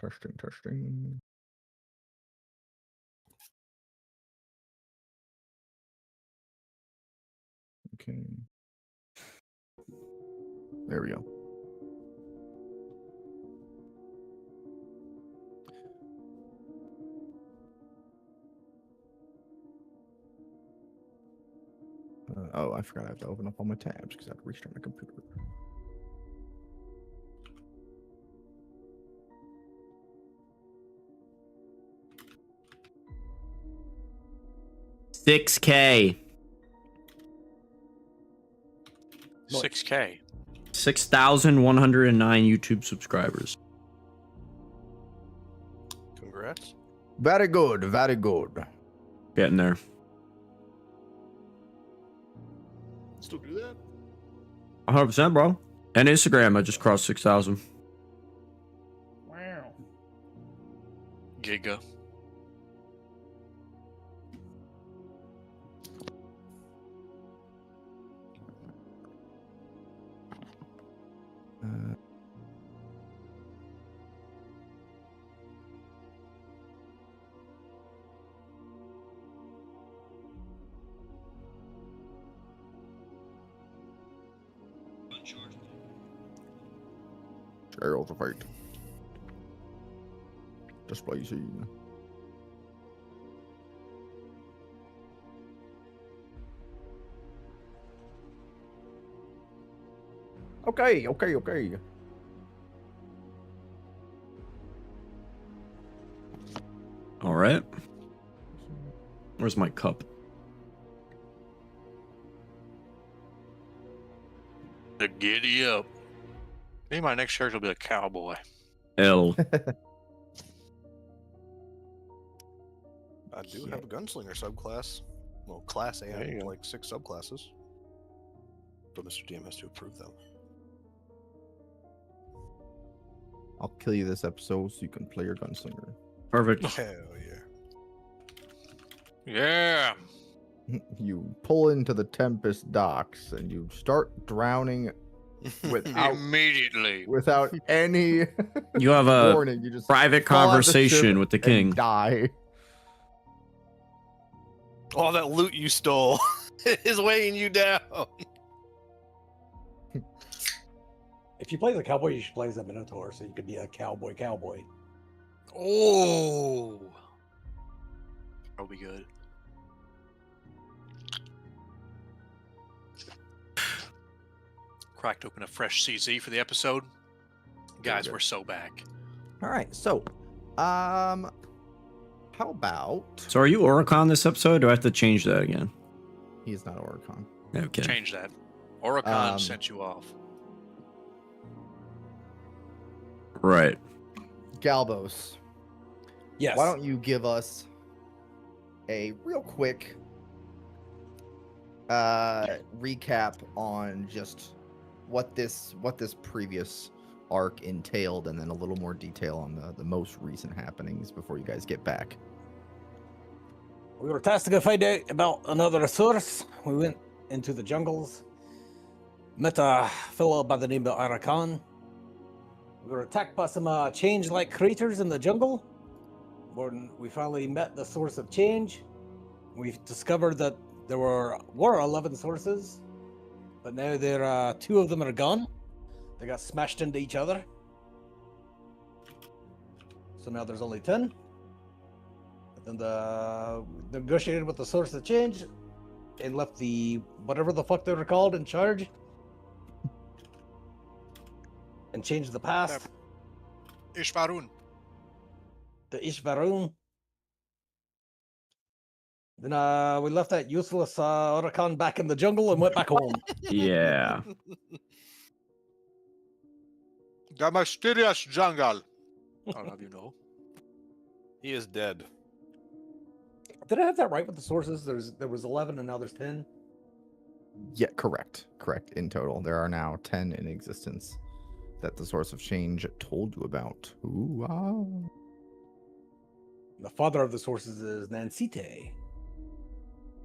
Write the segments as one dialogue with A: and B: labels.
A: Testing. Okay. There we go. Oh, I forgot I have to open up all my tabs because I have to restart my computer.
B: $6K.
C: 6K.
B: 6,109 YouTube subscribers.
C: Congrats.
A: Very good. Very good.
B: Getting there.
C: Still do that?
B: 100%, bro. And Instagram, I just crossed 6,000.
D: Wow.
C: Giga.
A: Aerial to fight. Display scene. Okay.
B: All right. Where's my cup?
C: The giddy up. Maybe my next character will be a cowboy.
B: L.
E: I do have a gunslinger subclass. Well, class A, I have like 6 subclasses. But Mr. DM has to approve them.
A: I'll kill you this episode so you can play your gunslinger.
B: Perfect.
E: Hell yeah.
C: Yeah.
A: You pull into the Tempest docks and you start drowning without
C: Immediately.
A: without any
B: You have a
A: warning. You just
B: private
A: fall out the ship
B: conversation with the
A: and
B: king.
A: die.
E: All that loot you stole is weighing you down.
D: If you play the cowboy, you should play as a minotaur, so you could be a cowboy.
C: Oh. That'll be good. Cracked open a fresh CZ for the episode. Guys, we're so back.
A: All right, so how about
B: So are you Oricon this episode? Or do I have to change that again?
A: he's not Oricon.
B: Okay.
C: Change that. Oricon sent you off.
B: Right.
A: Galbos,
D: Yes.
A: why don't you give us a real quick recap on just what this previous arc entailed, and then a little more detail on the most recent happenings before you guys get back.
D: We were tasked to go find out about another source. We went into the jungles, met a fellow by the name of Arakan. We were attacked by some change-like creatures in the jungle. When we finally met the source of change, we discovered that there were 11 sources, but now there 2 of them are gone. They got smashed into each other. So now there's only 10. And negotiated with the source of change and left the whatever the fuck they were called in charge and changed the past.
C: Ishvarun.
D: The Ishvarun. Then we left that useless Orakan back in the jungle and went back home.
B: Yeah.
C: The mysterious jungle. I'll have you know.
E: He is dead.
D: Did I have that right with the sources? There was 11 and now there's 10.
A: Yeah, correct. In total, there are now 10 in existence that the source of change told you about. Ooh, wow.
D: The father of the sources is Nancite.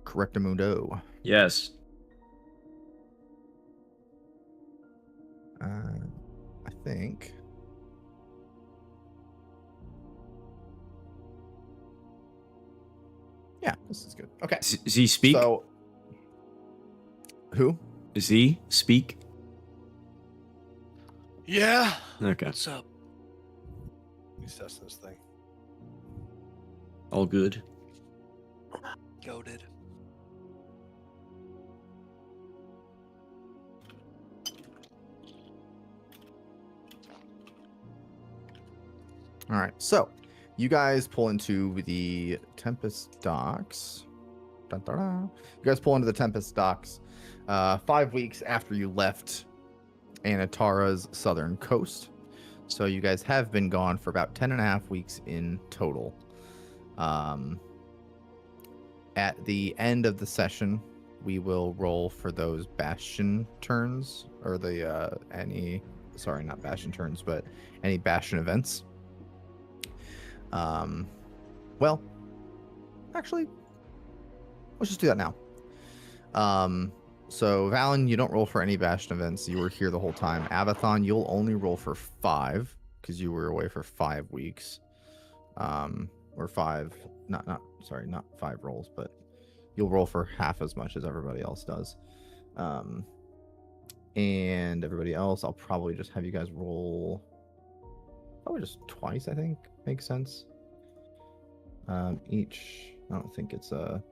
A: Correctamundo.
B: Yes.
A: I think Yeah, this is good. Okay.
B: Z speak.
A: So, who?
B: Z speak.
C: Yeah.
B: Okay.
C: What's up?
E: He's testing this thing.
B: All good.
C: Goated.
A: All right. So, you guys pull into the Tempest docks. Dun, dun, dun. You guys pull into the Tempest docks 5 weeks after you left Anatara's southern coast. So you guys have been gone for about 10 and a half weeks in total. At the end of the session, we will roll for those bastion turns, or the not bastion turns, but any bastion events. Well, actually, let's just do that now. So Valen, you don't roll for any bastion events. You were here the whole time. Abathon, you'll only roll for 5 because you were away for 5 weeks. Or 5, not 5 rolls, but you'll roll for half as much as everybody else does. And everybody else, I'll probably just have you guys roll probably just twice, I think. Makes sense. Each, I don't think it's a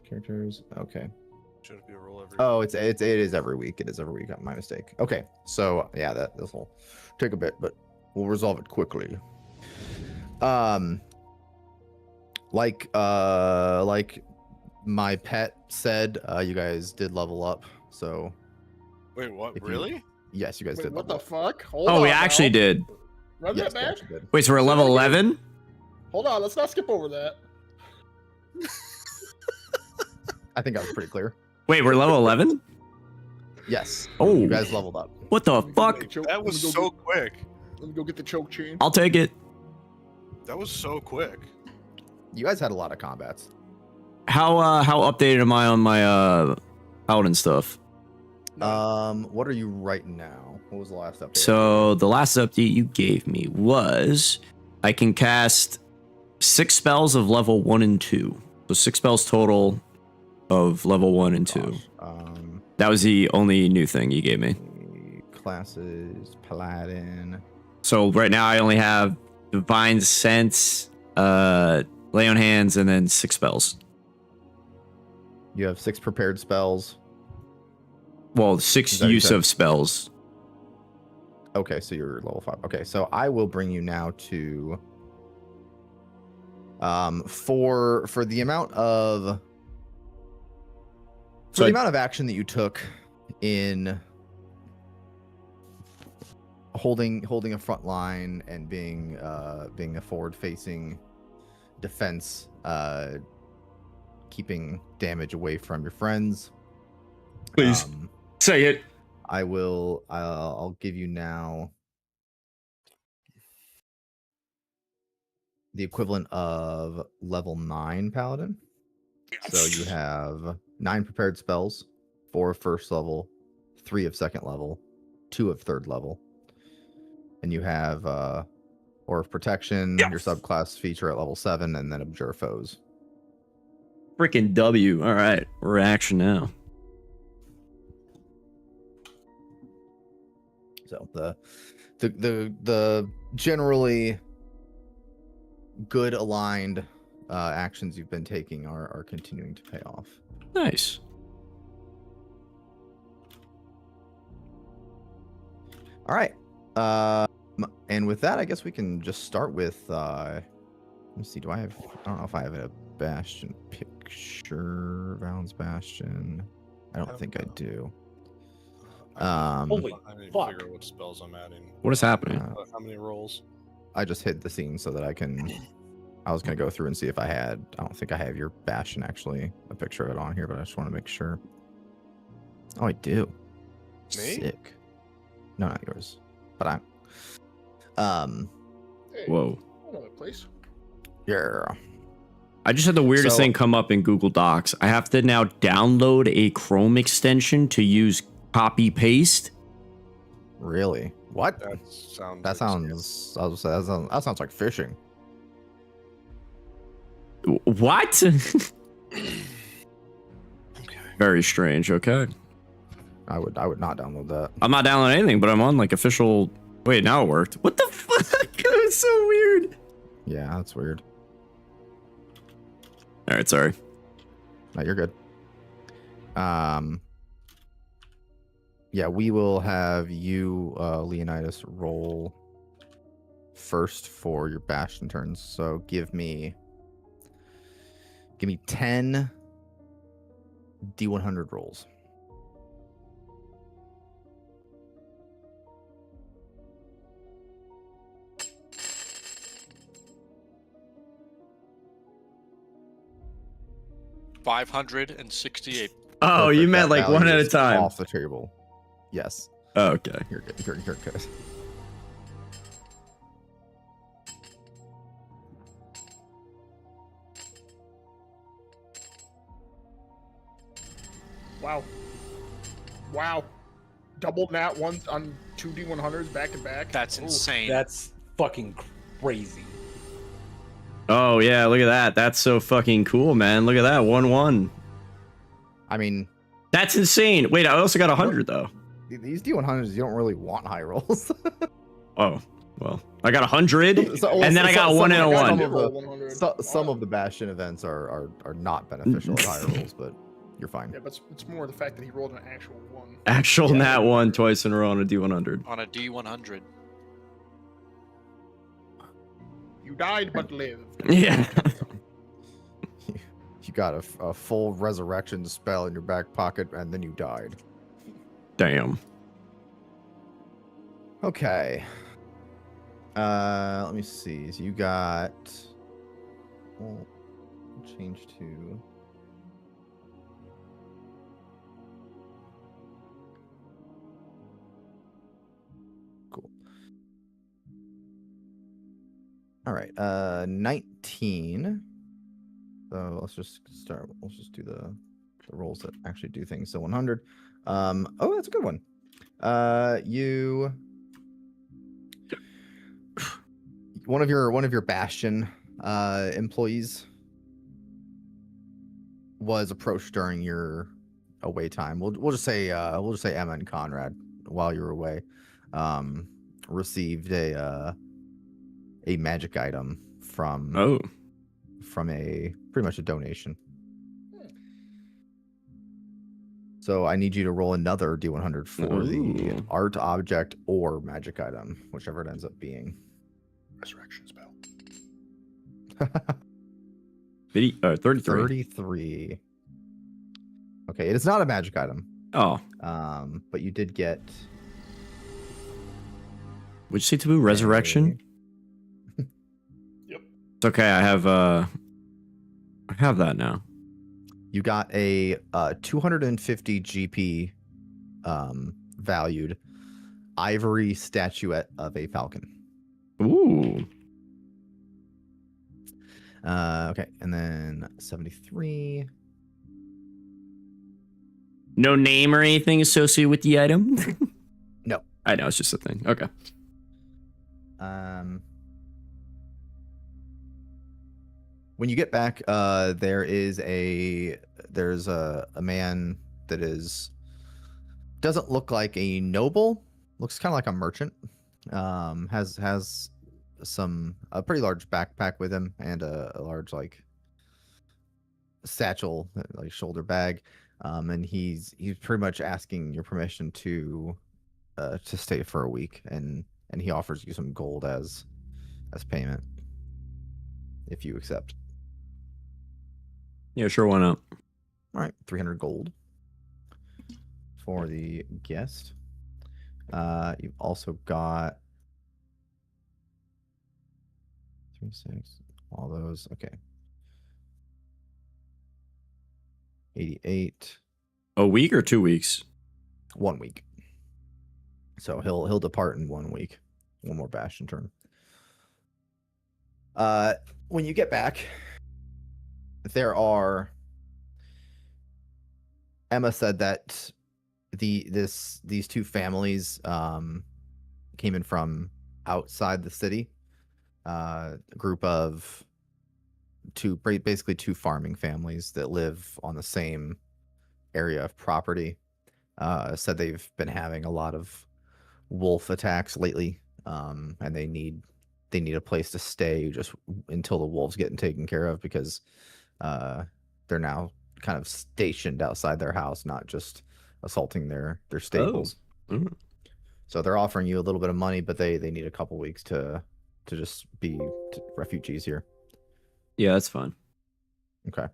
A: characters. Okay.
E: Should it be a roll every?
A: Oh, it is every week. It is every week. My mistake. Okay. So yeah, this will take a bit, but we'll resolve it quickly. Like my pet said, you guys did level up. So
E: Wait, what?
A: if you-
E: Really?
A: yes, you guys
F: Wait,
A: did.
F: what
A: level
F: the
A: up.
F: fuck? Hold
B: Oh,
F: on
B: we actually
F: now.
B: did.
F: Run
A: Yes,
F: that
A: you
F: back.
A: actually did.
B: Wait, so we're level 11?
F: Hold on, let's not skip over that.
A: I think I was pretty clear.
B: Wait, we're level 11?
A: Yes.
B: Oh.
A: You guys leveled up.
B: What the
F: Let me
B: fuck?
F: get the choke-
E: That
F: let
E: was
F: me go
E: so
F: get-
E: quick.
F: Let me go get the choke chain.
B: I'll take it.
E: That was so quick.
A: You guys had a lot of combats.
B: How updated am I on my paladin stuff?
A: What are you right now? What was the last update?
B: So the last update you gave me was I can cast 6 spells of level 1 and 2. So 6 spells total of level 1 and 2.
A: Gosh,
B: That was the only new thing you gave me.
A: classes, paladin.
B: So right now I only have Divine Sense, Lay on Hands, and then 6 spells.
A: You have 6 prepared spells.
B: Well, 6
A: Is that what you
B: use
A: said?
B: of spells.
A: Okay, so you're level 5. Okay, so I will bring you now to for the amount of
B: So
A: the
B: I-
A: amount of action that you took in holding a front line and being a forward facing defense, keeping damage away from your friends.
B: Please. Say it.
A: I'll give you now the equivalent of level 9 paladin. So you have 9 prepared spells, 4 of first level, 3 of second level, 2 of third level. And you have Aura of Protection,
B: Yes.
A: your subclass feature at level 7, and then Abjure Foes.
B: Freaking W. All right, we're action now.
A: So the generally good aligned actions you've been taking are continuing to pay off.
B: Nice.
A: All right. And with that, I guess we can just start with. Let me see. I don't know if I have a Bastion picture. Valen's Bastion. I don't think I do.
F: Holy
E: I need to
F: fuck.
E: figure out what spells I'm adding.
B: What is happening?
E: How many rolls?
A: I just hid the scene so that I can. I was gonna go through and see if I had. I don't think I have your Bastion actually, a picture of it on here, but I just want to make sure. Oh, I do.
E: Me?
A: Sick. No, not yours. But I'm.
F: Hey,
B: Whoa.
F: I know that place.
A: Yeah.
B: I just had the weirdest
A: So-
B: thing come up in Google Docs. I have to now download a Chrome extension to use copy paste.
A: Really? What?
E: That sounds.
A: That sounds. I was gonna say, that sounds like fishing.
B: What?
E: Okay.
B: Very strange. Okay.
A: I would not download that.
B: I'm not downloading anything, but I'm on like official. Wait, now it worked. What the fuck? It was so weird.
A: Yeah, that's weird.
B: All right, sorry.
A: No, you're good. Yeah, we will have you, Leonidas, roll first for your Bastion turns. So give me 10 D100 rolls.
C: $568.
B: Oh, you
A: Perfect.
B: meant
A: That
B: like one
A: value
B: at a
A: is
B: time.
A: Off the table. Yes.
B: Oh, okay.
A: You're good. You're good.
F: Wow. Wow. Double nat ones on 2D100s back to back.
C: That's
F: Ooh.
C: insane.
D: That's fucking crazy.
B: Oh yeah, look at that. That's so fucking cool, man. Look at that. 1-1.
A: I mean,
B: That's insane. Wait, I also got 100 though.
A: these D100s, you don't really want high rolls.
B: Oh, well. I got 100
A: So-
B: and then I got
A: some-
B: 1 and a
A: some
B: 1.
A: of the-
F: 100.
A: some of the Bastion events are not beneficial at higher rolls, but you're fine.
F: Yeah, but it's more the fact that he rolled an actual one.
B: Actual
A: Yeah.
B: nat 1 twice in a row on a D100.
C: On a D100.
F: You died but lived.
B: Yeah.
A: You got a full resurrection spell in your back pocket, and then you died.
B: Damn.
A: Okay. Let me see. So you got. Well, change to. Cool. All right. 19. So let's just start. Let's just do the rolls that actually do things. So 100. Oh, that's a good one. You. One of your Bastion employees was approached during your away time. We'll just say Emma and Conrad, while you were away, received a magic item from
B: Oh.
A: a pretty much a donation. So I need you to roll another D100 for the
B: Ooh.
A: art object or magic item, whichever it ends up being.
E: Resurrection spell.
B: 33.
A: 33. Okay, it is not a magic item.
B: Oh.
A: But you did get
B: Would you say Taboo Resurrection?
F: Yep.
B: It's okay. I have that now.
A: You got a 250 GP valued ivory statuette of a falcon.
B: Ooh.
A: Okay, and then 73.
B: No name or anything associated with the item?
A: No.
B: I know, it's just a thing. Okay.
A: When you get back, there's a man that doesn't look like a noble, looks kind of like a merchant. Has a pretty large backpack with him and a large like satchel, like shoulder bag. And he's pretty much asking your permission to stay for a week, and he offers you some gold as payment if you accept.
B: Yeah, sure, why not?
A: All right, 300 gold for the guest. You've also got 36, all those. Okay. 88,
B: A week or 2 weeks?
A: 1 week. So he'll depart in 1 week. One more Bastion turn. When you get back, Emma said that these two families came in from outside the city. A group of basically two farming families that live on the same area of property. Said they've been having a lot of wolf attacks lately, and they need a place to stay just until the wolves get taken care of, because they're now kind of stationed outside their house, not just assaulting their stables.
B: Mm.
A: So they're offering you a little bit of money, but they need a couple weeks to just be refugees here.
B: Yeah, that's fine.
A: Okay.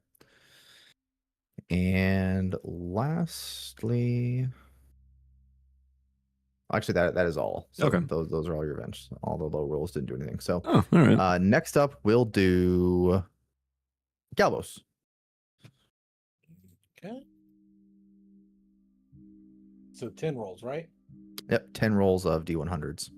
A: And lastly, actually, that is all. So
B: Okay.
A: Those are all your events. All the low rolls didn't do anything. So
B: Oh, all right.
A: next up, we'll do Galvos.
D: Okay. So 10 rolls, right?
A: Yep, 10 rolls of D100s.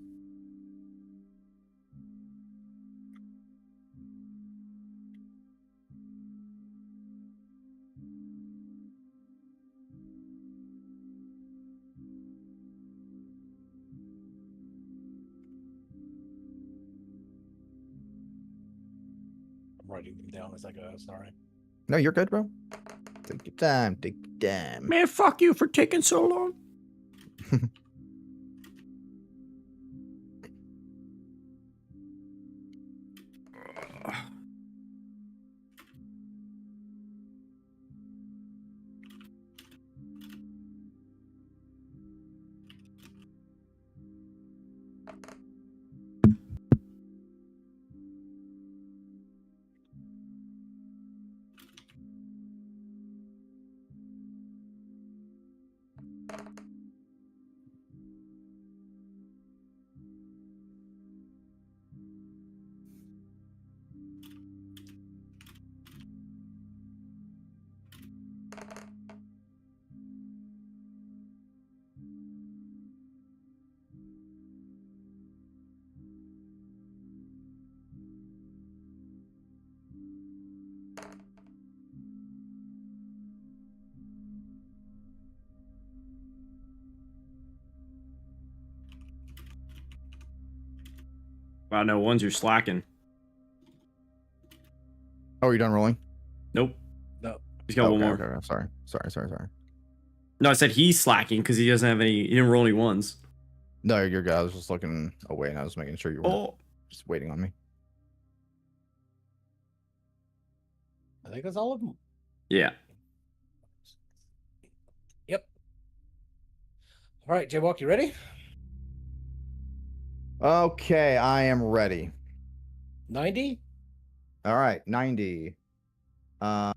D: I'm writing them down as I go. Sorry.
A: No, you're good, bro. Take your time. Take your time.
B: Man, fuck you for taking so long. Wow, no, ones you're slacking.
A: Oh, are you done rolling?
B: Nope.
D: No.
B: He's got one more.
A: Okay. Sorry.
B: No, I said he's slacking because he doesn't have any. He didn't roll any ones.
A: No, you're good. I was just looking away, and I was making sure you weren't just waiting on me.
D: I think that's all of them.
B: Yeah.
D: Yep. All right, Jaywalk, you ready?
A: Okay, I am ready.
D: 90?
A: All right, 90. Oh,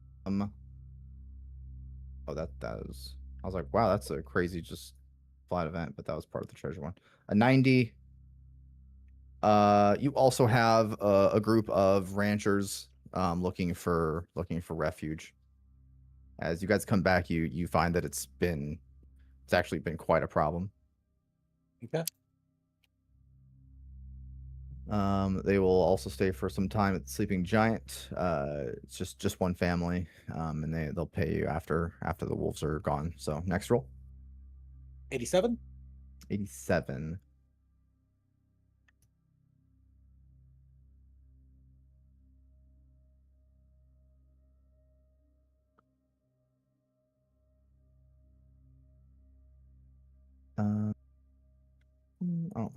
A: that was. I was like, wow, that's a crazy just flat event, but that was part of the treasure one. A 90. You also have a group of ranchers looking for refuge. As you guys come back, you find that it's actually been quite a problem.
D: Okay.
A: They will also stay for some time at the Sleeping Giant. It's just one family, and they'll pay you after the wolves are gone. So next roll.
D: 87?
A: 87. I don't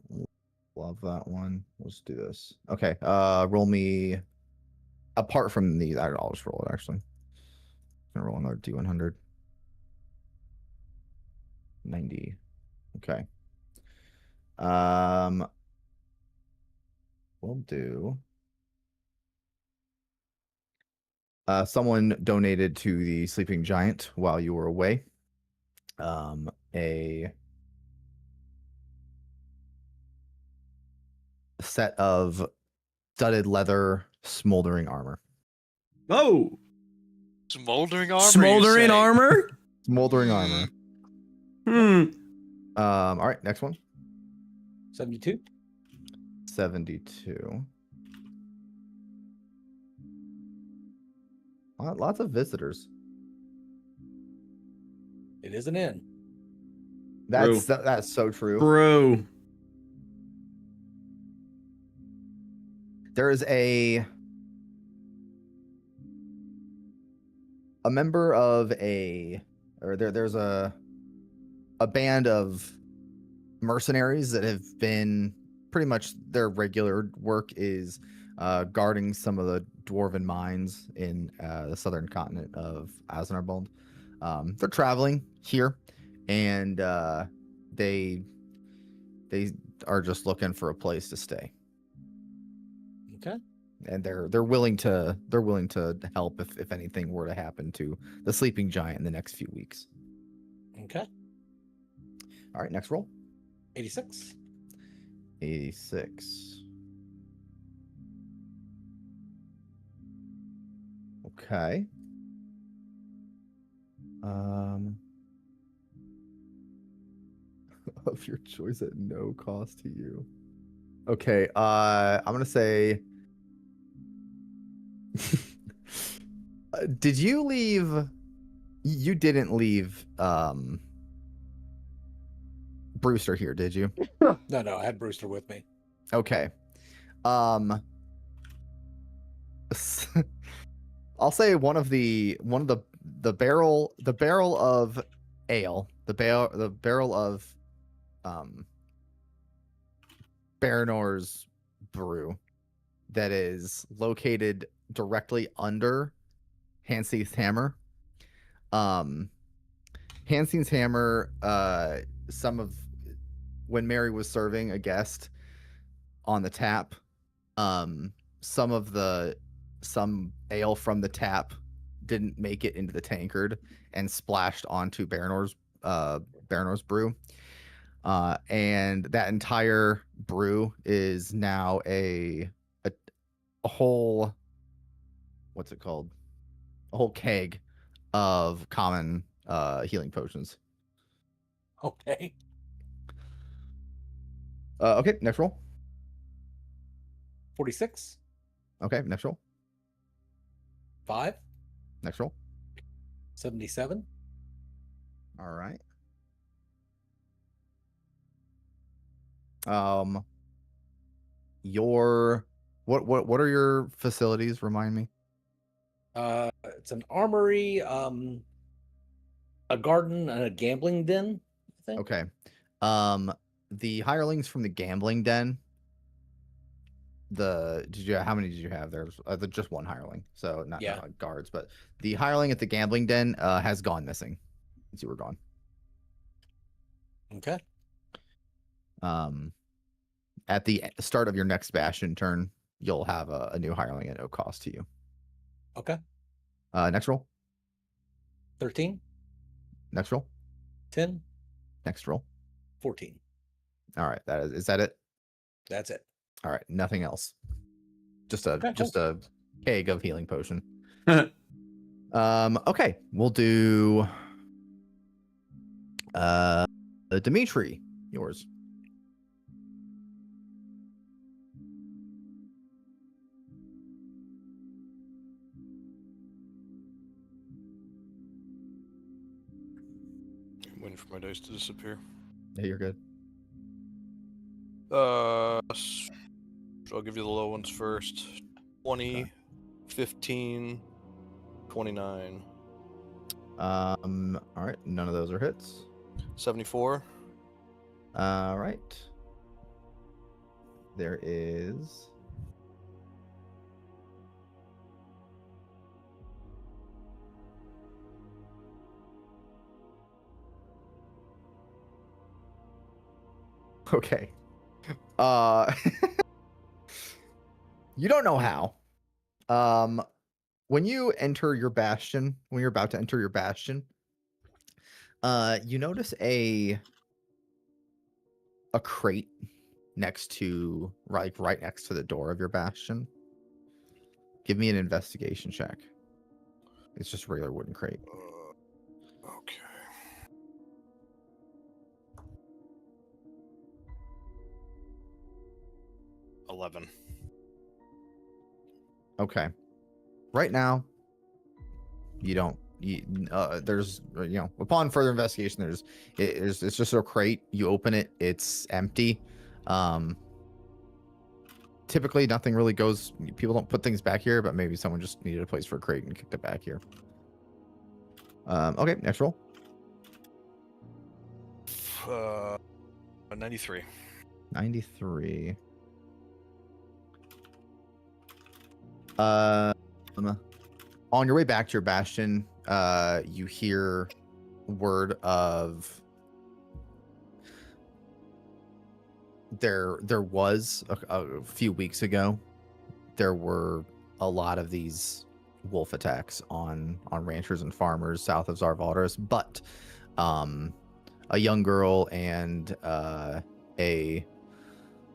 A: love that one. Let's do this. Okay. Roll me. Apart from these, I'll just roll it. Actually, I'm gonna roll another D100. 90. Okay. We'll do. Someone donated to the Sleeping Giant while you were away. A set of studded leather smoldering armor.
B: Oh,
C: Smoldering armor.
B: smoldering armor.
A: Smoldering armor. All right, next one.
D: 72?
A: 72. Lots of visitors.
D: It is an inn.
A: That's so true.
B: Bro.
A: There is a member of there's a band of mercenaries that have been pretty much their regular work is guarding some of the dwarven mines in the southern continent of Aznarbond. They're traveling here, and they are just looking for a place to stay.
D: Okay.
A: And they're willing to help if anything were to happen to the sleeping giant in the next few weeks.
D: Okay.
A: All right, next roll.
D: 86.
A: 86. Okay. Of your choice at no cost to you. Okay, I'm gonna say did you leave? You didn't leave Brewster here, did you?
D: No, I had Brewster with me.
A: Okay. I'll say one of the barrel of ale, the barrel of Baranor's brew that is located directly under Hansi's Hammer. Hansi's Hammer, when Mary was serving a guest on the tap, some ale from the tap didn't make it into the tankard and splashed onto Baranor's brew. And that entire brew is now a whole, what's it called? A whole keg of common healing potions.
D: Okay.
A: Okay, next roll.
D: 46.
A: Okay, next roll.
D: 5.
A: Next roll.
D: 77.
A: All right. What are your facilities? Remind me.
D: It's an armory, a garden, and a gambling den, I think.
A: Okay. The hirelings from the gambling den. How many did you have? There's just one hireling, so not like guards, but the hireling at the gambling den has gone missing since you were gone.
D: Okay.
A: At the start of your next Bastion turn, you'll have a new hireling at no cost to you.
D: Okay.
A: Next roll.
D: 13.
A: Next roll.
D: 10.
A: Next roll.
D: 14.
A: All right. Is that it?
D: That's it.
A: All right. Nothing else. Just a keg of healing potion. Okay. We'll do Dimitri, yours.
E: I'm waiting for my dice to disappear.
A: Yeah, you're good.
E: So I'll give you the low ones first. 20,
A: Okay.
E: 15, 29.
A: All right. None of those are hits.
E: 74.
A: All right. There is okay. You don't know how. When you enter your bastion, when you're about to enter your bastion, you notice a crate next to right next to the door of your bastion. Give me an investigation check. It's just a regular wooden crate.
E: Okay. $11.
A: Okay. Right now, you don't there's upon further investigation, it's just a crate. You open it, it's empty. Typically nothing really goes. People don't put things back here, but maybe someone just needed a place for a crate and kicked it back here. Okay, next roll.
E: 93.
A: 93. On your way back to your bastion, you hear word of there was a few weeks ago, there were a lot of these wolf attacks on ranchers and farmers south of Zarvaldris, but a young girl and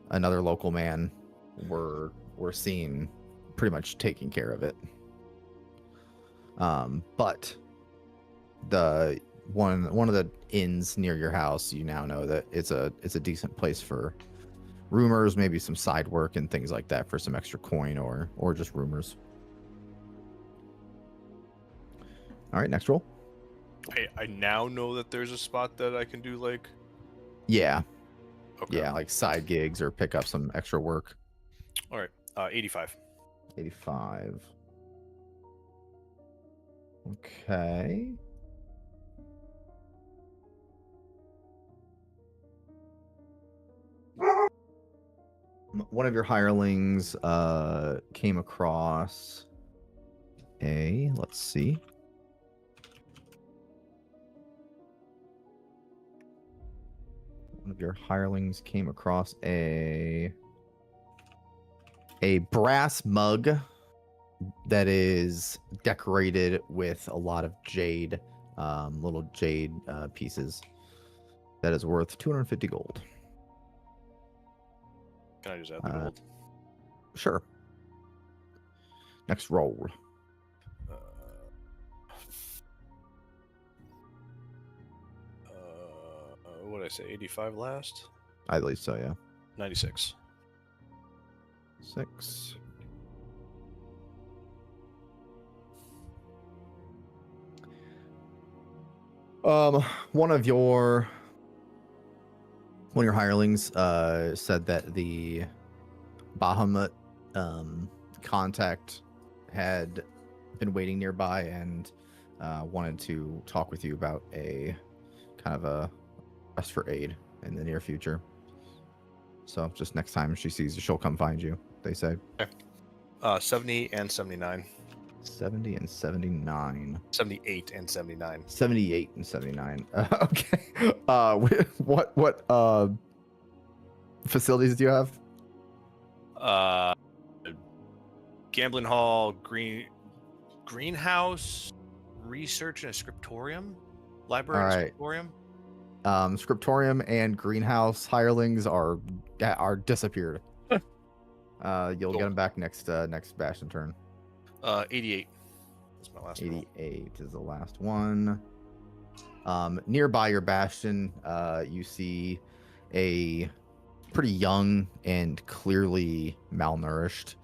A: another local man were seen pretty much taking care of it. But the one of the inns near your house, you now know that it's a decent place for rumors, maybe some side work and things like that for some extra coin or just rumors. All right, next roll.
E: I now know that there's a spot that I can do like.
A: Yeah.
E: Okay.
A: Yeah, like side gigs or pick up some extra work.
E: All right. 85.
A: 85. Okay. One of your hirelings came across let's see. One of your hirelings came across a brass mug that is decorated with a lot of jade, little jade pieces. That is worth 250 gold.
E: Can I just add the gold?
A: Sure. Next roll.
E: What did I say? 85 last?
A: I believe so, yeah.
E: 96.
A: 6. One of your hirelings said that the Bahamut contact had been waiting nearby and wanted to talk with you about a kind of a request for aid in the near future. So just next time she sees you, she'll come find you, they say.
E: Okay. 70 and 79.
A: 70 and 79.
E: 78 and 79.
A: 78 and 79. Okay. What facilities do you have?
E: Gambling hall, greenhouse, research, and a scriptorium, library, and scriptorium.
A: Scriptorium and greenhouse hirelings are disappeared. You'll get them back next bastion turn.
E: 88. That's my last
A: 88 is the last one. Nearby your bastion, you see a pretty young and clearly malnourished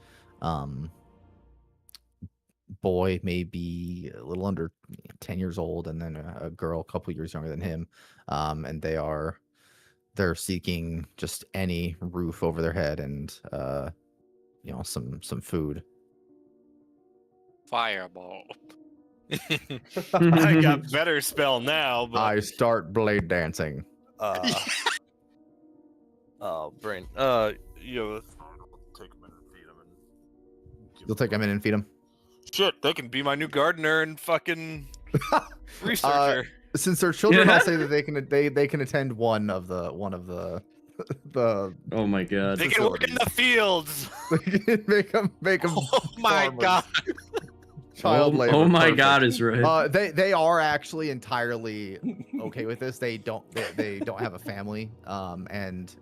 A: boy, maybe a little under 10 years old, and then a girl a couple years younger than him. And they're seeking just any roof over their head and some food.
C: Fireball.
E: I got better spell now, but
A: I start blade dancing.
E: brain. Take them in and feed them.
A: You'll take them in and feed them.
E: Shit, they can be my new gardener and fucking researcher.
A: Since they're children, I'll say that they can attend one of the the.
B: Oh my god.
E: They can work in the fields.
A: make them.
E: Oh my
A: farmers.
E: god.
A: Child labor.
B: Oh my
A: perfect.
B: god, is right.
A: They are actually entirely okay with this. They don't have a family. And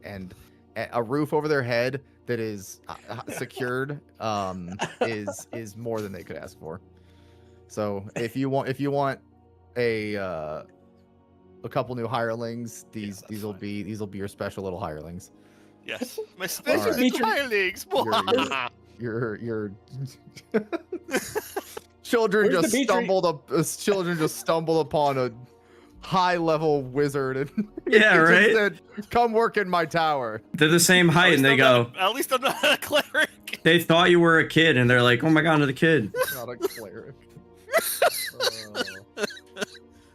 A: a roof over their head that is secured is more than they could ask for. So if you want a couple new hirelings, these will be your special little hirelings.
E: Yes, my special
A: Alright.
E: hirelings.
A: You're Children
D: Where's
A: just
D: Dimitri?
A: children just stumbled upon a high-level wizard and
B: Yeah,
A: it just
B: right?
A: said, "Come work in my tower."
B: They're the same height, and they go.
G: At least I'm not a cleric.
B: They thought you were a kid, and they're like, "Oh my god, another kid."
A: Not a cleric.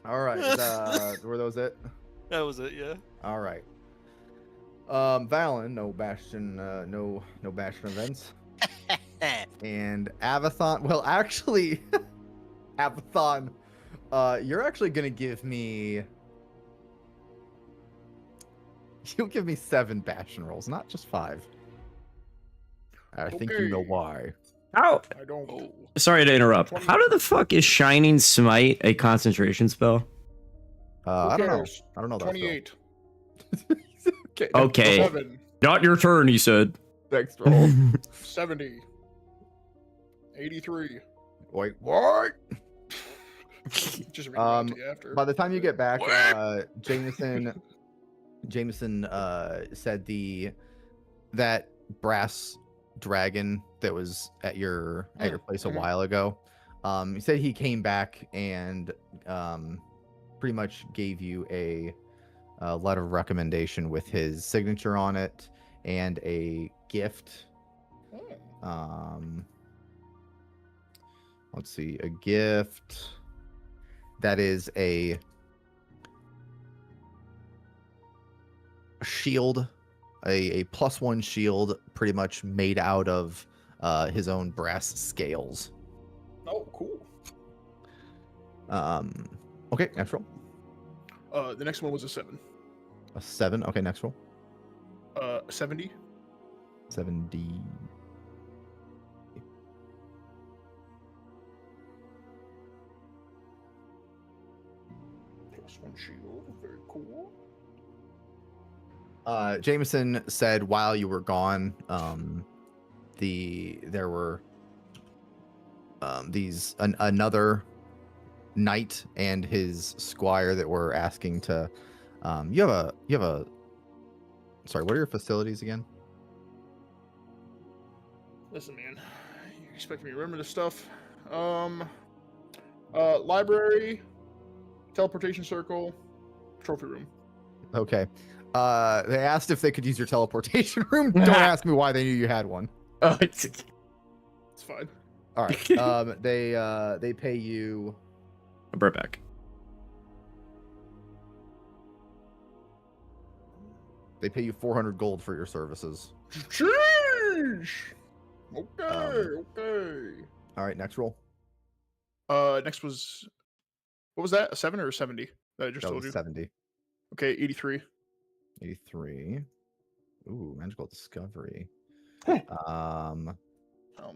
A: All right, were those it?
G: That was it. Yeah.
A: All right. Valen, no Bastion, no Bastion events. And Avathon, well, actually, Avathon, you're actually gonna give me. You'll give me 7 Bastion rolls, not just 5. I think you know
F: Okay.
A: why.
B: How?
F: I don't.
G: Oh.
B: Sorry to interrupt. How the fuck is Shining Smite a concentration spell?
A: I don't know.
F: cares?
A: I don't know that spell.
F: 28.
A: Okay.
B: Okay.
F: 7.
B: Not your turn, he said.
A: Next roll.
F: 70. 83.
A: Wait, what?
F: Just read it out to you after.
A: By the time you get back,
C: What?
A: Jameson said that brass dragon that was at your place a
F: Mhm.
A: while ago. He said he came back and pretty much gave you a letter of recommendation with his signature on it and a gift. Let's see, a gift that is a shield, a +1 shield, pretty much made out of his own brass scales.
F: Oh, cool.
A: Okay, next roll.
F: The next one was a 7.
A: A 7. Okay, next roll.
F: 70.
A: 70.
F: +1 shield. Very cool.
A: Jameson said while you were gone, there were another knight and his squire that were asking to. You have a. Sorry, what are your facilities again?
F: Listen, man. You expect me to remember this stuff? Library, teleportation circle, trophy room.
A: Okay. They asked if they could use your teleportation room. Don't ask me why they knew you had one.
B: Oh,
F: It's fine.
A: All right. They pay you.
B: I'll be right back.
A: They pay you 400 gold for your services.
F: Sheesh. Okay. Okay.
A: All right. Next roll.
F: Next was, what was that? A 7 or a 70? That I just
A: That
F: told
A: was
F: you.
A: 70.
F: Okay, 83.
A: 83. Ooh, magical discovery.
F: Oh,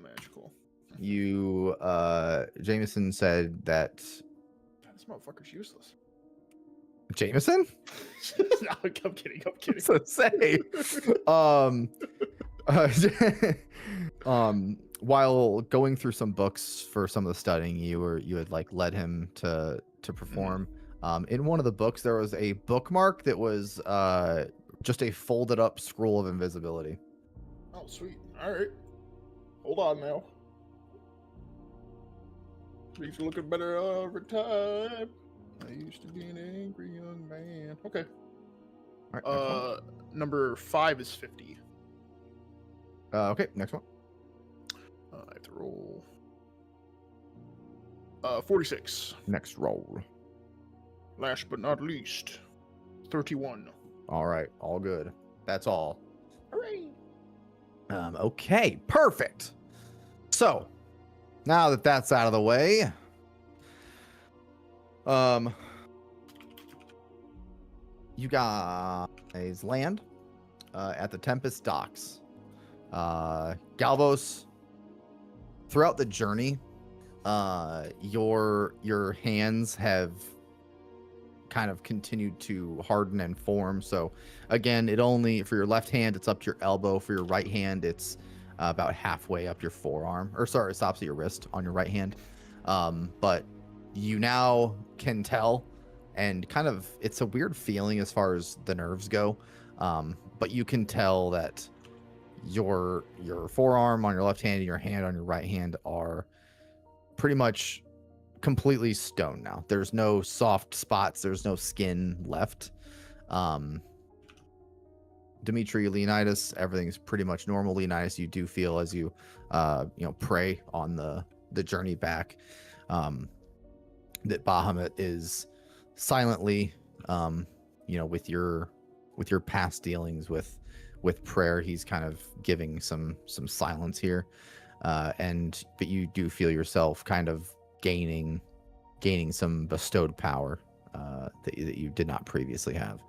F: magical.
A: You Jameson said that
F: This motherfucker's useless.
A: Jameson?
F: No, I'm kidding. I'm kidding.
A: So say. While going through some books for some of the studying, you had like led him to perform. In one of the books, there was a bookmark that was just a folded up scroll of invisibility.
F: Oh, sweet. All right. Hold on now. Things are looking better every time. I used to be an angry young man. Okay.
A: All right. Next one.
F: Number 5 is 50.
A: Okay. Next one.
F: I have to roll. 46.
A: Next roll.
F: Last but not least, 31.
A: All right. All good. That's all.
F: Hooray!
A: Okay, perfect. So, now that that's out of the way, you guys land at the Tempest Docks. Galvos, throughout the journey, your hands have kind of continued to harden and form. So again, it only, for your left hand, it's up to your elbow. For your right hand, it's about halfway up your forearm, or sorry, it stops at your wrist on your right hand. But you now can tell, and kind of, it's a weird feeling as far as the nerves go. But you can tell that your forearm on your left hand and your hand on your right hand are pretty much completely stone now. There's no soft spots. There's no skin left. Dimitri, Leonidas, everything's pretty much normal. Leonidas, you do feel as you, pray on the journey back, that Bahamut is silently, with your past dealings with prayer, he's kind of giving some silence here, but you do feel yourself kind of gaining some bestowed power that you did not previously have.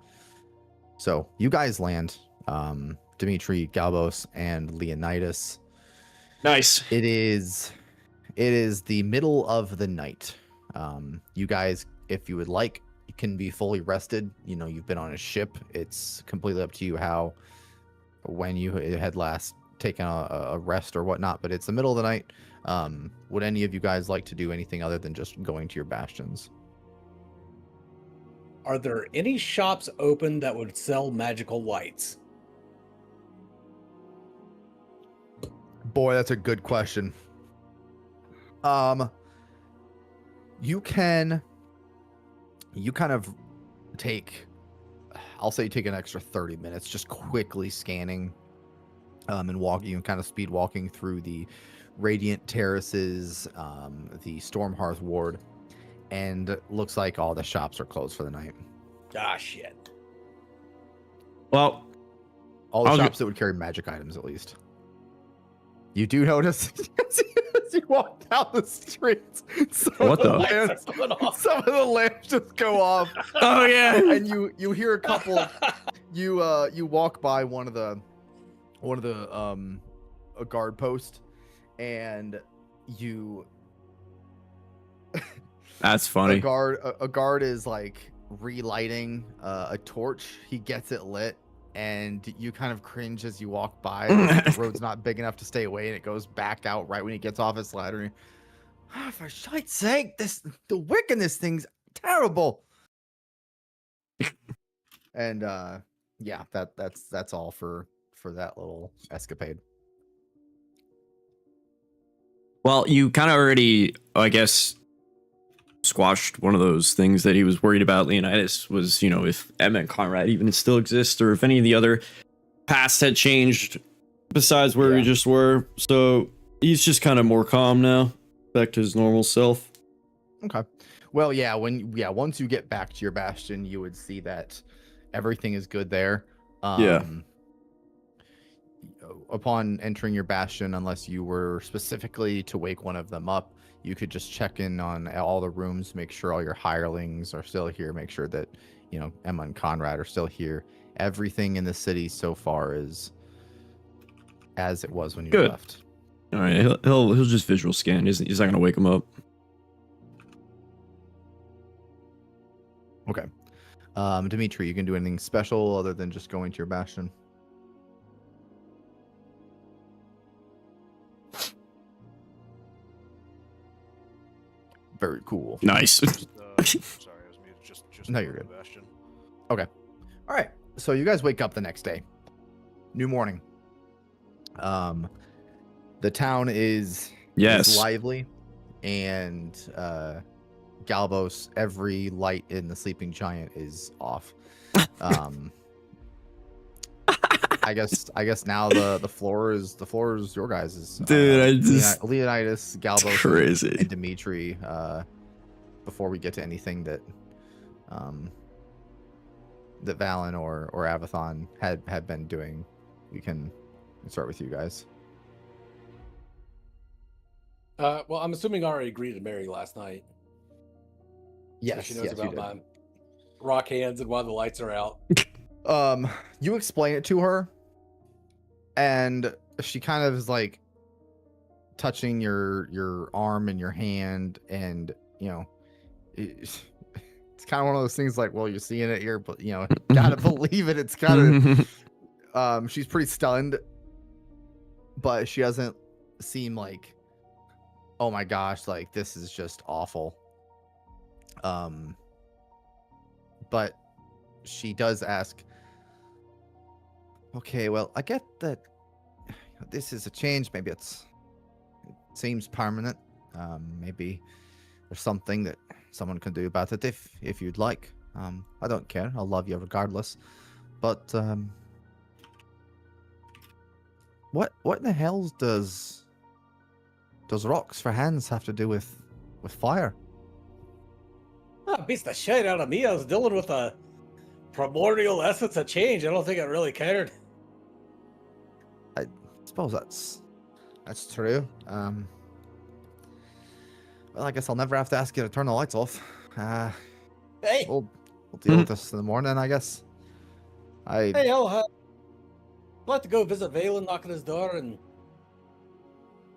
A: So you guys land, Dimitri, Galbos, and Leonidas.
B: Nice.
A: It is the middle of the night. You guys, if you would like, you can be fully rested. You've been on a ship. It's completely up to you when you had last taken a rest or whatnot, but it's the middle of the night. Would any of you guys like to do anything other than just going to your bastions?
D: Are there any shops open that would sell magical lights?
A: Boy, that's a good question. You kind of take, I'll say you take an extra 30 minutes just quickly scanning and walking, and kind of speed walking through the Radiant Terraces, the Stormhearth Ward, and it looks like all the shops are closed for the night.
D: Ah, shit.
B: Well,
A: All the
B: I'll
A: shops that would carry magic items, at least. You do notice as you walk down the streets,
B: What the?
A: some of the lamps just go off.
B: Oh yeah.
A: And you hear a couple. You walk by one of the a guard post, and you.
B: That's funny.
A: A guard is like relighting a torch. He gets it lit, and you kind of cringe as you walk by. The road's not big enough to stay away, and it goes back out right when he gets off his ladder. And for shite's sake, the wick in this thing's terrible. And yeah, that's all for that little escapade.
B: Well, you kind of already, I guess, squashed one of those things that he was worried about. Leonidas was, if Emma and Conrad even still exist, or if any of the other past had changed besides where we just were. So he's just kind of more calm now, back to his normal self.
A: Okay. Well, once you get back to your bastion, you would see that everything is good there. Upon entering your bastion, unless you were specifically to wake one of them up, you could just check in on all the rooms, make sure all your hirelings are still here, make sure that, Emma and Conrad are still here. Everything in the city so far is as it was when you left.
B: All right, he'll just visual scan. He's not gonna wake him up.
A: Okay. Dimitri, you can do anything special other than just going to your bastion? Very cool.
B: Nice.
E: Sorry, I was muted. Just
A: No, you're
E: the
A: good.
E: Bastion.
A: Okay. All right. So you guys wake up the next day. New morning. The town is lively, and Galbos, every light in the Sleeping Giant is off. I guess now the floor is your guys'.
B: Dude,
A: Leonidas, Galbos,
B: crazy.
A: and Dimitri. Before we get to anything that Valen or Avathon had been doing, we can start with you guys.
H: Well, I'm assuming I already agreed to marry last night.
A: Yes,
H: so she knows
A: yes,
H: about
A: you did.
H: my rock hands and why the lights are out.
A: You explain it to her, and she kind of is like touching your arm and your hand, and it's kind of one of those things like, well, you're seeing it here, but gotta believe it. It's kind of she's pretty stunned, but she doesn't seem like, oh my gosh, like this is just awful. But she does ask, okay, well, I get that this is a change. Maybe it seems permanent. Maybe there's something that someone can do about it if you'd like. I don't care. I'll love you regardless. But what in the hell does rocks for hands have to do with fire?
D: Beats the shit out of me. I was dealing with a primordial essence of change. I don't think I really cared.
A: I suppose that's true. Well, I guess I'll never have to ask you to turn the lights off.
D: Hey,
A: We'll deal with this in the morning, I guess.
D: hey, I'd like to go visit Valen, knock on his door, and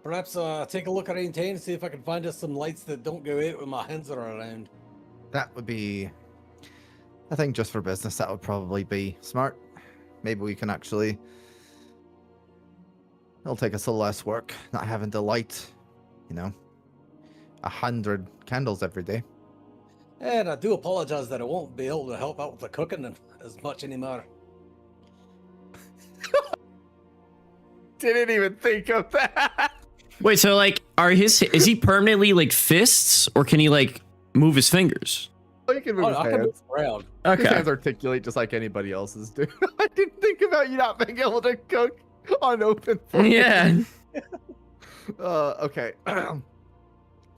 D: perhaps take a look at Aintain and see if I can find us some lights that don't go out when my hands are around.
A: That would be, I think, just for business, that would probably be smart. Maybe we can actually. It'll take us a little less work, not having to light, 100 candles every day.
D: And I do apologize that I won't be able to help out with the cooking as much anymore.
A: Didn't even think of that.
B: Wait, so like, is he permanently like fists, or can he like move his fingers?
A: You can move his
D: I can move
A: hands.
D: around.
A: His
B: Okay.
A: hands articulate just like anybody else's do. I didn't think about you not being able to cook on open fire.
B: Yeah.
A: Okay.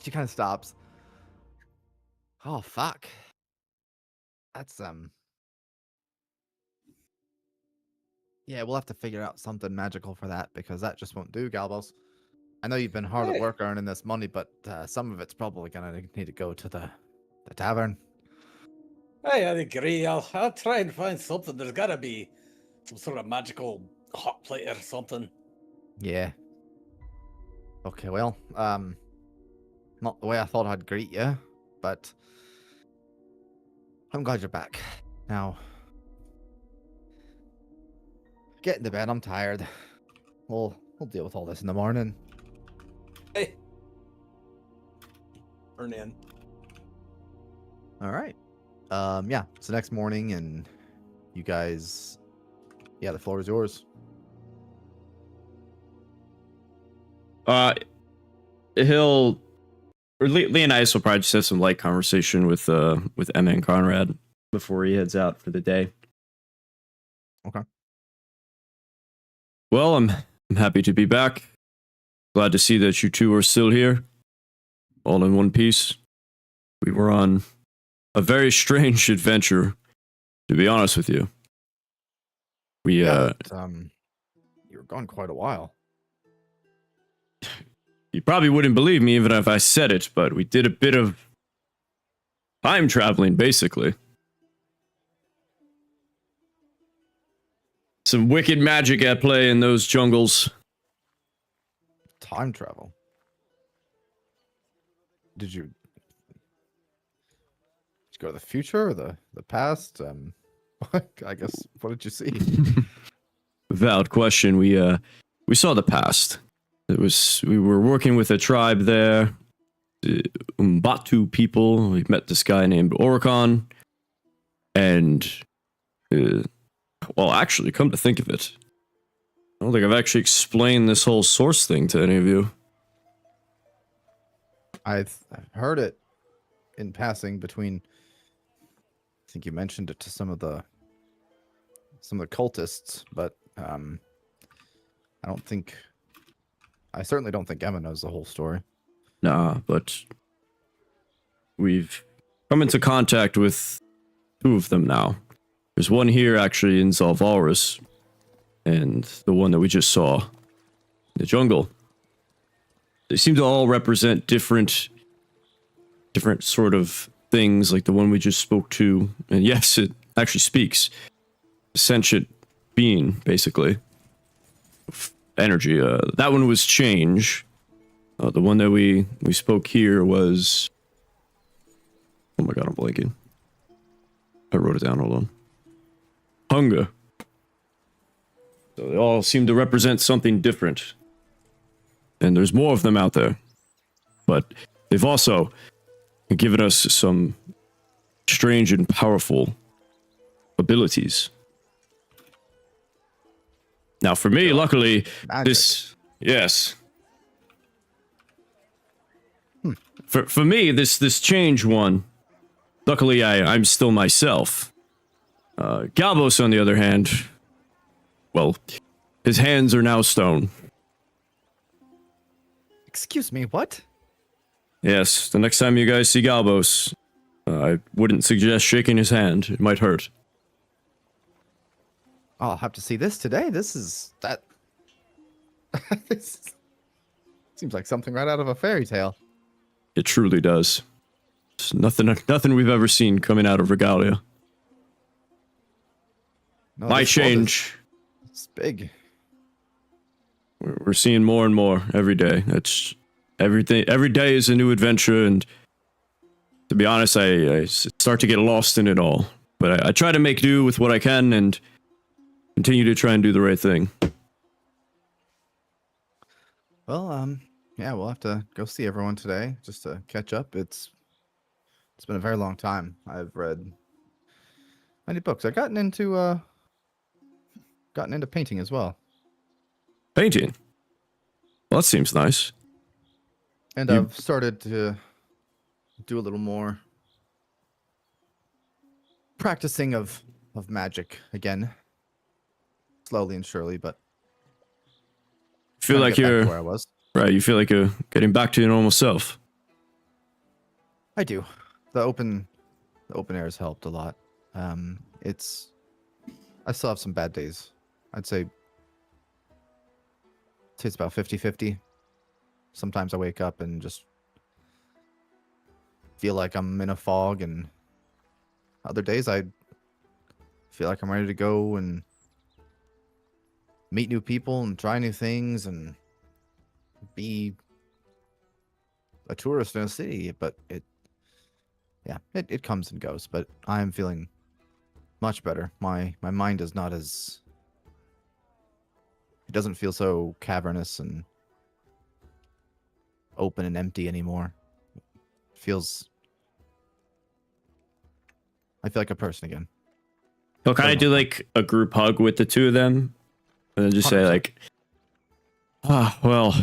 A: She kind of stops. Oh fuck. That's Yeah, we'll have to figure out something magical for that because that just won't do, Galbos. I know you've been hard at
D: Hey.
A: work earning this money, but some of it's probably gonna need to go to the tavern.
D: Hey, I agree. I'll try and find something. There's gotta be some sort of magical hot plate or something.
A: Yeah. Okay, well, not the way I thought I'd greet you, but I'm glad you're back. Now, get into bed. I'm tired. We'll deal with all this in the morning.
D: Hey. Turn in.
A: All right. Yeah. It's the next morning, and you guys, the floor is yours.
B: Leonidas will probably just have some light conversation with Emma and Conrad before he heads out for the day.
A: Okay.
B: Well, I'm happy to be back. Glad to see that you two are still here, all in one piece. We were on a very strange adventure, to be honest with you. We
A: you were gone quite a while.
B: You probably wouldn't believe me even if I said it, but we did a bit of time traveling, basically. Some wicked magic at play in those jungles.
A: Time travel. Did you go to the future or the past? I guess. What did you see?
B: Valid question. We saw the past. We were working with a tribe there, the Umbatu people. We met this guy named Oricon, and well, actually, come to think of it, I don't think I've actually explained this whole source thing to any of you.
A: I've heard it in passing between. I think you mentioned it to some of the cultists, but I certainly don't think Emma knows the whole story.
B: Nah, but we've come into contact with two of them now. There's one here actually in Zalvaris, and the one that we just saw in the jungle. They seem to all represent different sort of things, like the one we just spoke to. And yes, it actually speaks. A sentient being, basically. Energy. That one was change. The one that we spoke here was... Oh my god, I'm blanking. I wrote it down, hold on. Hunger. So they all seem to represent something different. And there's more of them out there. But they've also given us some strange and powerful abilities. Now, for me, luckily,
A: Magic.
B: this... Yes. for me, this change one. Luckily, I'm still myself. Galbos, on the other hand, well, his hands are now stone.
A: Excuse me, what?
B: Yes, the next time you guys see Galbos, I wouldn't suggest shaking his hand. It might hurt.
A: I'll have to see this today. This is that. This seems like something right out of a fairy tale.
B: It truly does. It's nothing we've ever seen coming out of Regalia.
A: No,
B: My
A: this world is-
B: change.
A: It's big.
B: We're seeing more and more every day. That's everything. Every day is a new adventure, and to be honest, I start to get lost in it all. But I try to make do with what I can and continue to try and do the right thing.
A: Well, yeah, we'll have to go see everyone today just to catch up. It's been a very long time. I've read many books. I've gotten into painting as well.
B: Painting. Well, that seems nice.
A: And
B: You-
A: I've started to do a little more practicing of magic again. Slowly and surely, but
B: Feel
A: trying to
B: like
A: get back to
B: you're
A: where I was.
B: right. You feel like you're getting back to your normal self.
A: I do. The open air has helped a lot. I still have some bad days. I'd say it's about 50-50. Sometimes I wake up and just feel like I'm in a fog, and other days I feel like I'm ready to go and meet new people and try new things and be a tourist in a city. But it comes and goes. But I am feeling much better. My mind is not as, it doesn't feel so cavernous and open and empty anymore. It feels, I feel like a person again.
B: He'll kind
A: Very
B: of do
A: much.
B: like a group hug with the two of them, and then just say
A: 100%.
B: like, well,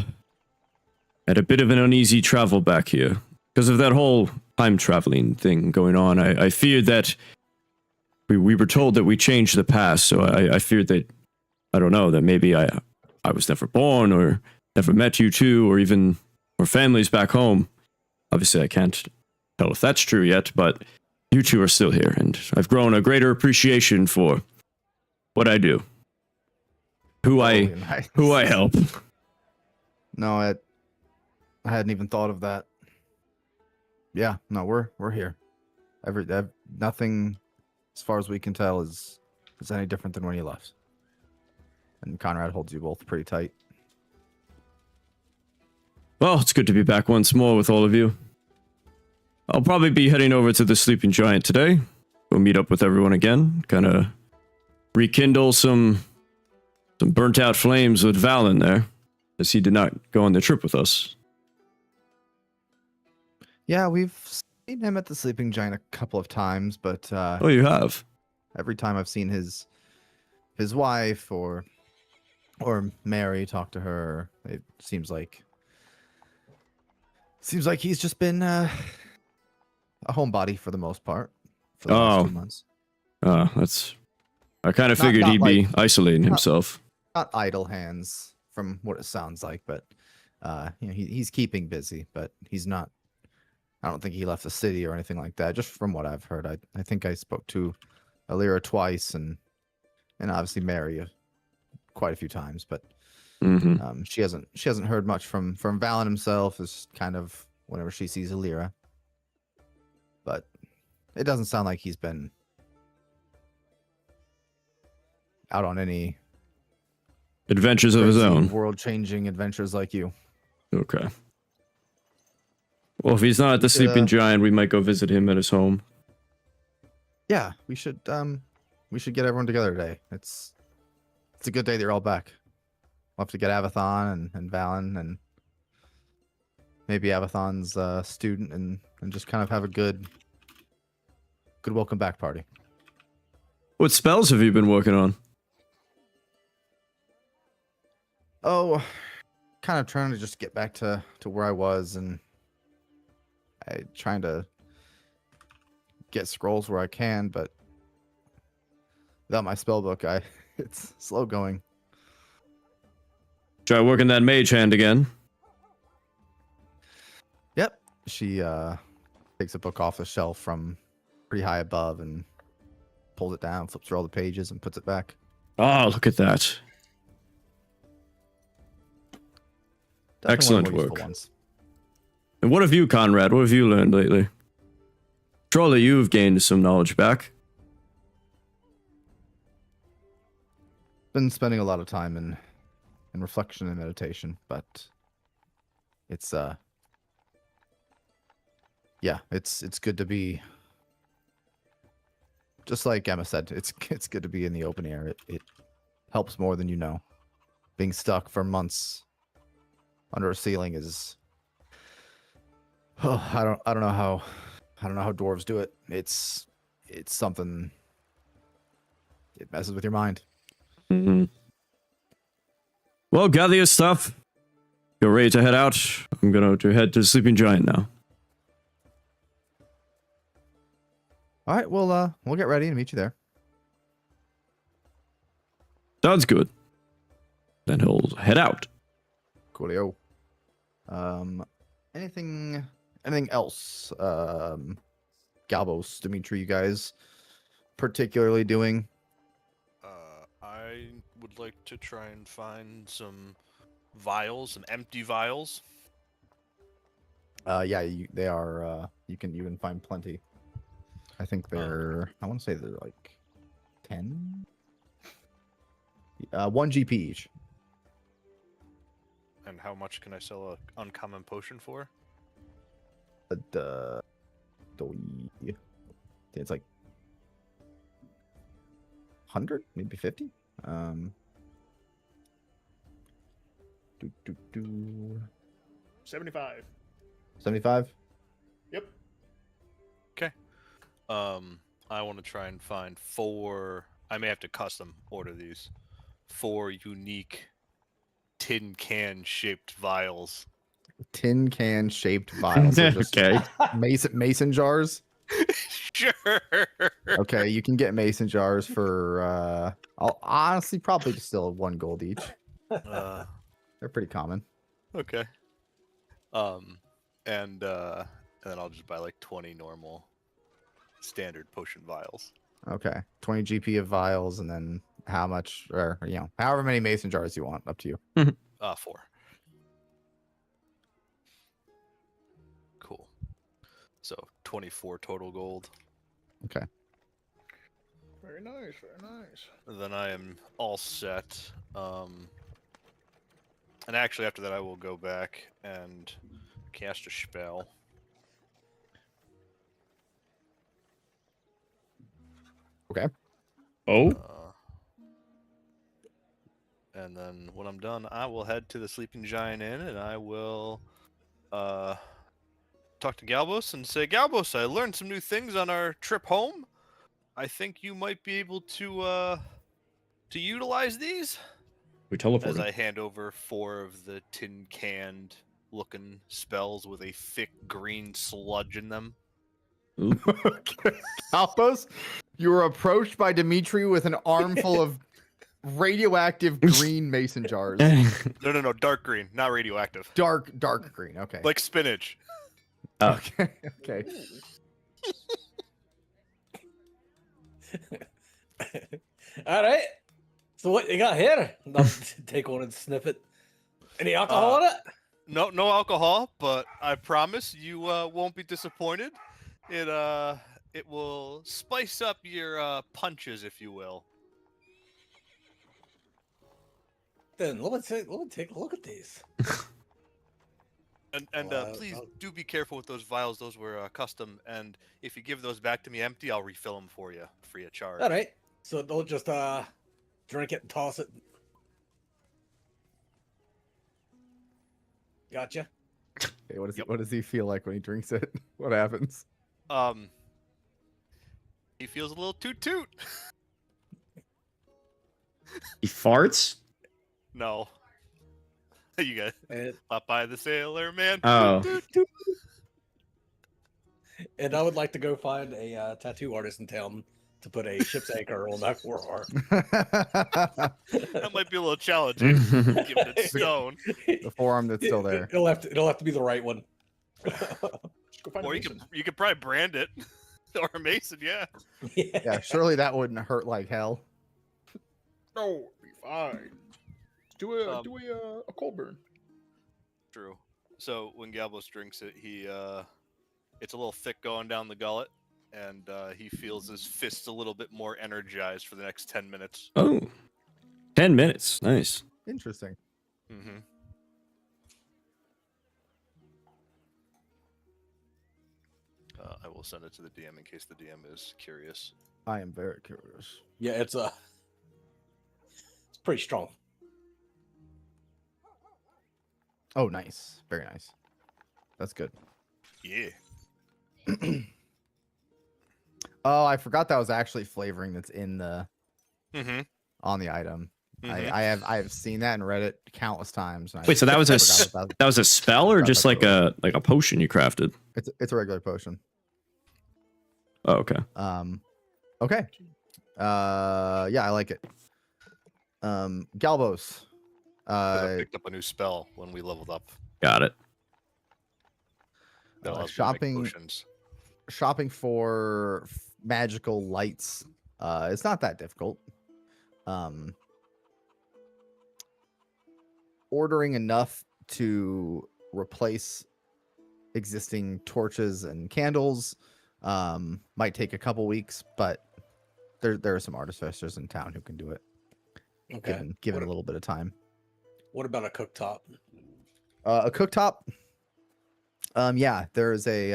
B: had a bit of an uneasy travel back here because of that whole time traveling thing going on. I feared that we were told that we changed the past, so I feared that, I don't know, that maybe I was never born or never met you two or even our families back home. Obviously, I can't tell if that's true yet, but you two are still here, and I've grown a greater appreciation for what I do, who
A: Totally nice.
B: I help.
A: No, I hadn't even thought of that. Yeah, no, we're here. Nothing, as far as we can tell, is any different than when you left. And Conrad holds you both pretty tight.
B: Well, it's good to be back once more with all of you. I'll probably be heading over to the Sleeping Giant today. We'll meet up with everyone again, kind of rekindle some burnt out flames with Valen there, as he did not go on the trip with us.
A: Yeah, we've seen him at the Sleeping Giant a couple of times, but
B: Oh, you have?
A: every time I've seen his wife or Mary, talk to her, it seems like he's just been a homebody for the most part for the last 2 months.
B: That's... I kind of
A: Not-
B: figured
A: not
B: he'd be
A: like-
B: isolating
A: not-
B: himself.
A: Not idle hands, from what it sounds like, but he's keeping busy, but he's not. I don't think he left the city or anything like that. Just from what I've heard, I think I spoke to Alira twice, and obviously Mary quite a few times, but
B: Hmm.
A: she hasn't heard much from Valen himself. Is kind of whenever she sees Alira, but it doesn't sound like he's been out on any
B: Adventures of his own.
A: world-changing adventures like you.
B: Okay. Well, if he's not at the Sleeping Giant, we might go visit him at his home.
A: Yeah, we should get everyone together today. It's a good day that you're all back. We'll have to get Avathon and Valen and maybe Avathon's student and just kind of have a good welcome back party.
B: What spells have you been working on?
A: Oh, kind of trying to just get back to where I was and trying to get scrolls where I can, but without my spell book, it's slow going.
B: Try working that mage hand again.
A: Yep. She takes a book off the shelf from pretty high above and pulls it down, flips through all the pages, and puts it back.
B: Oh, look at that.
A: Definitely one of
B: Excellent
A: the more useful
B: work.
A: ones.
B: And what have you, Conrad? What have you learned lately? Surely you've gained some knowledge back.
A: Been spending a lot of time in reflection and meditation, but it's yeah, it's good to be, just like Emma said, it's good to be in the open air. It helps more than you know. Being stuck for months under a ceiling is, oh, I don't know how dwarves do it. It's something, it messes with your mind.
B: Mm-hmm. Well, gather your stuff. You're ready to head out. I'm going to head to Sleeping Giant now.
A: All right, we'll get ready and meet you there.
B: Sounds good. Then he'll head out.
A: Coolio. Anything else? Galbos, Dimitri, you guys particularly doing?
C: I would like to try and find some vials, some empty vials.
A: Yeah, they are. You can find plenty. I think they're. I want to say they're like 10. 1 GP each.
C: And how much can I sell a uncommon potion for?
A: It's like 100, maybe 50.
F: 75.
A: 75.
F: Yep.
C: I want to try and find 4. I may have to custom order these. 4 unique tin can shaped vials.
A: Tin can shaped vials. They're just
B: Okay.
A: mason jars.
C: Sure.
A: Okay, you can get mason jars for I'll honestly probably just still 1 gold each. They're pretty common.
C: Okay. And then I'll just buy like 20 normal standard potion vials.
A: Okay. 20 GP of vials, and then how much, or however many mason jars you want, up to you.
C: 4. Cool. So 24 total gold.
A: Okay.
F: Very nice, very nice.
C: Then I am all set. And actually, after that, I will go back and cast a spell.
A: Okay.
B: Oh?
C: And then when I'm done, I will head to the Sleeping Giant Inn, and I will talk to Galbos and say, Galbos, I learned some new things on our trip home. I think you might be able to utilize these.
B: We teleport.
C: As I hand over 4 of the tin canned looking spells with a thick green sludge in them.
A: Galbos, you were approached by Dimitri with an armful of radioactive green mason jars.
C: No, dark green, not radioactive.
A: Dark green. Okay.
C: Like spinach.
A: Okay. Okay.
D: All right. So what you got here? I'll take one and sniff it. Any alcohol in it?
C: No alcohol, but I promise you won't be disappointed. It will spice up your punches, if you will.
D: Then let me take a look at these.
C: And please do be careful with those vials. Those were custom, and if you give those back to me empty, I'll refill them for you, free of charge.
D: All right. So don't just drink it and toss it. Gotcha.
A: Okay, what does he feel like when he drinks it? What happens?
C: He feels a little toot.
B: He farts?
C: No. You got
D: And
C: Popeye the Sailor Man.
B: Oh.
C: Toot, toot.
H: And I would like to go find a tattoo artist in town to put a ship's anchor on that forearm.
C: That might be a little challenging. Given it's stone.
A: The forearm that's still there.
H: It'll have to be the right one.
F: Just go find a
C: Or
F: mason.
C: you could probably brand it. Or a mason, yeah.
A: Yeah, surely that wouldn't hurt like hell.
F: No, it'll be fine. Do a
C: Um,
F: a cold burn.
C: True. So when Galbos drinks it, it's a little thick going down the gullet, and he feels his fists a little bit more energized for the next 10 minutes.
B: Oh, 10 minutes. Nice.
A: Interesting.
C: Mm-hmm. I will send it to the DM in case the DM is curious.
A: I am very curious.
H: Yeah, it's pretty strong.
A: Oh, nice. Very nice. That's good.
C: Yeah.
A: Oh, I forgot that was actually flavoring that's in the
C: Mm-hmm.
A: on the item.
C: Mhm.
A: I have seen that and read it countless times. And I
B: Wait, so that was a
A: forgot
B: s-
A: about
B: that was a spell or
A: Forgot
B: just
A: about
B: like a potion you crafted?
A: it's a regular potion.
B: Oh, okay.
A: Okay. Yeah, I like it. Galbos.
C: I picked up a new spell when we leveled up.
B: Got it.
C: That allows me to make
A: shopping
C: potions.
A: shopping for magical lights. It's not that difficult. Ordering enough to replace existing torches and candles might take a couple weeks, but there are some artificers in town who can do it.
H: Okay.
A: Given
H: What-
A: a little bit of time.
H: What about a cooktop?
A: A cooktop. Yeah, there's a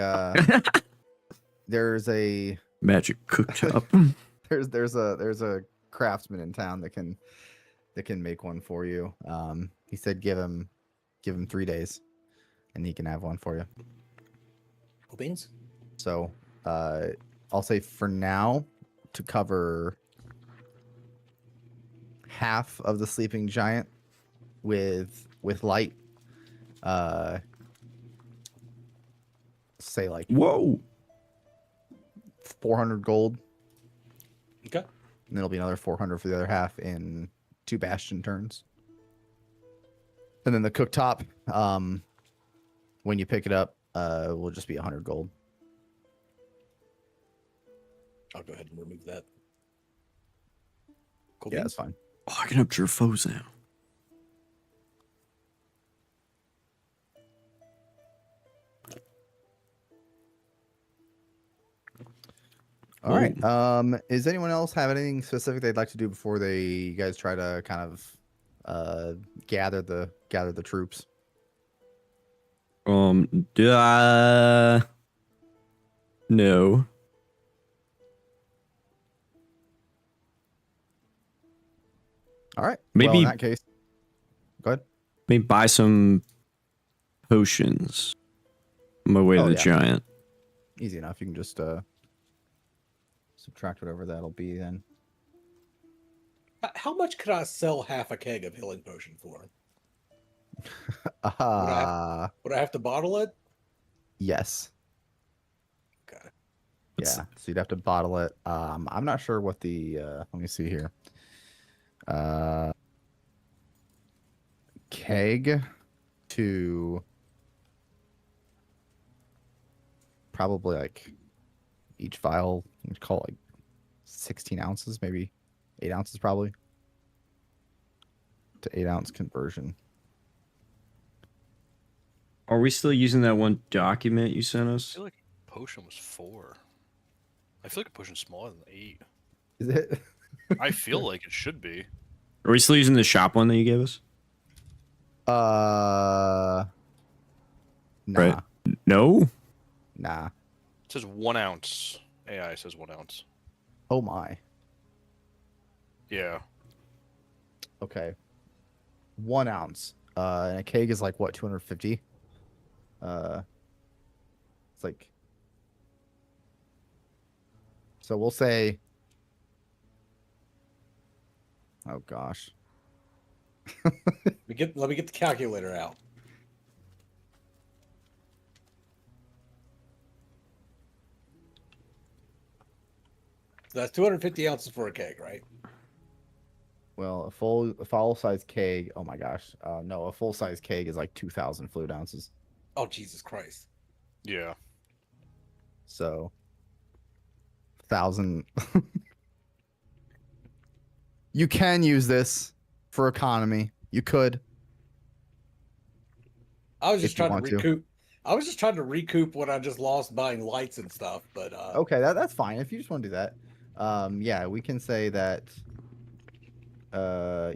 B: Magic cooktop.
A: there's a craftsman in town that can make one for you. He said give him 3 days, and he can have one for you.
H: Cool beans?
A: So I'll say for now to cover half of the sleeping giant with light. Say like
B: Whoa.
A: 400 gold.
H: Okay.
A: And then it'll be another 400 for the other half in 2 bastion turns. And then the cooktop, when you pick it up, will just be 100 gold.
H: I'll go ahead and remove that. Cool
A: Yeah,
H: beans?
A: that's fine.
B: Oh, I can up your foes now.
A: All right. Is anyone else have anything specific they'd like to do before you guys try to kind of gather the troops?
B: No.
A: All right.
B: Maybe-
A: well, in that case, go ahead.
B: Maybe buy some potions on my way to
A: Oh,
B: the
A: yeah.
B: giant.
A: Easy enough. You can just subtract whatever that'll be then.
H: How much could I sell half a keg of healing potion for? Would I have to bottle it?
A: Yes.
H: Okay.
B: Let's-
A: Yeah. So you'd have to bottle it. I'm not sure what the let me see here. Keg to probably like each vial, you'd call it like 16 ounces, maybe 8 ounces probably. To 8-ounce conversion.
B: Are we still using that one document you sent
C: I
B: us?
C: feel like potion was 4. I feel like a potion's smaller than 8.
A: Is it?
C: I feel like it should be.
B: Are we still using the shop one that you gave us?
A: Nah.
B: Right. No?
A: Nah.
C: It says 1 ounce. AI says 1 ounce.
A: Oh my.
C: Yeah.
A: Okay. 1 ounce. And a keg is like what, 250? It's like, so we'll say, oh gosh.
H: Let me get the calculator out. That's 250 ounces for a keg, right?
A: Well, a full size keg. Oh my gosh. No, a full size keg is like 2,000 fluid ounces.
H: Oh, Jesus Christ.
E: Yeah.
A: So, 1,000. You can use this for economy. You could.
H: I was just
A: If you
H: trying to
A: want to.
H: recoup. I was just trying to recoup what I just lost buying lights and stuff. But
A: Okay, that's fine. If you just want to do that. Yeah, we can say that.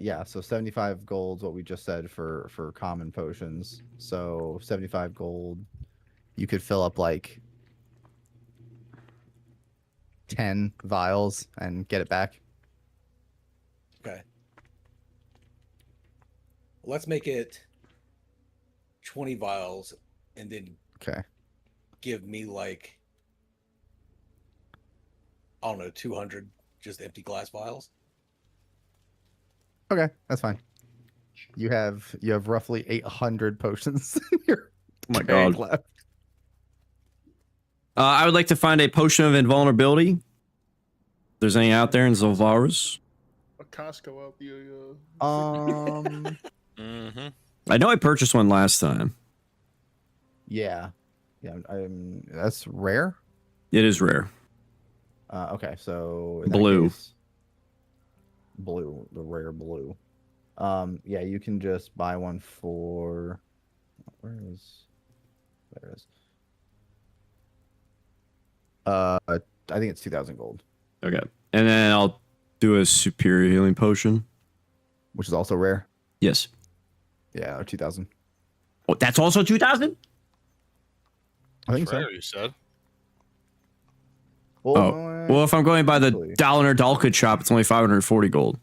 A: Yeah, so 75 gold's what we just said for common potions. So 75 gold, you could fill up like 10 vials and get it back.
H: okay, let's make it 20 vials, and then
A: Okay.
H: give me like, I don't know, 200 just empty glass vials.
A: Okay, that's fine. You have roughly 800 potions in your
B: Oh my
A: tank
B: god.
A: left.
B: I would like to find a potion of invulnerability. If there's any out there in Zolvarus.
F: A Costco out the.
C: Mm-hmm.
B: I know I purchased one last time.
A: Yeah. That's rare.
B: It is rare.
A: Okay, so in that
B: Blue.
A: case, blue, the rare blue. Yeah, you can just buy one for. There it is. I think it's 2,000 gold,
B: Okay. And then I'll do a superior healing potion.
A: which is also rare.
B: Yes.
A: Yeah, or 2,000.
B: Oh, that's also 2,000?
A: I think so.
C: Rare, you said.
A: Well,
B: Oh. Well, if I'm going by the
A: actually,
B: Dalinar Dalkid shop, it's only 540 gold.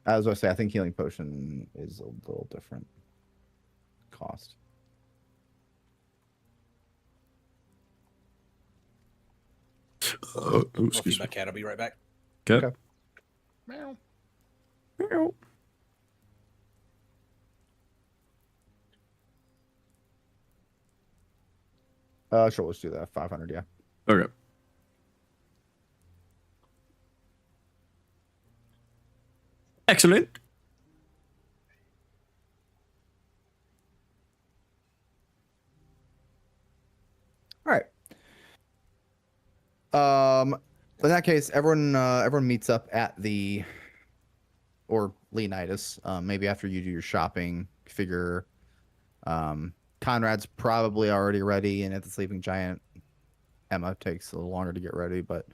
A: as I say, I think healing potion is a little different cost.
B: Oh,
H: I'll
B: excuse
H: feed
B: me.
H: my cat. I'll be right back.
B: Okay.
F: Meow.
A: Sure, let's do that. 500, yeah.
B: Okay. Excellent.
A: All right. In that case, everyone meets up at the, or Leonidas. Maybe after you do your shopping, figure. Conrad's probably already ready, and at the Sleeping Giant, Emma takes a little longer to get ready, but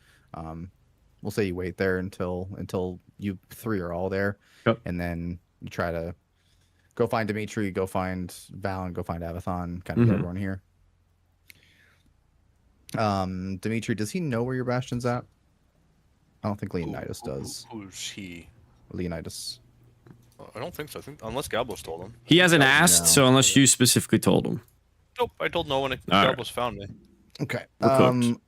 A: we'll say you wait there until you three are all there,
B: Yep.
A: and then you try to go find Dimitri, go find Valen, go find Avathon, kind of get
B: Mhm.
A: everyone here. Dimitri, does he know where your bastion's at? I don't think Leonidas does.
C: Who's he?
A: Leonidas.
C: I don't think so. I think unless Galbos told him.
B: He hasn't
A: No.
B: asked, so unless you specifically told him.
C: Nope, I told no one.
B: All right.
C: Galbos found me.
A: Okay.
B: We're cooked.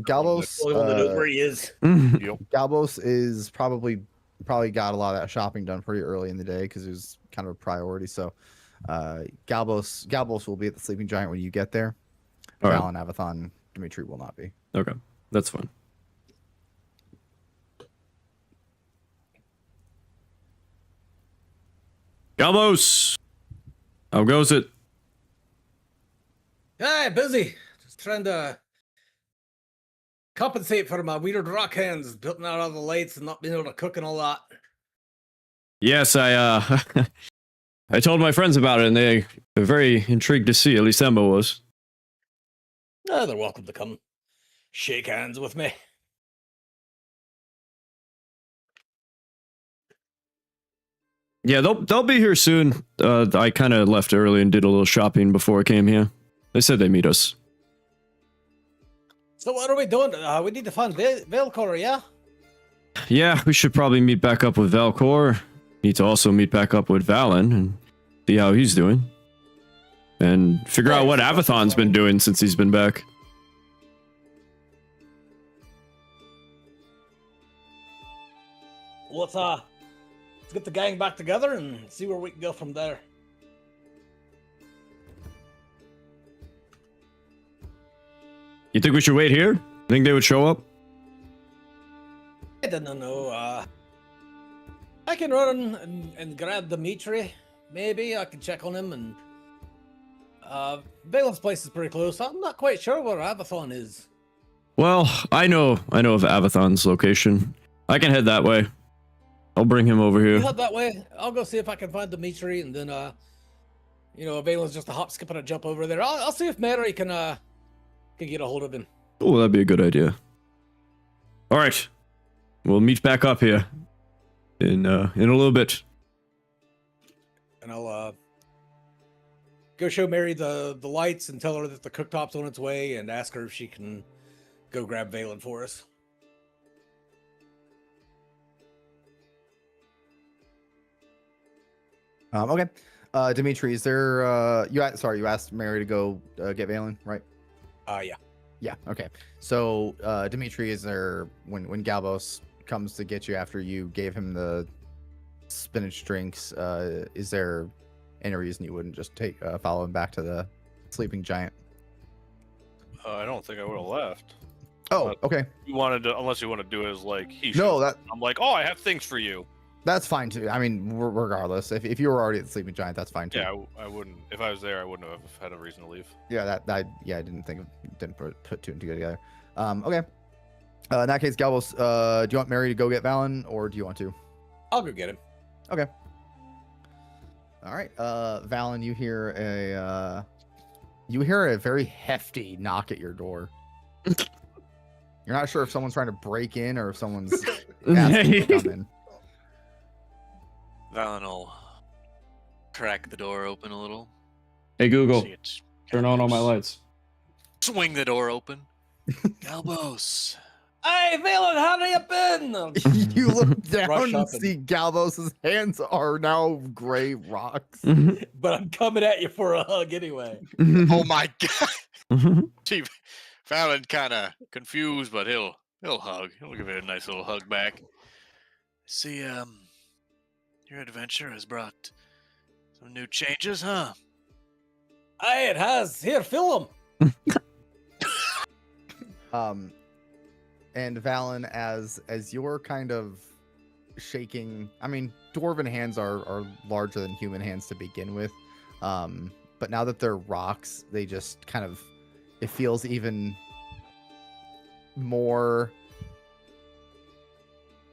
A: Galbos.
H: Only one that knows where he is.
C: Yep.
A: Galbos is probably got a lot of that shopping done pretty early in the day because it was kind of a priority. So, Galbos will be at the Sleeping Giant when you get there.
B: All right.
A: Valen, Avathon, Dimitri will not be.
B: Okay. That's fine. Galbos! How goes it?
H: Hey, busy. Just trying to compensate for my weird rock hands building out all the lights and not being able to cook and a lot.
B: Yes, I I told my friends about it and they're very intrigued to see, at least Emma was.
H: They're welcome to come shake hands with me.
B: Yeah, they'll be here soon. I kind of left early and did a little shopping before I came here. They said they meet us.
H: So what are we doing? We need to find Velcor, yeah?
B: Yeah, we should probably meet back up with Valcor. Need to also meet back up with Valen and see how he's doing. And figure out what Avathon's been doing since he's been back.
H: Let's get the gang back together and see where we can go from there.
B: You think we should wait here? Think they would show up?
D: don't know. I can run and grab Dimitri. Maybe I can check on him. And Valen's place is pretty close. I'm not quite sure where Avathon is.
B: Well, I know of Avathon's location. I can head that way. I'll bring him over
D: You
B: here.
D: head that way. I'll go see if I can find Dimitri, and then Valen's just a hop, skip, and a jump over there. I'll see if Mary can get a hold of him.
B: Oh, that'd be a good idea. All right, we'll meet back up here in a little bit.
D: And I'll go show Mary the lights and tell her that the cooktop's on its way, and ask her if she can go grab Valen for us.
A: Okay. Dimitri, is there you asked Mary to go get Valen, right?
D: Yeah.
A: Yeah, okay. So Dimitri, is there when Galbos comes to get you after you gave him the spinach drinks, is there any reason you wouldn't just follow him back to the sleeping giant?
C: I don't think I would have left.
A: Oh, okay.
C: You wanted to, unless you want to do it as like he.
A: No,
C: should. I'm like, oh, I have things for you.
A: that's fine too. I mean, regardless, if you were already at the sleeping giant, that's fine too.
C: Yeah, I wouldn't. If I was there, I wouldn't have had a reason to leave.
A: Yeah, I didn't put two and two together. Okay. In that case, Galbos, do you want Mary to go get Valen, or do you want to?
D: I'll go get him.
A: Okay. All right. Valen, you hear a very hefty knock at your door. You're not sure if someone's trying to break in or if someone's asking you to come in.
I: Valen will crack the door open a little.
B: Hey Google,
I: See it
B: turn on all my lights.
I: swing the door open. Galbos.
D: Hey, Valen, how you been?
A: You look down
D: Rush
A: and
D: up and-
A: see Galbos' hands are now gray rocks.
D: But I'm coming at you for a hug anyway.
I: Oh my god. See, Valen kind of confused, but he'll hug. He'll give it a nice little hug back. See, your adventure has brought some new changes, huh?
D: Hey, it has. Here, fill him.
A: And Valen, as you're kind of shaking, I mean, dwarven hands are larger than human hands to begin with, but now that they're rocks, they just kind of, it feels even more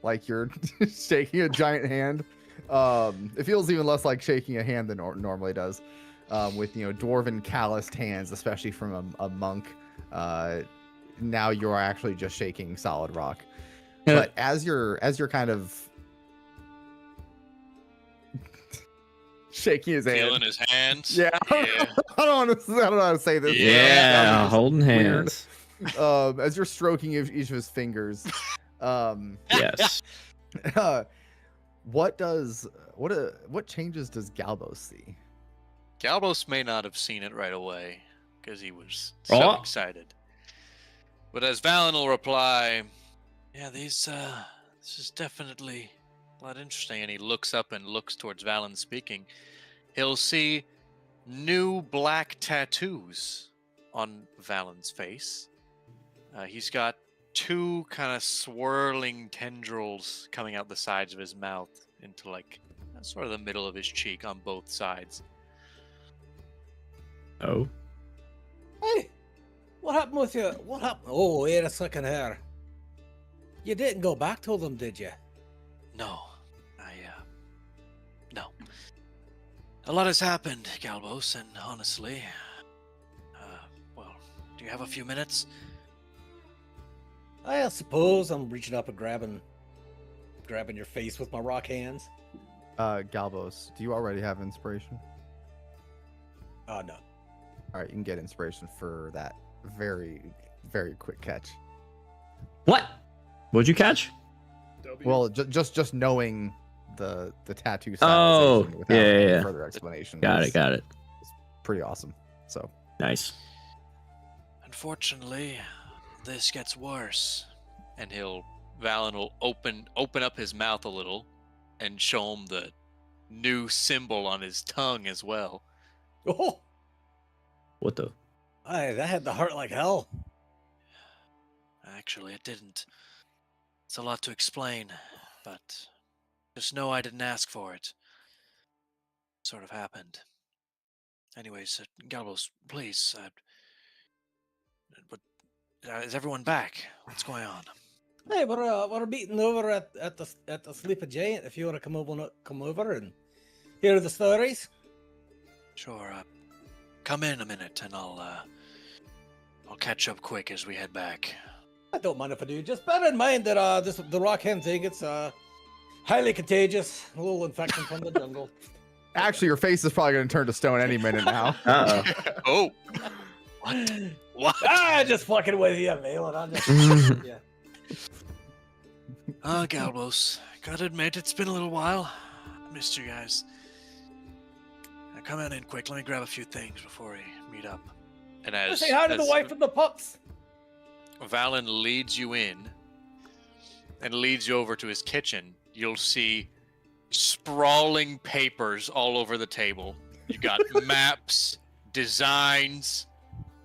A: like you're shaking a giant hand. It feels even less like shaking a hand than it normally does, with dwarven calloused hands, especially from a monk. Now you're actually just shaking solid rock. But as you're kind of shaking his hand,
I: Feeling his hands.
A: yeah,
I: Yeah.
A: I don't know how to say this.
B: Yeah,
A: That was
B: holding
A: weird.
B: hands.
A: As you're stroking each of his fingers,
B: Yes.
A: what changes does Galbos see?
I: Galbos may not have seen it right away because he was so
B: Oh.
I: excited. But as Valen will reply, yeah, this is definitely a lot interesting. And he looks up and looks towards Valen speaking. He'll see new black tattoos on Valen's face. He's got two kind of swirling tendrils coming out the sides of his mouth into like sort of the middle of his cheek on both sides.
B: Oh.
D: Hey, what happened with you? What happened? Oh, wait a second here. You didn't go back to them, did you?
I: No, no. A lot has happened, Galbos, and honestly, well, do you have a few minutes?
D: I suppose I'm reaching up and grabbing your face with my rock hands.
A: Galbos, do you already have inspiration?
D: Oh, no.
A: All right, you can get inspiration for that very, very quick catch.
B: What? What'd you catch?
A: Well, just knowing the tattoo
B: Oh,
A: stylization without
B: yeah,
A: any
B: yeah.
A: further explanation.
B: Got
A: is
B: it. Got it.
A: Pretty awesome. So
B: Nice.
I: Unfortunately, this gets worse. And Valen will open up his mouth a little and show him the new symbol on his tongue as well.
D: Oh,
B: What the?
D: hey, that had to hurt like hell.
I: Actually, it didn't. It's a lot to explain, but just know I didn't ask for it. Sort of happened. Anyways, Galbos, please. But is everyone back? What's going on?
D: Hey, we're meeting over at the Sleepy Giant. If you want to come over and hear the stories.
I: Sure. Come in a minute, and I'll catch up quick as we head back.
D: I don't mind if I do. Just bear in mind that the rock hen thing, it's highly contagious. A little infection from the jungle.
A: Actually, your face is probably going to turn to stone any minute now.
I: Oh. What? What?
D: Just fucking with you, Valen. I'm just yeah.
I: Galbos, gotta admit, it's been a little while. I missed you guys. Now come on in quick. Let me grab a few things before we meet up. And
D: Say hi to the wife and the pups.
I: Valen leads you in and leads you over to his kitchen, you'll see sprawling papers all over the table. You got maps, designs,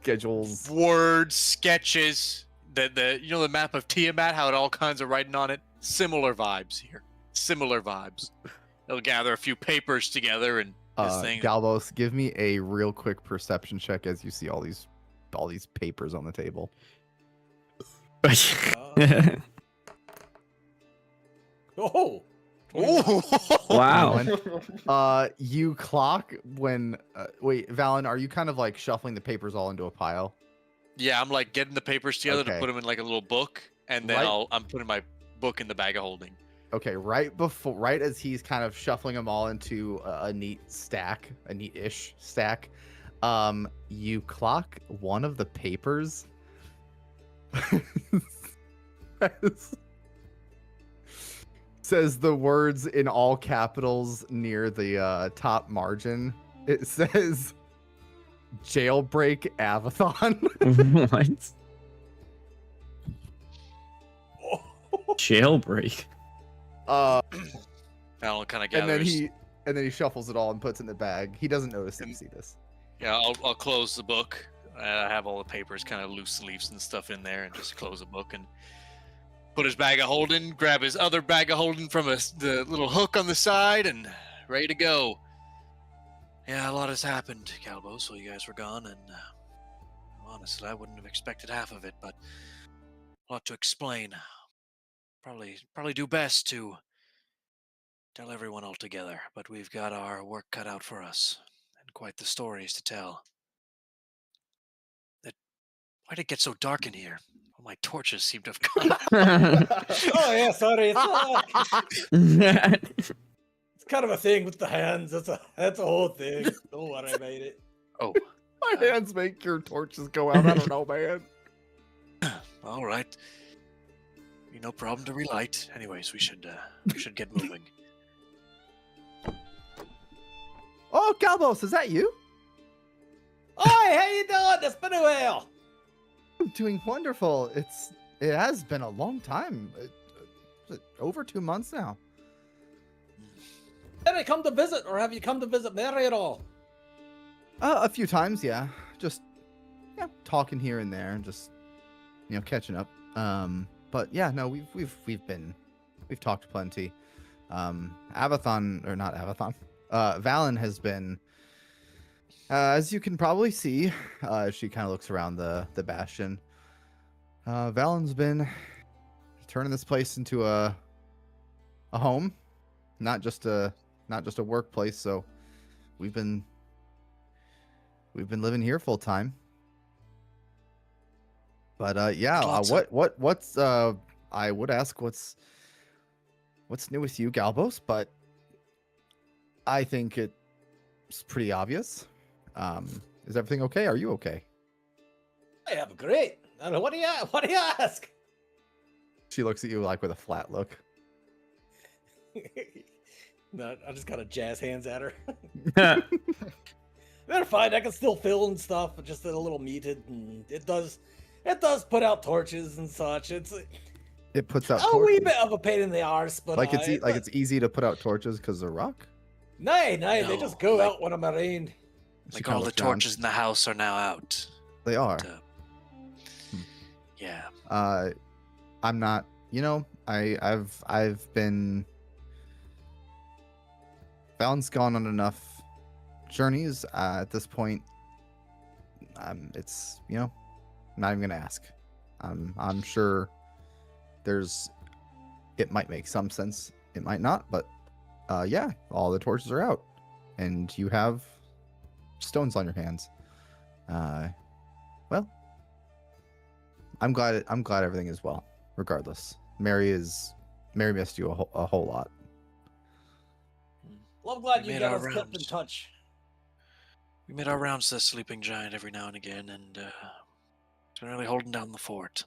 A: Schedules,
I: words, sketches. The map of Tiamat, how it all kinds of writing on it. Similar vibes here. Similar vibes. They'll gather a few papers together and this thing.
A: Galbos, give me a real quick perception check as you see all these papers on the table.
D: Oh.
B: Wow.
A: You clock when wait, Valen, are you kind of like shuffling the papers all into a pile?
I: Yeah, I'm like getting the papers together to
A: Okay.
I: put them in like a little book, and then
A: Right.
I: I'm putting my book in the bag of holding.
A: Okay, right as he's kind of shuffling them all into a neat-ish stack, you clock one of the papers says the words in all capitals near the top margin. It says jailbreak Avathon.
B: What? Jailbreak.
I: Alan kind of
A: And
I: gathers.
A: then he shuffles it all and puts it in the bag. He doesn't notice that you see this.
I: Yeah, I'll close the book. I have all the papers, kind of loose leaves and stuff in there, and just close the book and put his bag of holding, grab his other bag of holding from the little hook on the side, and ready to go. Yeah, a lot has happened, Galbos, while you guys were gone, and honestly, I wouldn't have expected half of it, but a lot to explain. Probably do best to tell everyone all together, but we've got our work cut out for us, and quite the stories to tell. Why'd it get so dark in here? All my torches seem to have gone.
D: Oh yeah, sorry. It's kind of a thing with the hands. That's a whole thing. Don't worry about it.
I: Oh,
A: My hands make your torches go out. I don't know, man.
I: all right. No problem to relight. Anyways, we should get moving.
A: Oh, Galbos, is that you?
D: Oi, how you doing? It's been a while.
A: I'm doing wonderful. It has been a long time. Over 2 months now.
D: Did I come to visit, or have you come to visit Mary at all?
A: A few times, yeah. Just talking here and there, and just catching up. But yeah, no, we've talked plenty. Avathon, or not Avathon. Valen has been, as you can probably see, she kind of looks around the bastion. Valen's been turning this place into a home, not just a workplace. So we've been living here full time. But yeah, what's I would ask what's new with you, Galbos, but I think it's pretty obvious. Is everything okay? Are you okay?
D: I am great. I don't know, what do you ask?
A: She looks at you like with a flat look.
D: No, I just kind of jazz hands at her. They're fine. I can still fill and stuff, but just a little muted, and it does put out torches and such. It
A: puts out
D: a wee
A: torches.
D: bit of a pain in the arse, but
A: It's easy to put out torches because of rock.
D: No, they
I: No,
D: just go
I: like-
D: out when I'm around.
A: She
I: Like
A: kinda
I: all the
A: looks around.
I: torches in the house are now out.
A: They are.
I: Yeah.
A: I'm not you know, I've been Valen's gone on enough journeys at this point. It's, you know, I'm not even gonna ask. I'm sure it might make some sense. It might not, but yeah, all the torches are out, and you have stones on your hands. Well, I'm glad everything is well. Regardless, Mary missed you a whole lot.
H: Well, I'm glad
I: We
H: you
I: made our
H: guys kept in
I: rounds.
H: touch.
I: We made our rounds to the Sleeping Giant every now and again, and it's been really holding down the fort.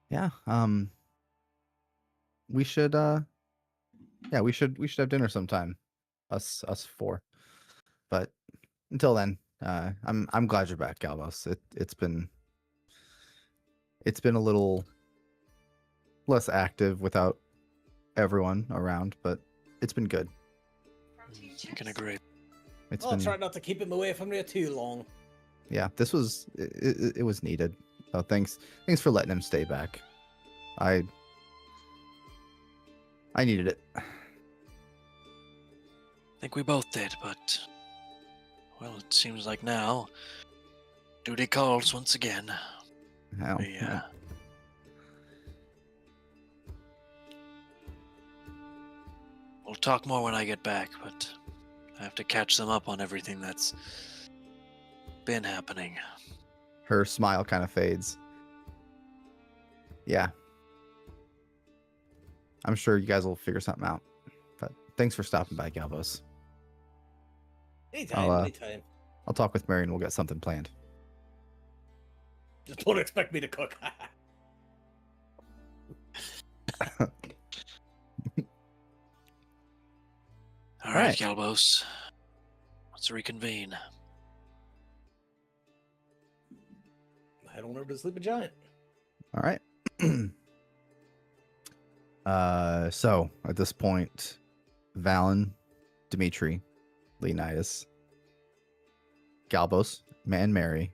A: Yeah. We should we should have dinner sometime. Us four. But until then, I'm glad you're back, Galvos. It's been a little less active without everyone around, but it's been good.
I: I can agree.
A: It's
H: I'll
A: been
H: try not to keep him away from you too long.
A: yeah, this was it was needed. So thanks for letting him stay back. I needed it.
I: I think we both did, but well, it seems like now duty calls once again.
A: Hell,
I: We, we'll talk more when I get back, but I have to catch them up on everything that's been happening.
A: Her smile kind of fades. Yeah. I'm sure you guys will figure something out. But thanks for stopping by, Galvos.
H: Anytime, anytime.
A: I'll talk with Mary and we'll get something planned.
H: Just don't expect me to cook.
I: All right, Galbos. Let's reconvene.
H: Head on over to the Sleeping Giant.
A: All right. So at this point, Valen, Dimitri, Leonidas, Galbos, and Mary,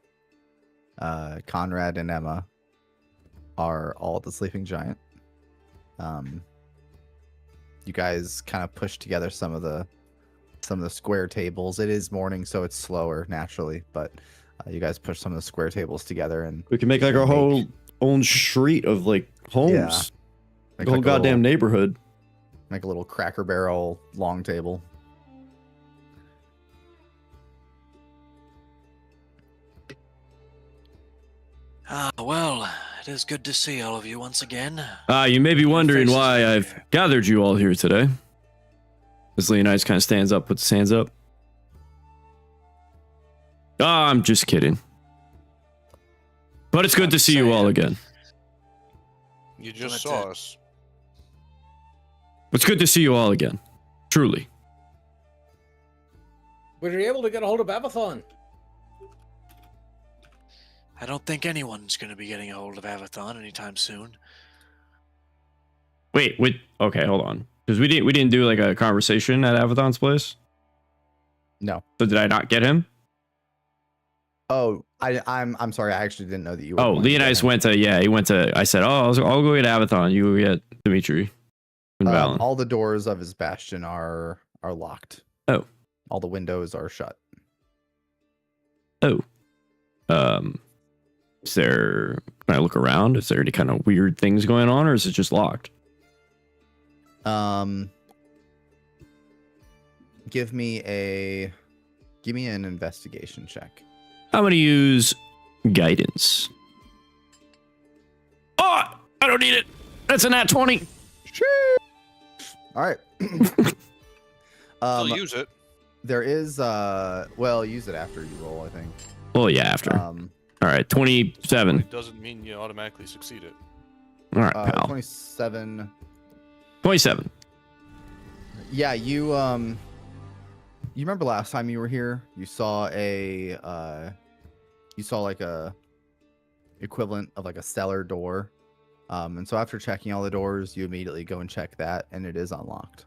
A: Conrad and Emma are all at the Sleeping Giant. You guys kind of push together some of the square tables. It is morning, so it's slower naturally, but you guys push some of the square tables together, and
B: We can make like our whole own street of like homes.
A: Yeah.
B: The
A: make
B: whole
A: like a
B: goddamn
A: little,
B: neighborhood.
A: make a little Cracker Barrel long table.
I: Ah, well, it is good to see all of you once again.
B: You may be wondering
I: faces
B: why
I: are
B: I've
I: familiar.
B: gathered you all here today. As Leonidas kind of stands up, puts his hands up. I'm just kidding. But it's good to see you all again.
E: You just
I: That's
E: saw
I: it.
E: us.
B: It's good to see you all again. Truly.
H: Were you able to get a hold of Abathon?
I: I don't think anyone's going to be getting a hold of Avathon anytime soon.
B: Wait. Okay, hold on. Because we didn't do like a conversation at Avathon's place.
A: No.
B: So did I not get him?
A: Oh, I'm sorry. I actually didn't know that you were.
B: Oh,
A: going to get
B: Leonidas
A: him.
B: went to. I said, I'll go get Avathon. You go get Dimitri and Valen.
A: All the doors of his bastion are locked.
B: Oh.
A: All the windows are shut.
B: Oh. Is there? Can I look around? Is there any kind of weird things going on, or is it just locked?
A: Give me an investigation check.
B: I'm gonna use guidance. Oh, I don't need it. That's a nat 20.
A: All right.
E: I'll use it.
A: There is well, use it after you roll, I think.
B: Well, yeah, after. All right, 27.
E: It doesn't mean you automatically succeed it.
B: All right, pal.
A: 27.
B: 27.
A: Yeah, you remember last time you were here? You saw like a equivalent of like a cellar door. And so after checking all the doors, you immediately go and check that, and it is unlocked.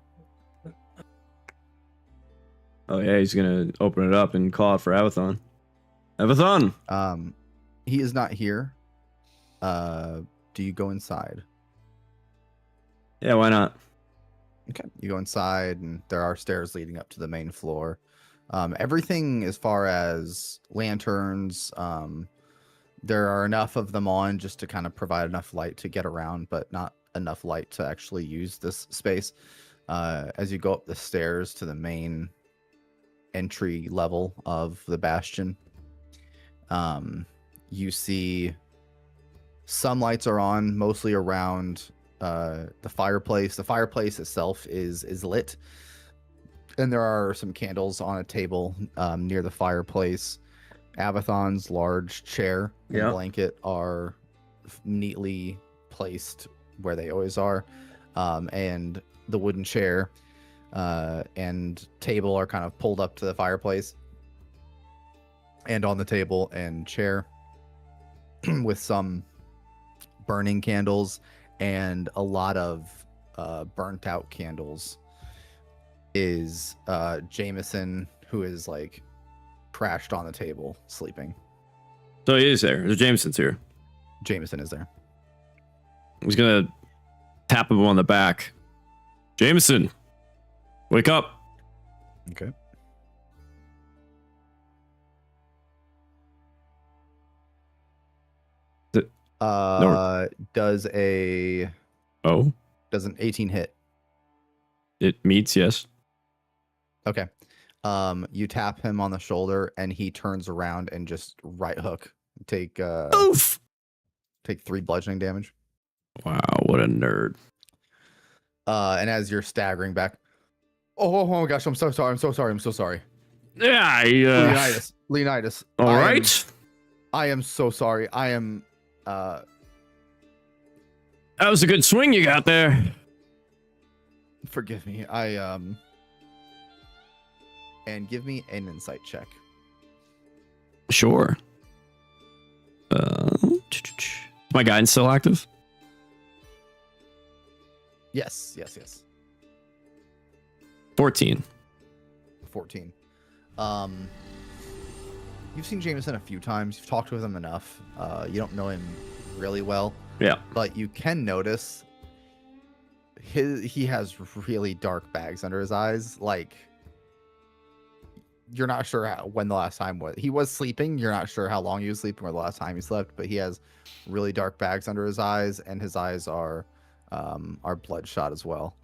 B: Oh yeah, he's gonna open it up and call out for Avathon. Avathon.
A: He is not here. Do you go inside?
B: Yeah, why not?
A: Okay, you go inside, and there are stairs leading up to the main floor. Everything as far as lanterns, there are enough of them on just to kind of provide enough light to get around, but not enough light to actually use this space. As you go up the stairs to the main entry level of the bastion, you see some lights are on, mostly around the fireplace. The fireplace itself is lit, and there are some candles on a table near the fireplace. Avathon's large chair and
B: Yeah.
A: blanket are neatly placed where they always are, and the wooden chair and table are kind of pulled up to the fireplace, and on the table and chair with some burning candles and a lot of burnt out candles is Jameson, who is like crashed on the table sleeping.
B: So he is there. The Jameson's here.
A: Jameson is there.
B: He's gonna tap him on the back. Jameson, wake up.
A: Okay. Does an
B: Oh,
A: 18 hit?
B: it meets, yes.
A: Okay. You tap him on the shoulder and he turns around and just right hook. Take
B: Oof.
A: take 3 bludgeoning damage.
B: Wow, what a nerd.
A: And as you're staggering back, oh my gosh, I'm so sorry.
B: Yeah,
A: Leonidas.
B: All right.
A: I am so sorry. I am
B: That was a good swing you got there.
A: forgive me. And give me an insight check.
B: Sure. My guidance still active?
A: Yes.
B: 14.
A: 14. You've seen Jameson a few times. You've talked with him enough. You don't know him really well,
B: Yeah.
A: but you can notice he has really dark bags under his eyes. Like, you're not sure when the last time was. He was sleeping. You're not sure how long he was sleeping or the last time he slept, but he has really dark bags under his eyes, and his eyes are bloodshot as well.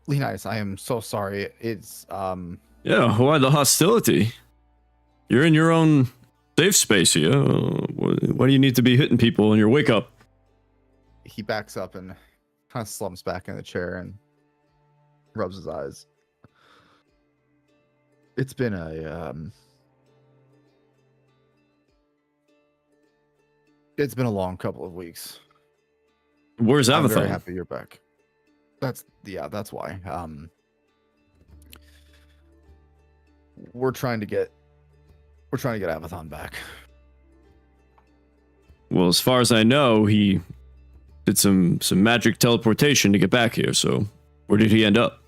A: Leonidas, I am so sorry. It's
B: Yeah, why the hostility? You're in your own safe space here. Why do you need to be hitting people in your wake up?
A: he backs up and kind of slumps back in the chair and rubs his eyes. It's been a long couple of weeks.
B: Where's
A: I'm very
B: Avathon?
A: happy you're back. That's why. We're trying to get Avathon back.
B: Well, as far as I know, he did some magic teleportation to get back here. So, where did he end up?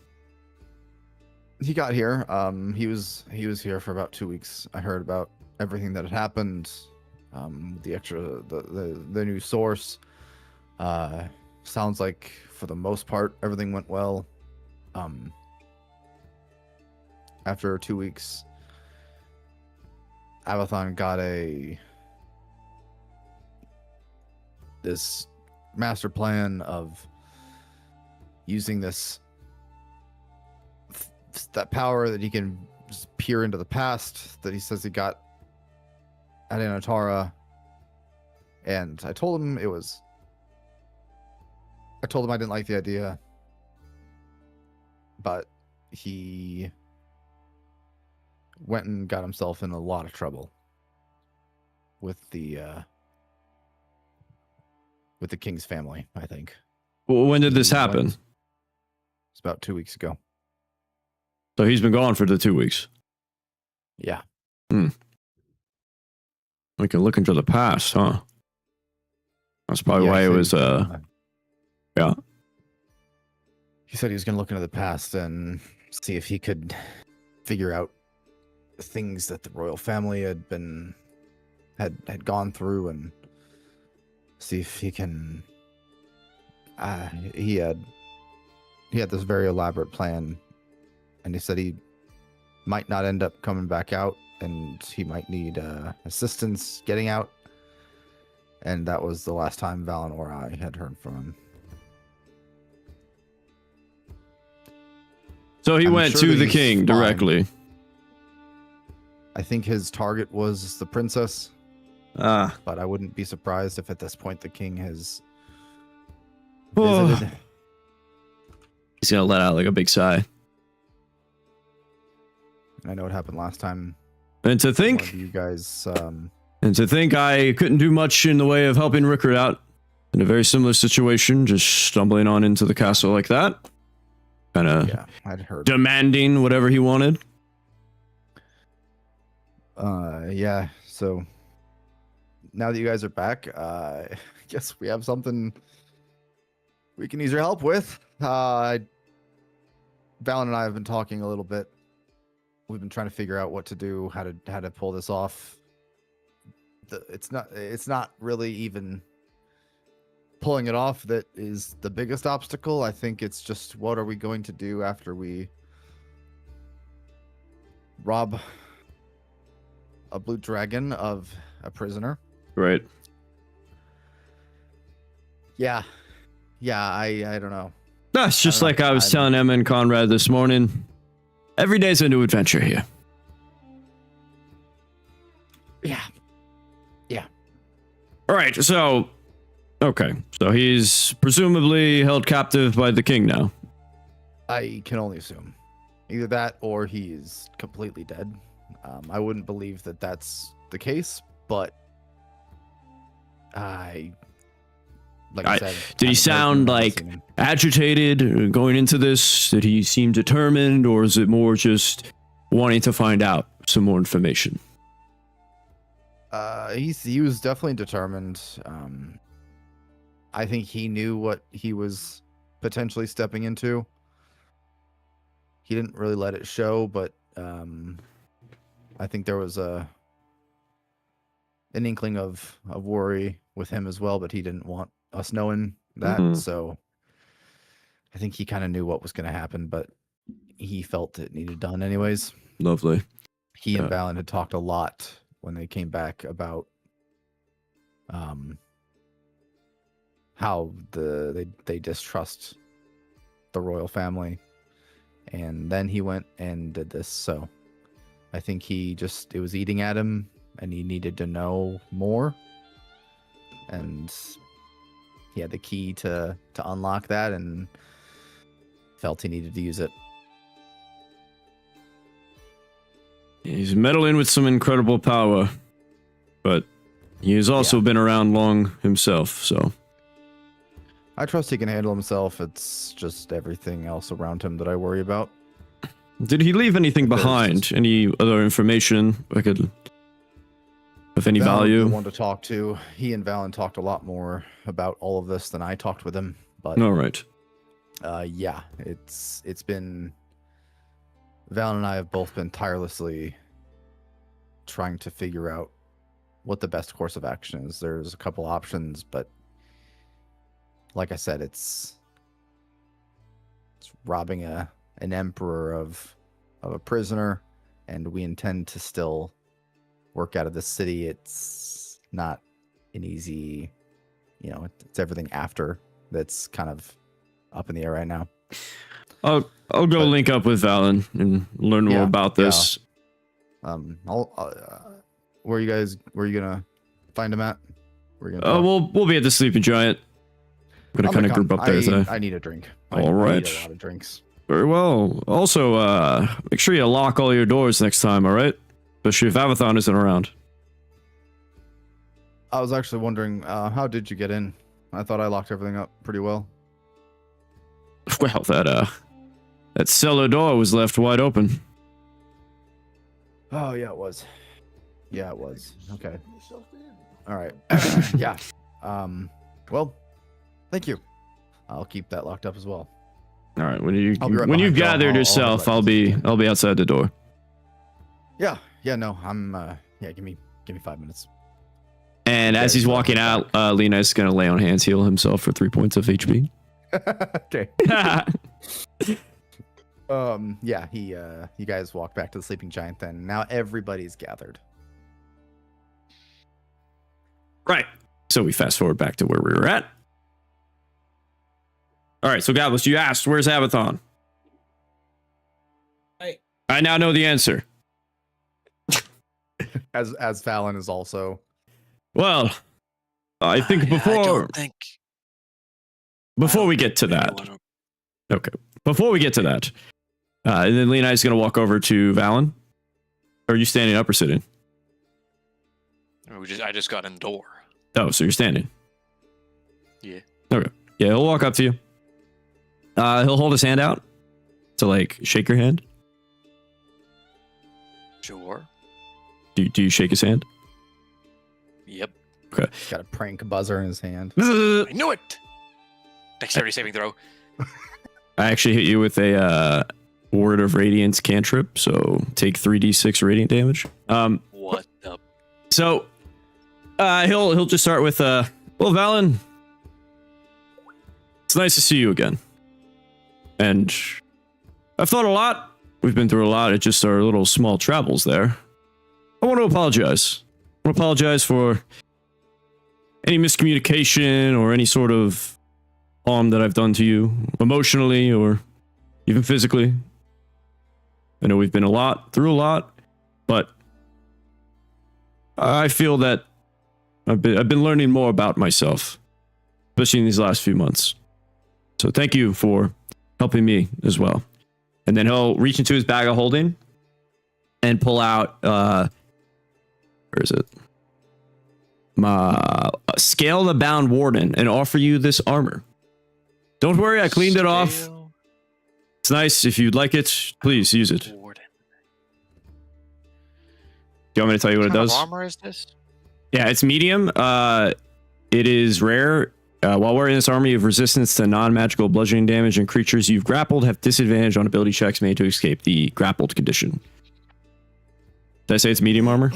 A: He got here. He was here for about 2 weeks. I heard about everything that had happened. The new source. Sounds like for the most part everything went well. After 2 weeks, Avathon got this master plan of using that power that he can just peer into the past that he says he got at Anatara. And I told him I didn't like the idea, but he went and got himself in a lot of trouble with the king's family, I think.
B: Well, when did this
A: He
B: happen?
A: went- It's about 2 weeks ago.
B: So he's been gone for the 2 weeks.
A: Yeah.
B: We can look into the past, huh? That's probably
A: Yeah,
B: why
A: he
B: it
A: said
B: was yeah.
A: He said he was going to look into the past and see if he could figure out things that the royal family had gone through, and see if he can. He had this very elaborate plan, and he said he might not end up coming back out, and he might need assistance getting out. And that was the last time Valen or I had heard from him.
B: So he
A: I'm
B: went
A: sure
B: to
A: that
B: the
A: he's
B: king
A: fine.
B: directly.
A: I think his target was the princess,
B: Ah.
A: but I wouldn't be surprised if at this point the king has
B: Oh.
A: visited.
B: He's gonna let out like a big sigh.
A: I know what happened last time.
B: And to
A: One
B: think,
A: of you guys,
B: I couldn't do much in the way of helping Rickard out in a very similar situation, just stumbling on into the castle like that. Kind of
A: yeah, I'd heard.
B: demanding whatever he wanted.
A: Yeah. So now that you guys are back, I guess we have something we can use your help with. Valen and I have been talking a little bit. We've been trying to figure out what to do, how to pull this off. It's not really even pulling it off that is the biggest obstacle. I think it's just what are we going to do after we rob a blue dragon of a prisoner.
B: Right.
A: Yeah, I don't know.
B: No, it's just
A: I don't
B: like
A: know.
B: I was telling Emma and Conrad this morning. Every day's a new adventure here.
A: Yeah.
B: All right, so he's presumably held captive by the king now.
A: I can only assume either that or he's completely dead. I wouldn't believe that that's the case, but I said,
B: did he sound like agitated going into this? Did he seem determined, or is it more just wanting to find out some more information?
A: He was definitely determined. I think he knew what he was potentially stepping into. He didn't really let it show, but I think there was an inkling of worry with him as well, but he didn't want us knowing that.
B: Mhm.
A: So I think he kind of knew what was going to happen, but he felt it needed done anyways.
B: Lovely.
A: He and
B: Yeah.
A: Valen had talked a lot when they came back about how they distrust the royal family, and then he went and did this. So I think it was eating at him, and he needed to know more, and he had the key to unlock that, and felt he needed to use it.
B: He's meddling with some incredible power, but he has also been around long himself, so.
A: I trust he can handle himself. It's just everything else around him that I worry about.
B: Did he leave anything
A: There's
B: behind?
A: just-
B: Any other information of any
A: Valen's
B: value?
A: the one to talk to. He and Valen talked a lot more about all of this than I talked with him. But
B: All right.
A: yeah, it's been Valen and I have both been tirelessly trying to figure out what the best course of action is. There's a couple options, but like I said, it's robbing an emperor of a prisoner, and we intend to still work out of the city. It's not an easy, it's everything after that's kind of up in the air right now.
B: I'll go
A: But-
B: link up with Valen and learn more
A: Yeah,
B: about
A: yeah.
B: this.
A: Where are you gonna find him at? Where are you gonna talk?
B: We'll be at the Sleeping Giant. I'm gonna
A: I'm
B: kind of
A: come.
B: group up there today.
A: I need a drink.
B: All
A: I need
B: right.
A: a lot of drinks.
B: Very well. Also, make sure you lock all your doors next time, all right? Especially if Avathon isn't around.
A: I was actually wondering, how did you get in? I thought I locked everything up pretty well.
B: Well, that cellar door was left wide open.
A: Oh yeah, it was. Yeah, it was. Okay. All right. Yeah. Well, thank you. I'll keep that locked up as well.
B: All right.
A: I'll
B: When
A: be right
B: you've
A: behind you.
B: gathered
A: I'll
B: yourself,
A: let
B: I'll
A: you
B: be outside the door.
A: Yeah. Yeah. No, I'm. Yeah. Give me 5 minutes.
B: And as he's walking out, Leonidas is going to lay on hands, heal himself for 3 points of HP.
A: Okay. Yeah, you guys walk back to the sleeping giant then. Now everybody's gathered.
B: Right. So we fast forward back to where we were at. All right, so Gablos, you asked, where's Avathon?
H: Hey.
B: I now know the answer.
A: As Fallon is also.
B: Well, I think
I: I don't think
B: before we get to that. Okay. Before we get to that, and then Leonidas is going to walk over to Valen. Are you standing up or sitting?
I: I just got in the door.
B: Oh, so you're standing.
I: Yeah.
B: Okay. Yeah, he'll walk up to you. He'll hold his hand out to like shake your hand.
I: Sure.
B: Do you shake his hand?
I: Yep.
B: Okay.
A: Got a prank buzzer in his hand.
I: I knew it. Dexterity saving throw.
B: I actually hit you with a Word of Radiance cantrip, so take 3d6 radiant damage.
I: What the?
B: So he'll just start with well, Valen, it's nice to see you again. And I've thought a lot. We've been through a lot. It's just our little small travels there. I want to apologize. I want to apologize for any miscommunication or any sort of harm that I've done to you, emotionally or even physically. I know we've been through a lot, but I feel that I've been learning more about myself, especially in these last few months. So thank you for helping me as well. And then he'll reach into his bag of holding and pull out where is it? Scale the Bound Warden and offer you this armor. Don't worry, I cleaned it off. It's nice. If you'd like it, please use it.
I: Warden.
B: Do you want me to tell you what it does?
I: What armor is this?
B: Yeah, it's medium. It is rare. While wearing this armor, you have resistance to non-magical bludgeoning damage, and creatures you've grappled have disadvantage on ability checks made to escape the grappled condition. Did I say it's medium armor?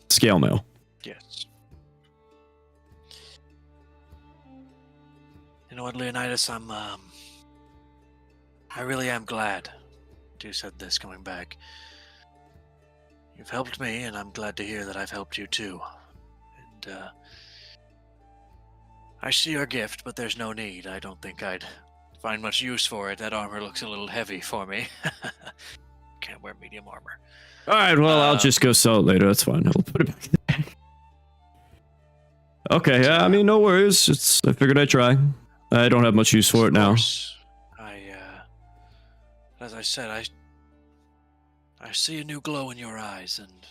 B: Scale mail.
I: Yes. You know what, Leonidas? I really am glad you said this coming back. You've helped me, and I'm glad to hear that I've helped you too. And I see your gift, but there's no need. I don't think I'd find much use for it. That armor looks a little heavy for me. Can't wear medium armor.
B: All right, well, I'll just go sell it later. That's fine. I'll put it back in the bag. Okay, yeah, I mean, no worries. I figured I'd try. I don't have much use for it now.
I: As I said, I see a new glow in your eyes, and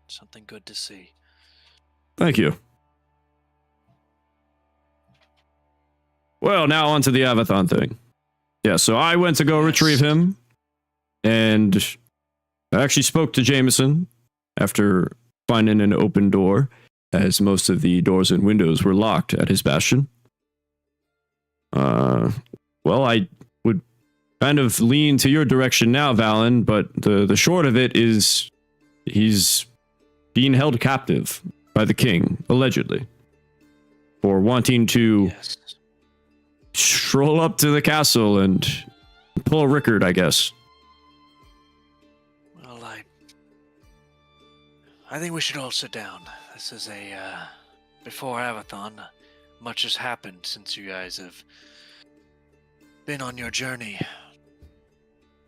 I: something good to see.
B: Thank you. Well, now on to the Avathon thing. Yeah, so I went to go retrieve him, and I actually spoke to Jameson after finding an open door, as most of the doors and windows were locked at his bastion. Well, I would kind of lean to your direction now, Valen, but the short of it is he's being held captive by the king, allegedly, for wanting to stroll up to the castle and pull a Rickard, I guess.
I: Well, I think we should all sit down. This is before Avathon. Much has happened since you guys have been on your journey.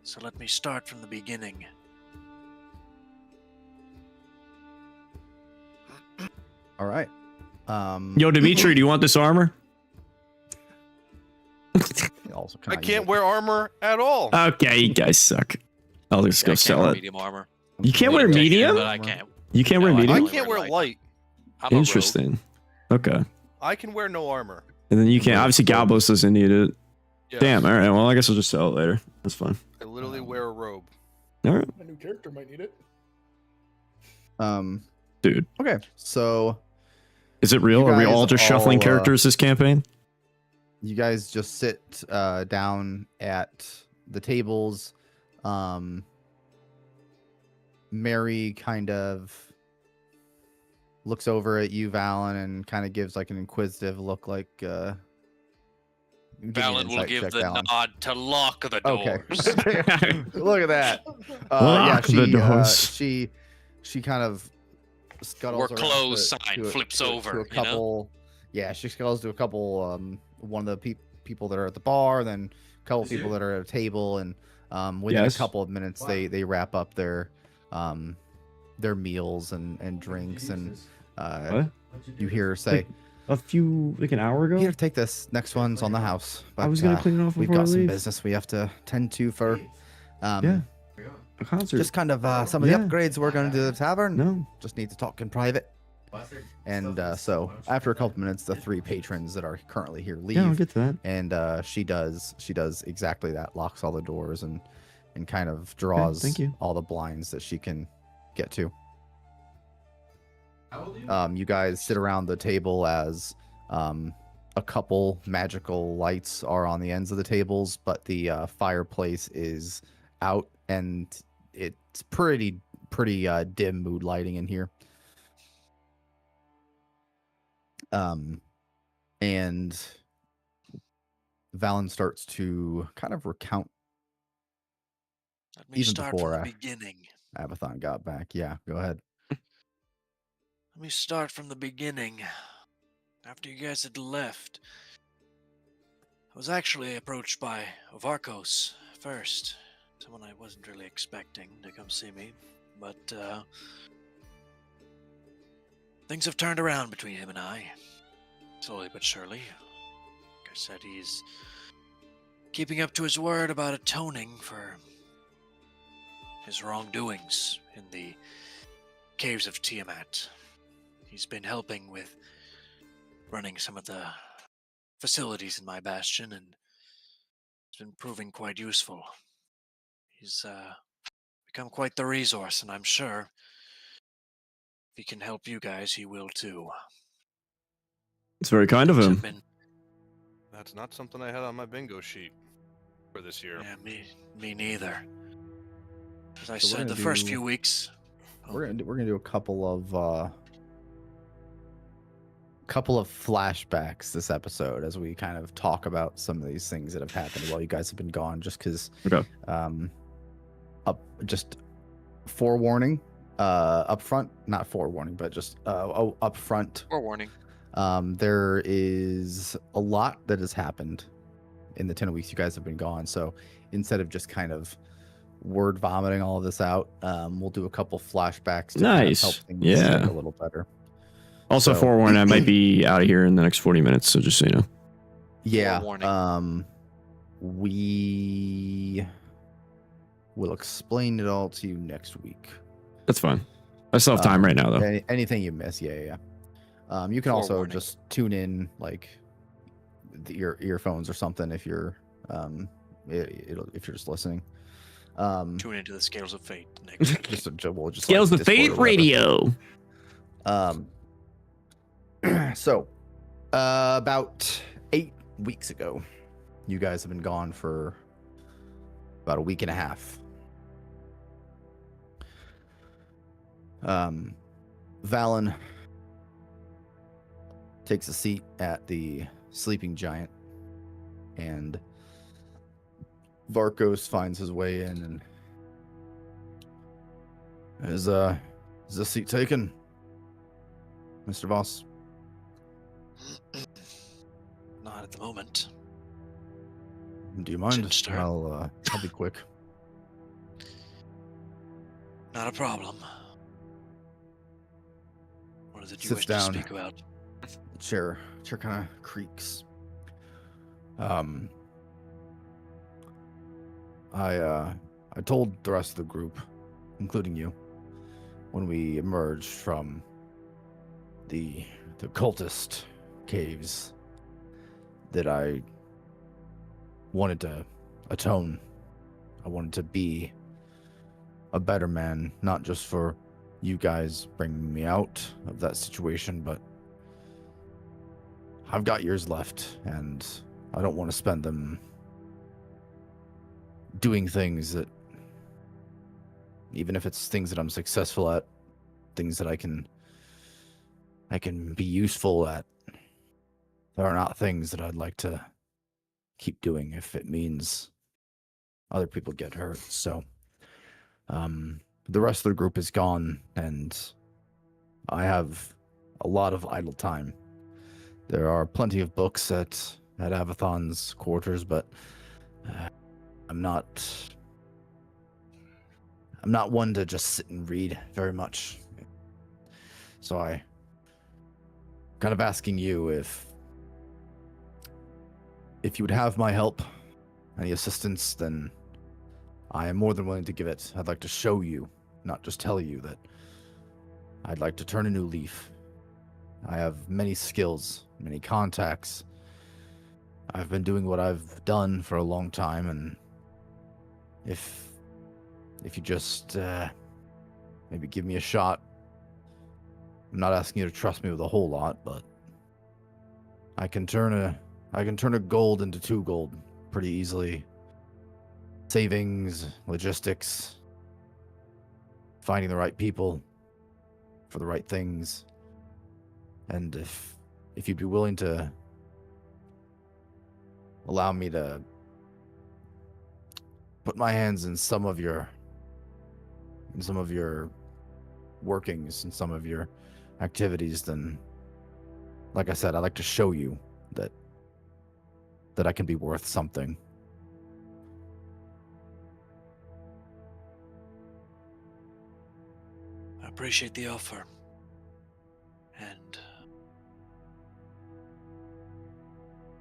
I: So let me start from the beginning.
A: All right.
B: Yo, Dimitri, do you want this armor?
A: Also
C: I can't wear armor at all.
B: Okay, you guys suck. I'll just go sell it.
I: Medium armor.
B: You can't wear medium?
I: But I can't.
B: You can't wear
I: No,
B: medium?
C: I can't wear light.
I: I'm a rogue.
B: Interesting. Okay.
C: I can wear no armor.
B: And then you can't. Obviously, Galbos doesn't need it.
C: Yes.
B: Damn. All right. Well, I guess I'll just sell it later. That's fine.
C: I literally wear a robe.
B: All right.
F: A new character might need it.
B: Dude.
A: Okay. So
B: Is it real?
A: You
B: Are we
A: guys
B: all just shuffling
A: all,
B: characters this campaign?
A: you guys just sit down at the tables. Mary kind of looks over at you, Valen, and kind of gives like an inquisitive look, like give me an
I: Valen will
A: insight
I: give
A: check,
I: the
A: Valen.
I: nod to lock the
A: Okay.
I: doors.
A: Look at that.
B: Lock the doors.
A: She kind of scuttles
I: We're
A: around
I: closed
A: to
I: sign flips
A: to
I: over,
A: a
I: you know?
A: couple. Yeah, she scuttles to a couple. One of the people that are at the bar, then a couple people that are at a table, and within
B: Yes.
A: a couple of minutes, they wrap up their meals and drinks, and
B: What?
A: you hear her say,
B: Like an hour ago?
A: "Here, take this. Next one's on the house."
B: I was gonna clean it off
A: We've
B: before I
A: got some
B: leave.
A: business we have to tend to for.
B: Yeah. A concert.
A: Just kind of some of
B: Yeah.
A: the upgrades we're going to do to the tavern.
B: No.
A: Just need to talk in private. And so after a couple minutes, the 3 patrons that are currently here leave.
B: Yeah, I'll get to that.
A: And she does exactly that. Locks all the doors and kind of draws
B: thank you.
A: all the blinds that she can get to. You guys sit around the table as a couple magical lights are on the ends of the tables, but the fireplace is out, and it's pretty dim mood lighting in here. And Valen starts to kind of recount
I: Let me
A: even
I: start
A: before
I: from the beginning.
A: Abathon got back. Yeah, go ahead.
I: Let me start from the beginning. After you guys had left, I was actually approached by Varkos first. Someone I wasn't really expecting to come see me. But, things have turned around between him and I. Slowly but surely. Like I said, he's keeping up to his word about atoning for his wrongdoings in the caves of Tiamat. He's been helping with running some of the facilities in my bastion, and it's been proving quite useful. He's become quite the resource, and I'm sure if he can help you guys, he will too.
B: It's very kind of
I: Things
B: him.
I: have been-
C: That's not something I had on my bingo sheet for this year.
I: yeah, me neither. As I
A: So we're
I: said, the
A: gonna
I: first
A: do-
I: few weeks.
A: We're gonna do a couple of flashbacks this episode as we kind of talk about some of these things that have happened while you guys have been gone, just because
B: Okay.
A: Just forewarning, up front, not forewarning, but just up front,
I: Forewarning.
A: there is a lot that has happened in the 10 weeks you guys have been gone. So instead of just kind of word vomiting all of this out, we'll do a couple flashbacks to kind of
B: Nice.
A: help things
B: Yeah.
A: stick a little better.
B: Also,
A: So-
B: forewarn, I might be out of here in the next 40 minutes, so just so you know.
A: Yeah.
I: Forewarning.
A: We will explain it all to you next week.
B: That's fine. I still have time right now, though.
A: Anything you miss, yeah. You can also
I: Forewarning.
A: just tune in like your earphones or something if you're if you're just listening.
I: Tune into the Scales of Fate next week.
A: We'll just
B: Scales
A: like
B: the
A: Discord
B: Fate
A: or whatever.
B: Radio.
A: So, about 8 weeks ago, you guys have been gone for about a week and a half. Valen takes a seat at the sleeping giant, and Varkos finds his way in and is the seat taken, Mr. Voss?
I: Not at the moment.
A: Do you mind?
I: Chinster.
A: I'll be quick.
I: Not a problem. What is it you
A: Sits
I: wish
A: down.
I: to speak about?
A: Chair kind of creaks. I told the rest of the group, including you, when we emerged from the cultist caves, that I wanted to atone. I wanted to be a better man, not just for you guys bringing me out of that situation, but I've got years left, and I don't want to spend them doing things that, even if it's things that I'm successful at, things that I can I can be useful at, there are not things that I'd like to keep doing if it means other people get hurt. So, the rest of the group is gone, and I have a lot of idle time. There are plenty of books at Avathon's quarters, but I'm not one to just sit and read very much. So I kind of asking you if you would have my help, any assistance, then I am more than willing to give it. I'd like to show you, not just tell you, that I'd like to turn a new leaf. I have many skills, many contacts. I've been doing what I've done for a long time, and if you just maybe give me a shot, I'm not asking you to trust me with a whole lot, but I can turn a gold into 2 gold pretty easily. Savings, logistics, finding the right people for the right things. And if you'd be willing to allow me to put my hands in some of your workings and some of your activities, then like I said, I'd like to show you that I can be worth something.
I: I appreciate the offer. And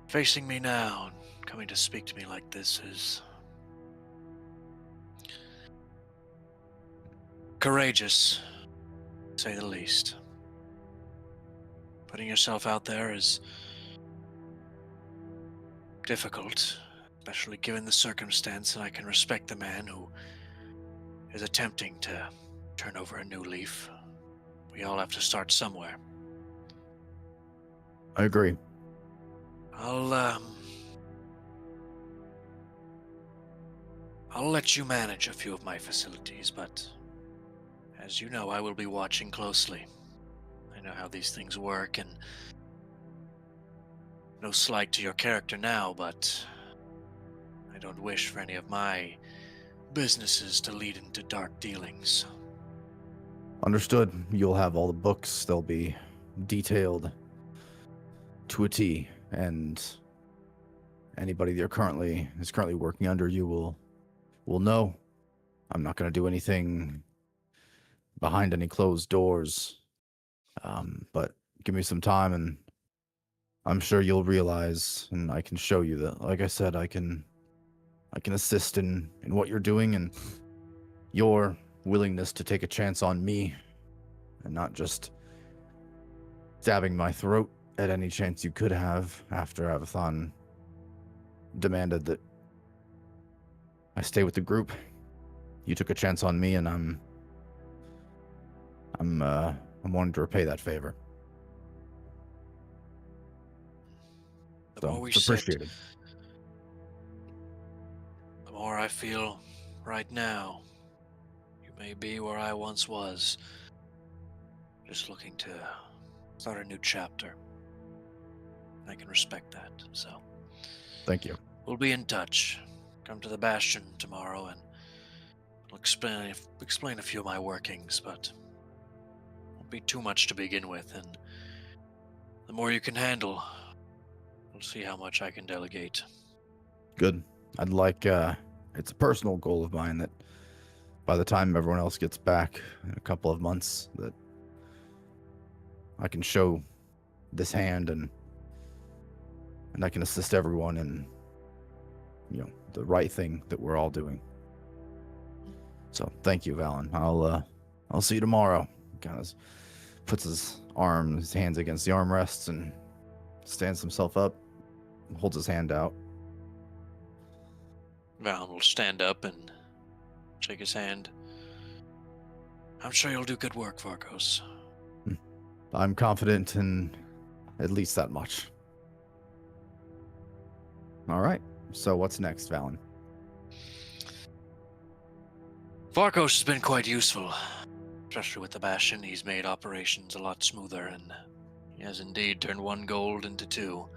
I: facing me now and coming to speak to me like this is courageous, to say the least. Putting yourself out there is difficult, especially given the circumstance, and I can respect the man who is attempting to turn over a new leaf. We all have to start somewhere.
A: I agree.
I: I'll let you manage a few of my facilities, but as you know, I will be watching closely. I know how these things work, and no slight to your character now, but I don't wish for any of my businesses to lead into dark dealings.
A: Understood. You'll have all the books. They'll be detailed to a T, and anybody that is currently working under you will know. I'm not going to do anything behind any closed doors. But give me some time, and I'm sure you'll realize, and I can show you that, like I said, I can assist in what you're doing, and your willingness to take a chance on me and not just stabbing my throat at any chance you could have after Avathon demanded that I stay with the group. You took a chance on me, and I'm wanting to repay that favor.
I: The more we
A: it's appreciated.
I: The more I feel right now, you may be where I once was, just looking to start a new chapter. I can respect that, so.
A: Thank you.
I: We'll be in touch. Come to the Bastion tomorrow, and I'll explain a few of my workings, but won't be too much to begin with, and the more you can handle, we'll see how much I can delegate.
A: Good. I'd like, it's a personal goal of mine that by the time everyone else gets back in a couple of months, that I can show this hand and I can assist everyone in, the right thing that we're all doing. So thank you, Valen. I'll see you tomorrow. Kind of puts his hands against the armrests and stands himself up, holds his hand out.
I: Valen will stand up and shake his hand. I'm sure you'll do good work, Varkos.
A: I'm confident in at least that much. All right. So what's next, Valen?
I: Varkos has been quite useful, especially with the Bastion. He's made operations a lot smoother, and He has indeed turned 1 gold into 2.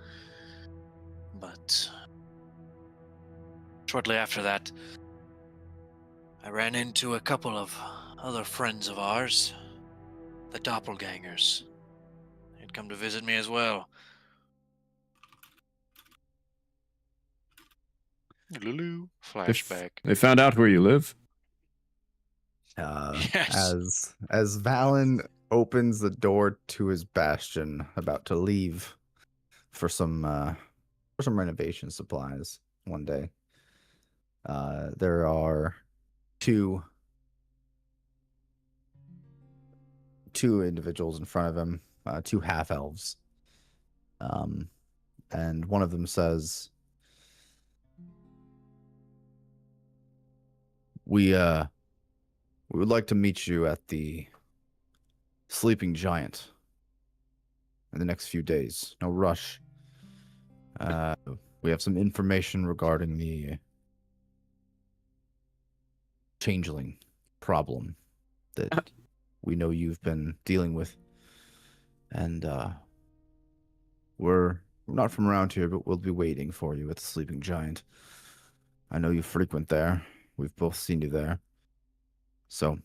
I: But shortly after that, I ran into a couple of other friends of ours, the doppelgangers. They'd come to visit me as well.
C: Lulu.
B: Flashback. They found out where you live.
I: Yes.
A: As Valen opens the door to his bastion, about to leave for some renovation supplies one day, there are two individuals in front of him, 2 half elves, and one of them says, we would like to meet you at the Sleeping Giant in the next few days. No rush. We have some information regarding the changeling problem that we know you've been dealing with. And we're not from around here, but we'll be waiting for you at the Sleeping Giant. I know you frequent there. We've both seen you there. So,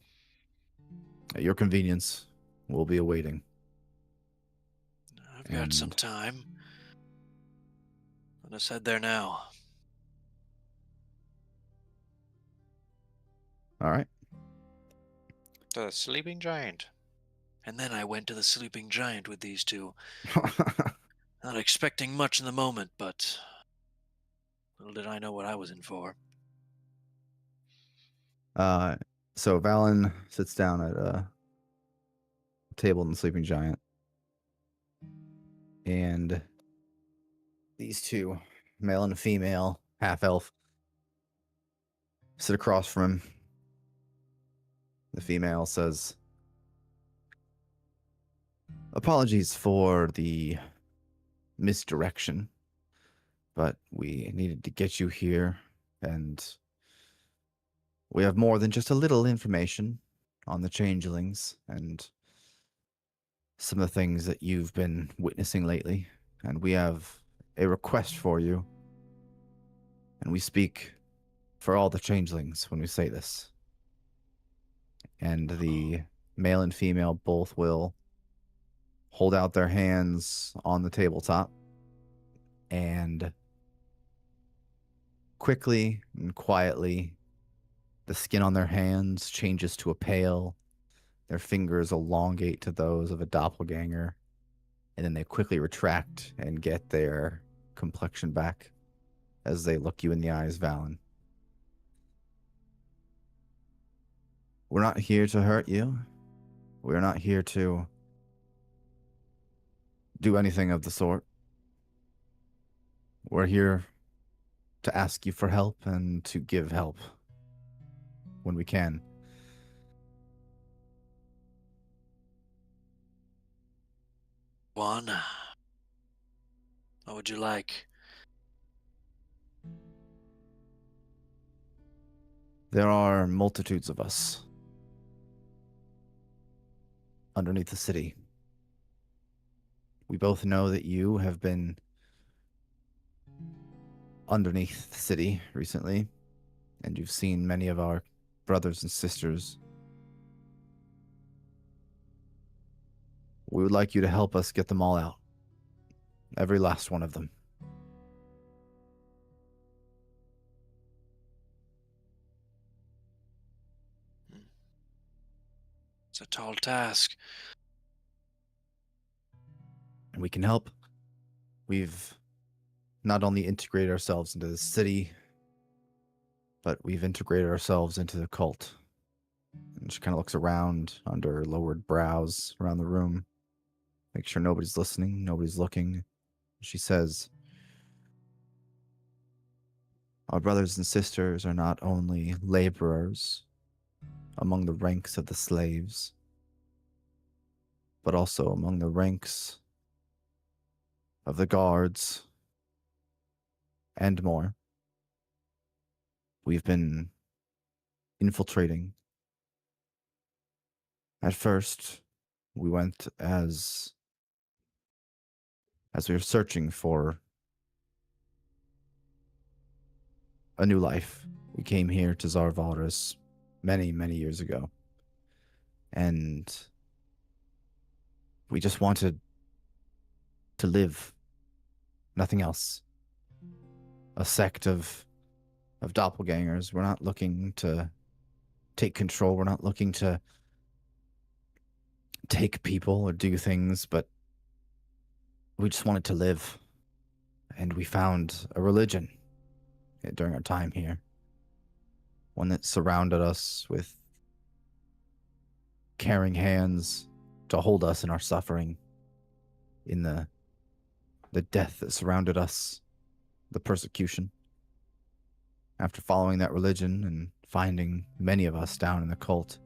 A: at your convenience, we'll be awaiting.
I: I've got some time. I'm gonna head there now.
A: All right.
I: The Sleeping Giant. And then I went to the Sleeping Giant with these two. Not expecting much in the moment, but little did I know what I was in for.
A: So Valen sits down at a table in the Sleeping Giant, and these two, male and female, half elf, sit across from him. The female says, "Apologies for the misdirection, but we needed to get you here, and we have more than just a little information on the changelings and some of the things that you've been witnessing lately, and we have a request for you, and we speak for all the changelings when we say this." And the male and female both will hold out their hands on the tabletop, and quickly and quietly, the skin on their hands changes to a pale. Their fingers elongate to those of a doppelganger, and then they quickly retract and get their complexion back as they look you in the eyes, Valen. We're not here to hurt you. We're not here to do anything of the sort. We're here to ask you for help and to give help when we can.
I: Juan, what would you like?
A: There are multitudes of us underneath the city. We both know that you have been underneath the city recently, and you've seen many of our brothers and sisters. We would like you to help us get them all out. Every last one of them.
I: It's a tall task.
A: And we can help. We've not only integrated ourselves into the city, but we've integrated ourselves into the cult. And she kind of looks around under lowered brows around the room, make sure nobody's listening, nobody's looking. She says, "Our brothers and sisters are not only laborers among the ranks of the slaves, but also among the ranks of the guards and more. We've been infiltrating. At first, we went as as we were searching for a new life. We came here to Zarvalris many, many years ago. And we just wanted to live. Nothing else. A sect of doppelgangers. We're not looking to take control. We're not looking to take people or do things, but we just wanted to live. And we found a religion during our time here. One that surrounded us with caring hands to hold us in our suffering, in the death that surrounded us, the persecution. After following that religion and finding many of us down in the cult,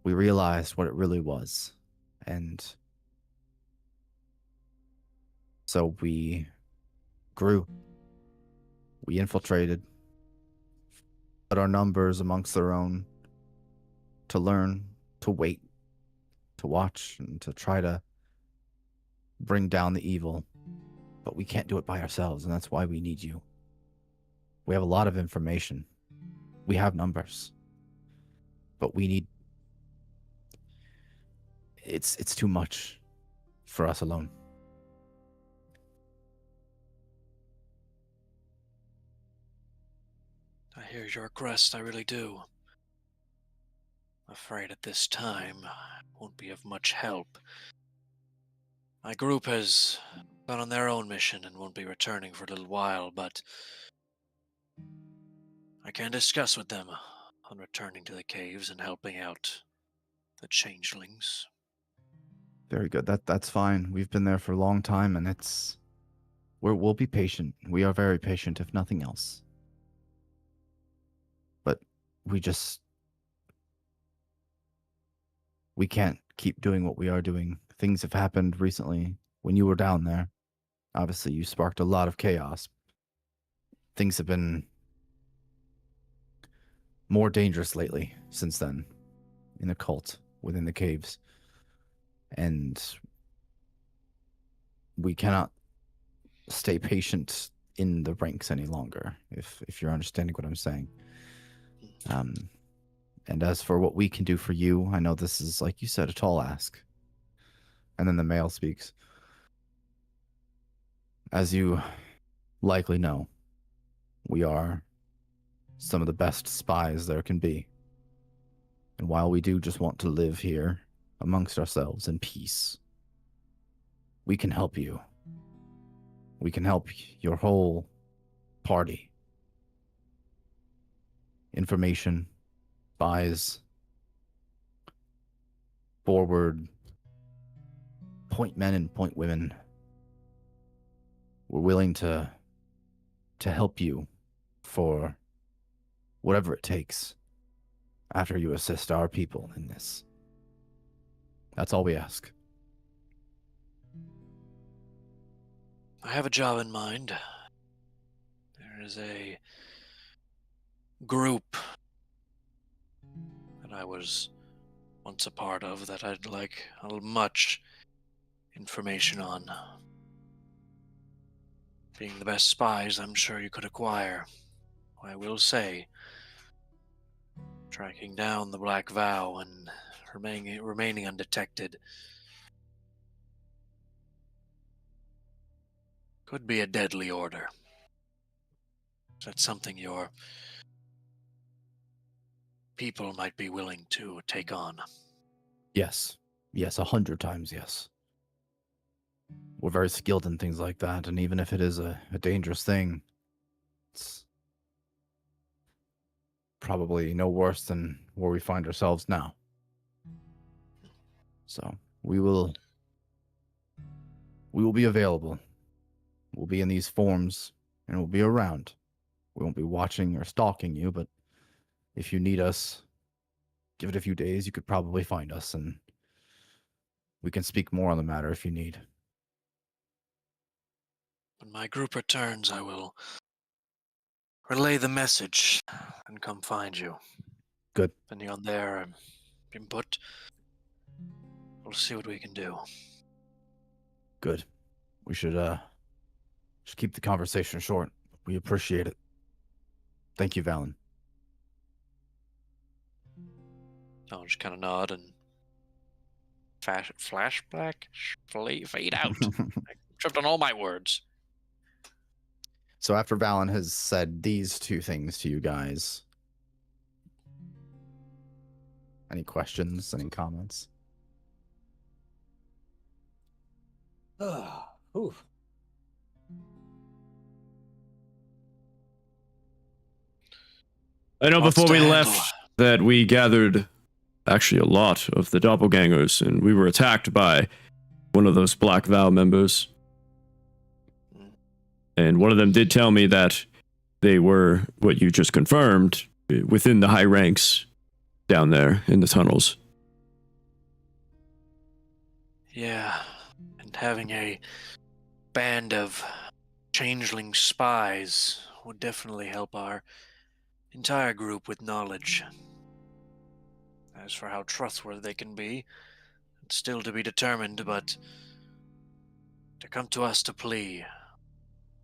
A: we realized what it really was. And so we grew. We infiltrated, put our numbers amongst their own, to learn, to wait, to watch, and to try to bring down the evil. But we can't do it by ourselves, and that's why we need you. We have a lot of information. We have numbers. But we need... It's too much for us alone.
I: I hear your request, I really do. Afraid at this time won't be of much help. My group has gone on their own mission and won't be returning for a little while, but I can discuss with them on returning to the caves and helping out the changelings.
A: Very good. That's fine. We've been there for a long time, and we'll be patient. We are very patient, if nothing else. But we can't keep doing what we are doing. Things have happened recently when you were down there. Obviously, you sparked a lot of chaos. Things have been more dangerous lately since then in the cult, within the caves. And we cannot stay patient in the ranks any longer, if you're understanding what I'm saying. And as for what we can do for you, I know this is, like you said, a tall ask. And then the male speaks. As you likely know, we are some of the best spies there can be. And while we do just want to live here amongst ourselves in peace, we can help you. We can help your whole party. Information, buys, forward, point men and point women. We're willing to help you for whatever it takes after you assist our people in this. That's all we ask.
I: I have a job in mind. There is a group that I was once a part of that I'd like much information on. Being the best spies I'm sure you could acquire. I will say, tracking down the Black Vow and remaining undetected could be a deadly order. Is that something your people might be willing to take on?
A: Yes. Yes, 100 times yes. We're very skilled in things like that, and even if it is a dangerous thing, it's probably no worse than where we find ourselves now. So, we will be available. We'll be in these forms, and we'll be around. We won't be watching or stalking you, but if you need us, give it a few days, you could probably find us, and we can speak more on the matter if you need.
I: When my group returns, I will relay the message and come find you.
A: Good.
I: Depending on their input, we'll see what we can do.
A: Good. We should keep the conversation short. We appreciate it. Thank you, Valen.
I: I'll just kind of nod and flashback, fade out. I tripped on all my words.
A: So after Valen has said these two things to you guys, any questions, any comments?
D: Oof.
B: I know
I: Lots
B: before
I: to
B: we
I: handle.
B: left that we gathered actually a lot of the doppelgangers, and we were attacked by one of those Black Vow members. And one of them did tell me that they were, what you just confirmed, within the high ranks down there in the tunnels.
I: Yeah, and having a band of changeling spies would definitely help our entire group with knowledge. As for how trustworthy they can be, it's still to be determined, but to come to us to plea,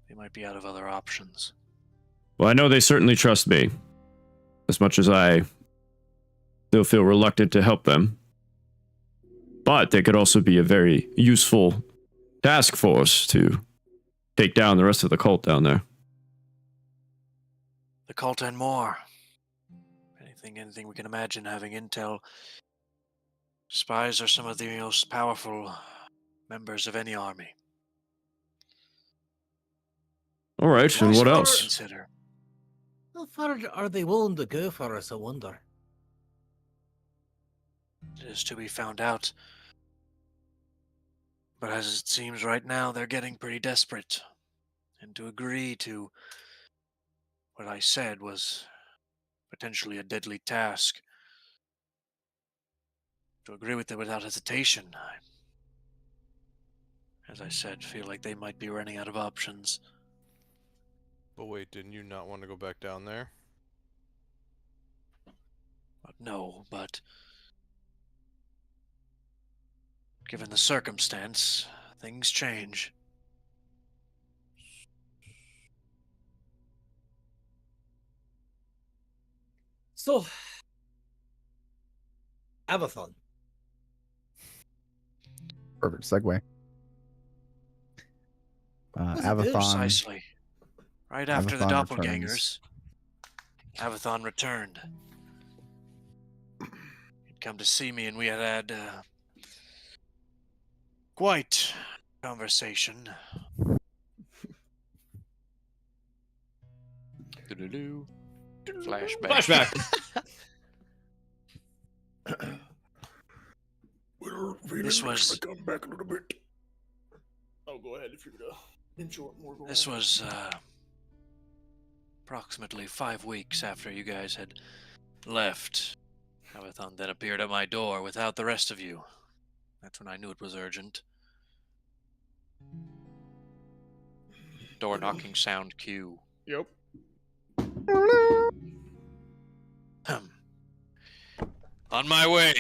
I: they might be out of other options.
B: Well, I know they certainly trust me, as much as I still feel reluctant to help them. But they could also be a very useful task force to take down the rest of the cult down there.
I: The cult and more. Anything we can imagine having intel. Spies are some of the most powerful members of any army.
B: All right, and what else?
I: Consider.
D: How far are they willing to go for us, I wonder?
I: It is to be found out. But as it seems right now, they're getting pretty desperate. And to agree to what I said was potentially a deadly task. To agree with it without hesitation, as I said, feel like they might be running out of options.
C: But wait, didn't you not want to go back down there?
I: No, but given the circumstance, things change.
D: So, Avathon.
A: Perfect segue.
D: Was it
A: Avathon.
I: Precisely. Right after the
A: Avathon
I: doppelgangers,
A: returns.
I: Avathon returned. He'd come to see me, and we had quite a conversation. Doo-doo-doo. Flashback.
F: Well,
I: This was-
F: come back a little bit. Oh, go ahead if you're gonna enjoy it more. Go
I: This
F: ahead.
I: was approximately 5 weeks after you guys had left. Avathon then appeared at my door without the rest of you. That's when I knew it was urgent. Door knocking sound cue.
F: Yep.
I: On my way,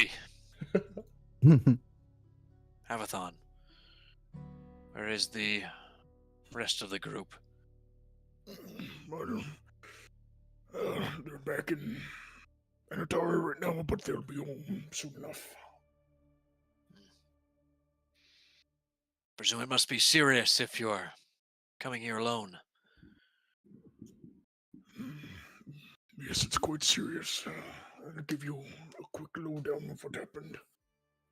I: Avathon. Where is the rest of the group?
F: They're back in Anatara right now, but they'll be home soon enough.
I: Presume it must be serious if you're coming here alone.
F: Yes, it's quite serious. I'll give you a quick lowdown of what happened.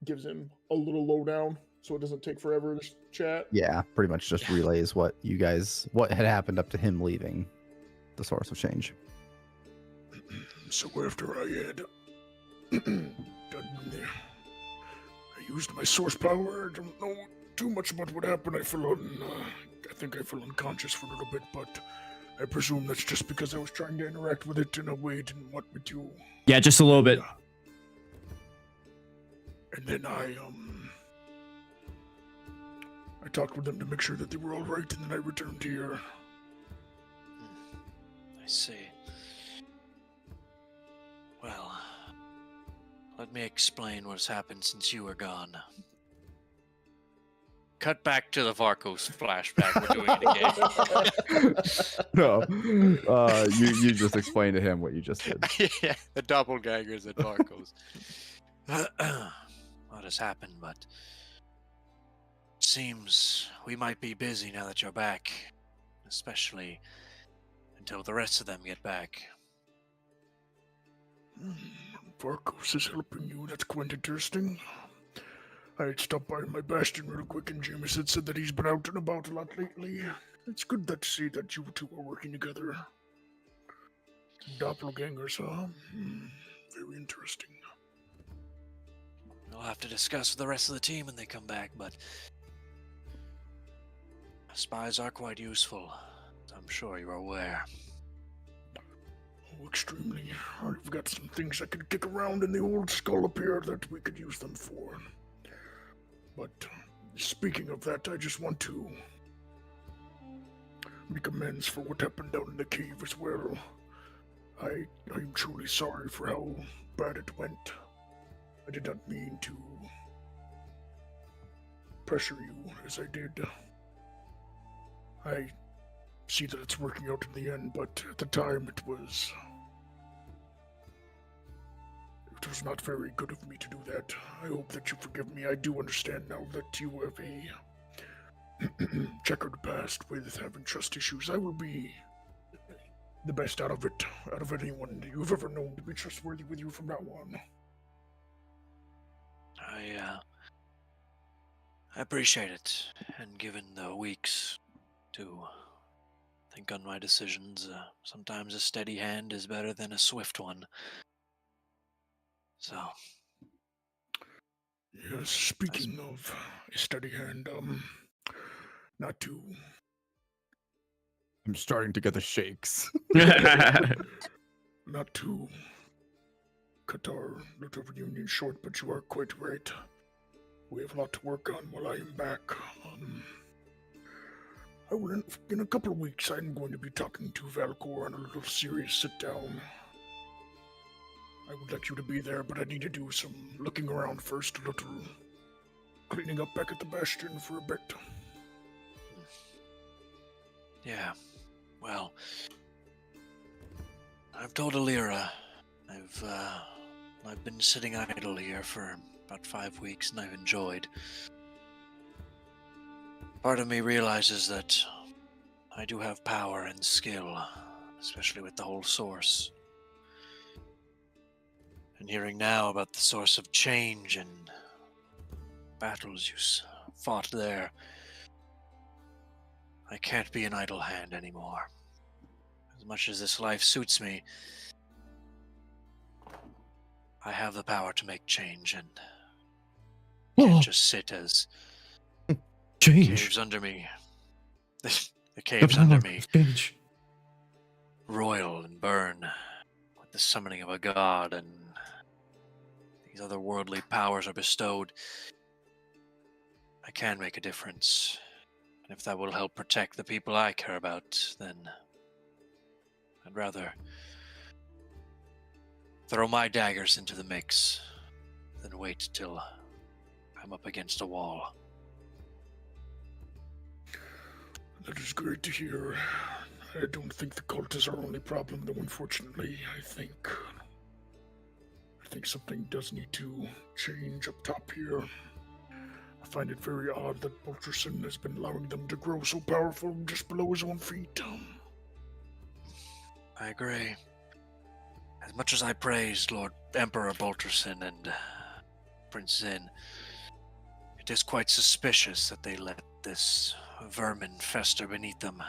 F: Gives him a little lowdown, so it doesn't take forever to chat.
A: Yeah, pretty much just relays what had happened up to him leaving the source of change.
F: So after I had done I used my source power. I don't know too much about what happened. I think I fell unconscious for a little bit, but I presume that's just because I was trying to interact with it in a way it didn't want me to.
B: Yeah, just a little bit.
F: And then I talked with them to make sure that they were all right, and then I returned here.
I: I see. Well, let me explain what's happened since you were gone. Cut back to the Varkos flashback. We're doing it again.
A: No, you just explained to him what you just did.
I: Yeah, the doppelgangers at Varkos. What has happened, but it seems we might be busy now that you're back, especially until the rest of them get back.
F: Varkos is helping you. That's quite interesting. I had stopped by my bastion real quick, and Jameis had said that he's been out and about a lot lately. It's good to see that you two are working together. Doppelgangers, huh? Very interesting.
I: We'll have to discuss with the rest of the team when they come back, but spies are quite useful. I'm sure you're aware.
F: Oh, extremely. I've got some things I could kick around in the old skull up here that we could use them for. But speaking of that, I just want to make amends for what happened down in the cave as well. I'm truly sorry for how bad it went. I did not mean to pressure you as I did. I see that it's working out in the end, but at the time it was not very good of me to do that. I hope that you forgive me. I do understand now that you have a checkered past with having trust issues. I will be the best out of anyone you've ever known to be trustworthy with you from now on.
I: I appreciate it, and given the weeks to think on my decisions, sometimes a steady hand is better than a swift one. So.
F: Yes, speaking of a steady hand, not to...
A: I'm starting to get the shakes.
F: Not to cut our little reunion short, but you are quite right. We have a lot to work on while I am back. I will, in a couple of weeks, I'm going to be talking to Valcor on a little serious sit-down. I would like you to be there, but I need to do some looking around first, a little cleaning up back at the Bastion for a bit.
I: Yeah, well, I've told Alira. I've been sitting idle here for about 5 weeks, and I've enjoyed. Part of me realizes that I do have power and skill, especially with the whole source. And hearing now about the source of change and battles you fought there, I can't be an idle hand anymore. As much as this life suits me, I have the power to make change, and can't just sit as caves under me. The caves under me roil and burn with the summoning of a god, and these other worldly powers are bestowed. I can make a difference. And if that will help protect the people I care about, then I'd rather throw my daggers into the mix than wait till I'm up against a wall.
F: That is great to hear. I don't think the cult is our only problem, though, unfortunately. I think something does need to change up top here. I find it very odd that Bolterson has been allowing them to grow so powerful just below his own feet.
I: I agree. As much as I praised Lord Emperor Bolterson and Prince Zin, it is quite suspicious that they let this vermin fester beneath them.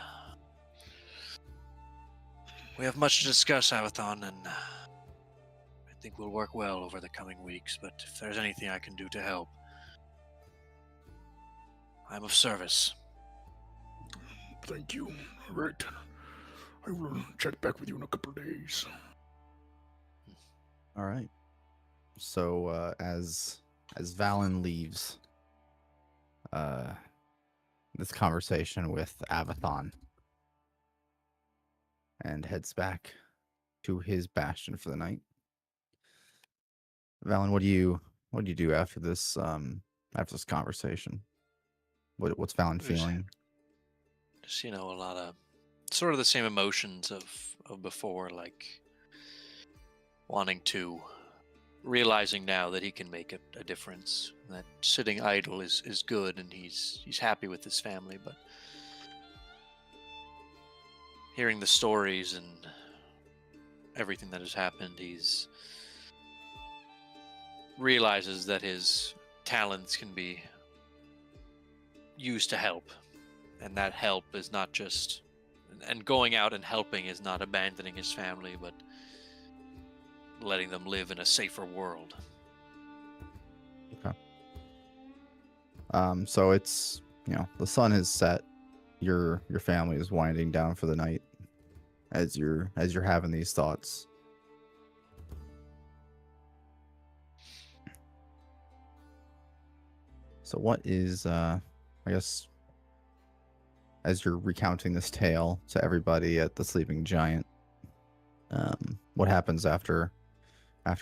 I: We have much to discuss, Avathon, and I think we'll work well over the coming weeks, but if there's anything I can do to help, I'm of service.
F: Thank you. All right. I will check back with you in a couple of days.
A: All right. So as Valen leaves this conversation with Avathon and heads back to his bastion for the night, Valen, what do you do after this conversation? What's Valen
I: There's-
A: feeling?
I: Just a lot of sort of the same emotions of before, like wanting to, realizing now that he can make a difference. That sitting idle is good, and he's happy with his family, but hearing the stories and everything that has happened, he's realizes that his talents can be used to help, and that help is not just, and going out and helping is not abandoning his family, but letting them live in a safer world.
A: So it's, the sun has set. Your family is winding down for the night as you're having these thoughts. So what is I guess as you're recounting this tale to everybody at the Sleeping Giant, what happens after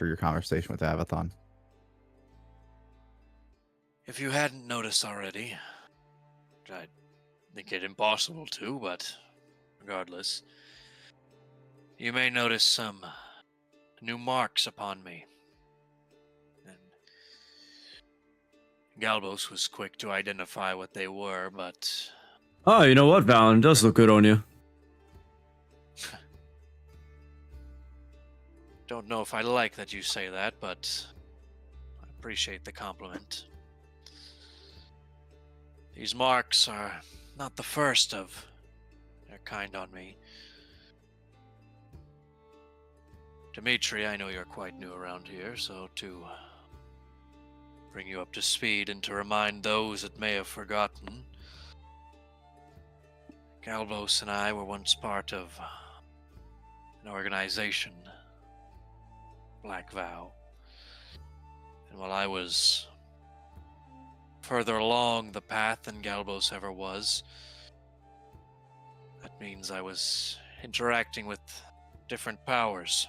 A: your conversation with Avathon?
I: If you hadn't noticed already, I think it impossible to, but regardless, you may notice some new marks upon me. And Galbos was quick to identify what they were, but
B: Oh, you know what, Valen? It does look good on you.
I: don't know if I like that you say that, but I appreciate the compliment. These marks are not the first of their kind on me. Dimitri, I know you're quite new around here, so to bring you up to speed and to remind those that may have forgotten, Galbos and I were once part of an organization, Black Vow. And while I was further along the path than Galbos ever was, that means I was interacting with different powers.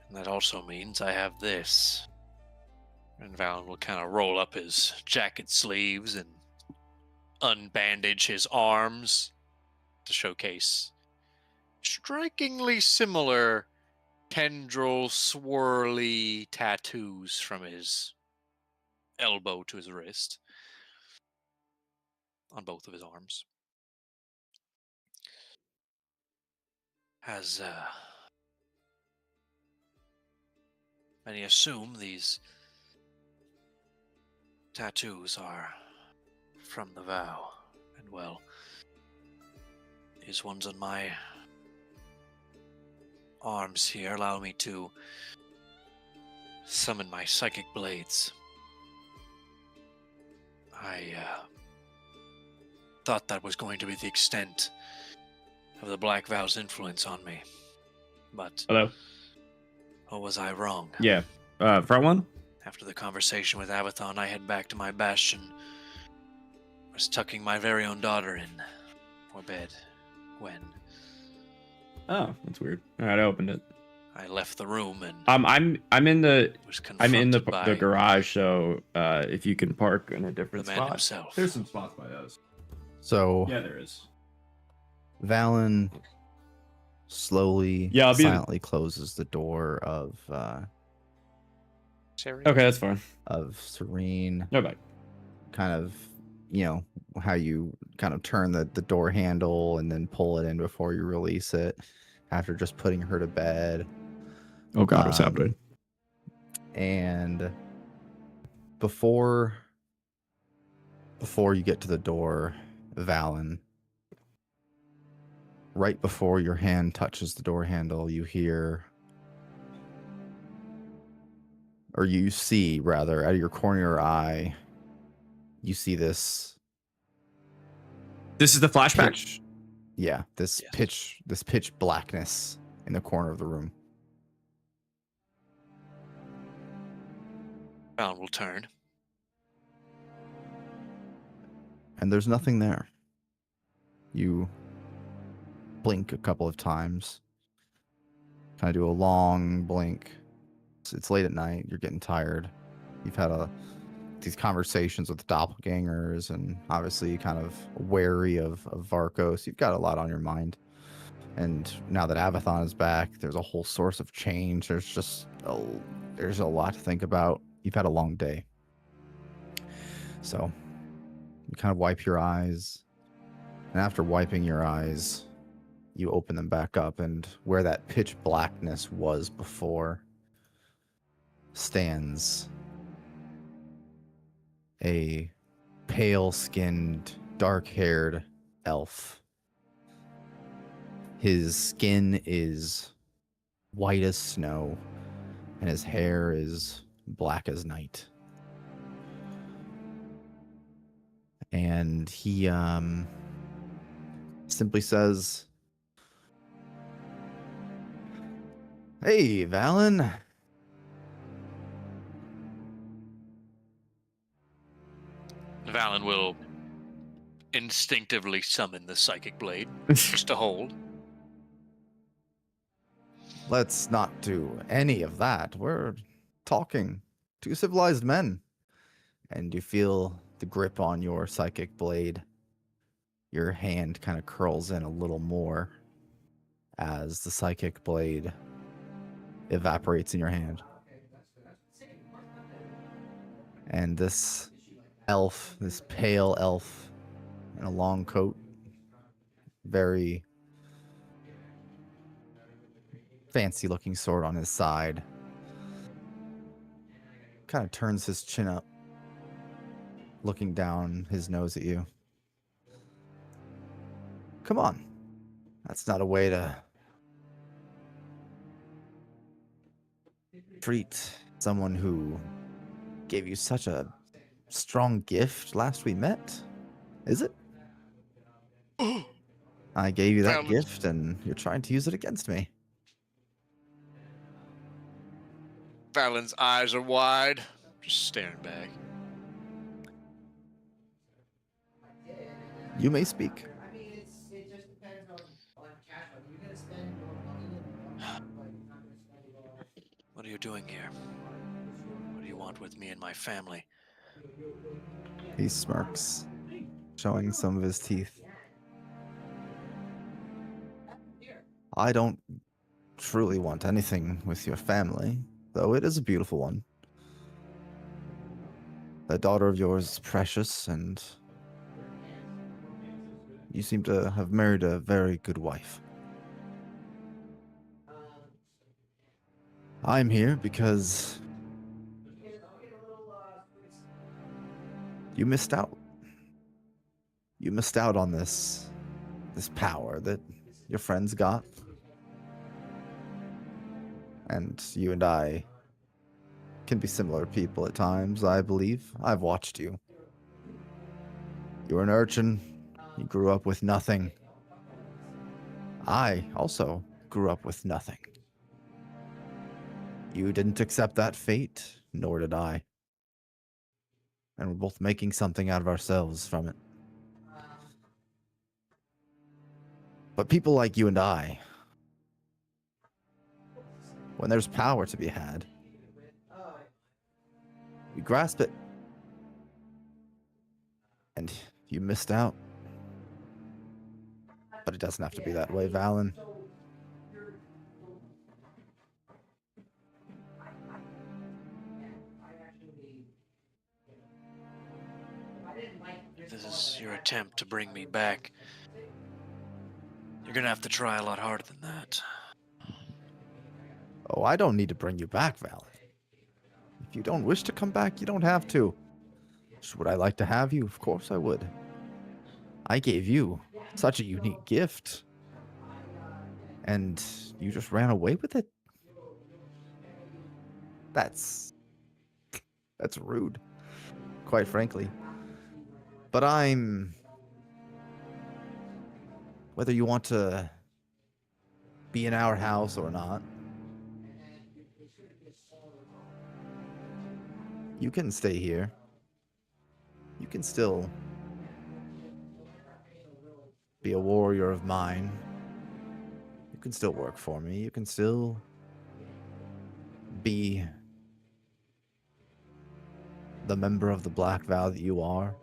I: And that also means I have this. And Valen will kind of roll up his jacket sleeves and unbandage his arms to showcase strikingly similar tendril swirly tattoos from his elbow to his wrist on both of his arms. As many assume, these tattoos are from the vow, and well, these ones on my arms here allow me to summon my psychic blades. I thought that was going to be the extent of the Black Vow's influence on me, but
B: Hello?
I: was I wrong?
B: Yeah. Front one?
I: After the conversation with Avathon, I head back to my bastion. I was tucking my very own daughter in for bed when
B: Oh, that's weird. All right, I opened it.
I: I left the room and
B: I'm in the
I: was
B: I'm in the
I: confronted by
B: garage, so if you can park in a
I: the
B: different
I: man
B: spot.
I: himself.
B: There's some spots by us.
A: So
B: Yeah, there is.
A: Valen slowly,
B: Yeah, I'll be-
A: silently closes the door of
B: Okay, that's fine.
A: Serene.
B: No bye.
A: Kind of, how you kind of turn the door handle and then pull it in before you release it after just putting her to bed.
B: Oh God, what's
A: Um,
B: happening?
A: And before you get to the door, Valen, right before your hand touches the door handle, you hear, or you see rather, out of your corner of your eye, you see this
B: This is the flashback.
A: pitch. Yeah, this
I: Yes.
A: pitch blackness in the corner of the room.
I: Valen will turn.
A: And there's nothing there. You blink a couple of times. Kind of do a long blink. It's late at night. You're getting tired. You've had a these conversations with doppelgangers, and obviously kind of wary of Varkos. You've got a lot on your mind. And now that Avathon is back, there's a whole source of change. There's a lot to think about. You've had a long day. So you kind of wipe your eyes. And after wiping your eyes, you open them back up, and where that pitch blackness was before stands a pale-skinned, dark-haired elf. His skin is white as snow, and his hair is black as night. And he simply says, "Hey, Valen."
I: Valen will instinctively summon the psychic blade just to hold.
A: Let's not do any of that. We're talking. Two civilized men. And you feel the grip on your psychic blade. Your hand kind of curls in a little more as the psychic blade evaporates in your hand. And this elf, this pale elf in a long coat, very fancy looking sword on his side, kind of turns his chin up, looking down his nose at you. Come on. That's not a way to treat someone who gave you such a strong gift last we met, is it? I gave you that gift and you're trying to use it against me.
I: Valen's eyes are wide, just staring back.
A: You may speak.
I: What are you doing here? What do you want with me and my family?
A: He smirks, showing some of his teeth. I don't truly want anything with your family, though it is a beautiful one. The daughter of yours is precious, and you seem to have married a very good wife. I'm here because you missed out. You missed out on this power that your friends got. And you and I can be similar people at times, I believe. I've watched you. You were an urchin. You grew up with nothing. I also grew up with nothing. You didn't accept that fate, nor did I. And we're both making something out of ourselves from it. But people like you and I, when there's power to be had, you grasp it. And you missed out. But it doesn't have to be that way, Valen.
I: If this is your attempt to bring me back, you're gonna have to try a lot harder than that.
A: Oh, I don't need to bring you back, Valen. If you don't wish to come back, you don't have to. Would I like to have you? Of course I would. I gave you such a unique gift. And you just ran away with it? That's rude, quite frankly. But whether you want to be in our house or not, you can stay here. You can still be a warrior of mine. You can still work for me. You can still be the member of the Black Vow that you are.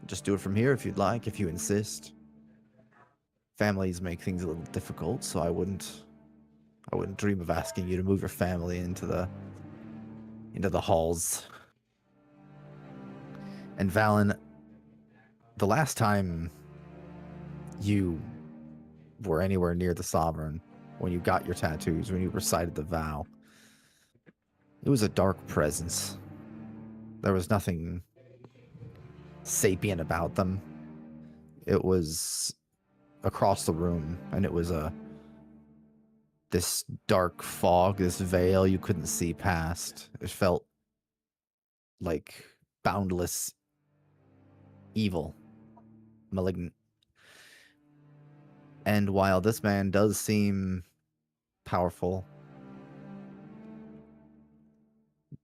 A: Just do it from here if you'd like, if you insist. Families make things a little difficult, so I wouldn't dream of asking you to move your family into the halls. And Valen, the last time you were anywhere near the Sovereign, when you got your tattoos, when you recited the vow, it was a dark presence. There was nothing sapient about them. It was across the room, and it was this dark fog, this veil you couldn't see past. It felt like boundless evil, malignant. And while this man does seem powerful,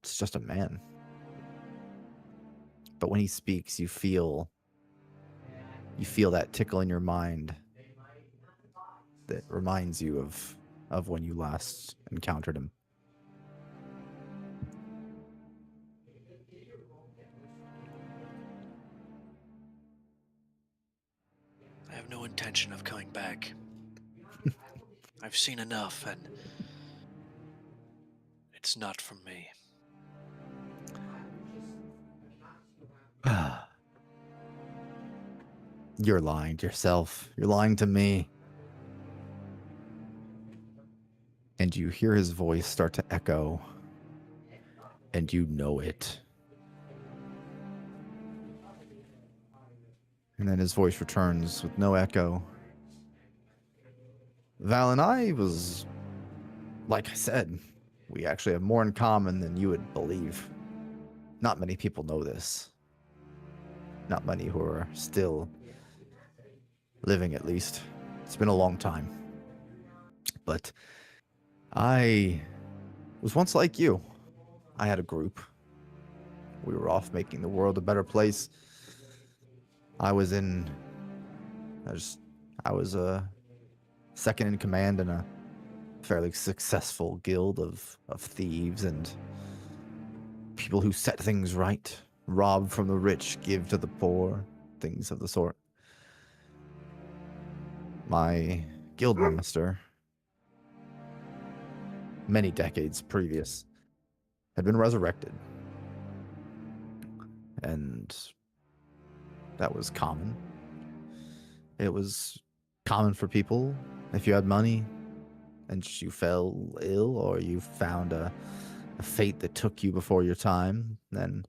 A: it's just a man. But when he speaks, you feel that tickle in your mind that reminds you of when you last encountered him.
I: I have no intention of coming back. I've seen enough, and it's not for me.
A: You're lying to yourself. You're lying to me. And you hear his voice start to echo, and you know it. And then his voice returns with no echo. Val and I was, like I said, we actually have more in common than you would believe. Not many people know this. Not many who are still living, at least. It's been a long time. But I was once like you. I had a group. We were off making the world a better place. I was second in command in a fairly successful guild of thieves and people who set things right, rob from the rich, give to the poor, things of the sort. My guild master, many decades previous, had been resurrected. And that was common. It was common for people, if you had money and you fell ill or you found a fate that took you before your time, then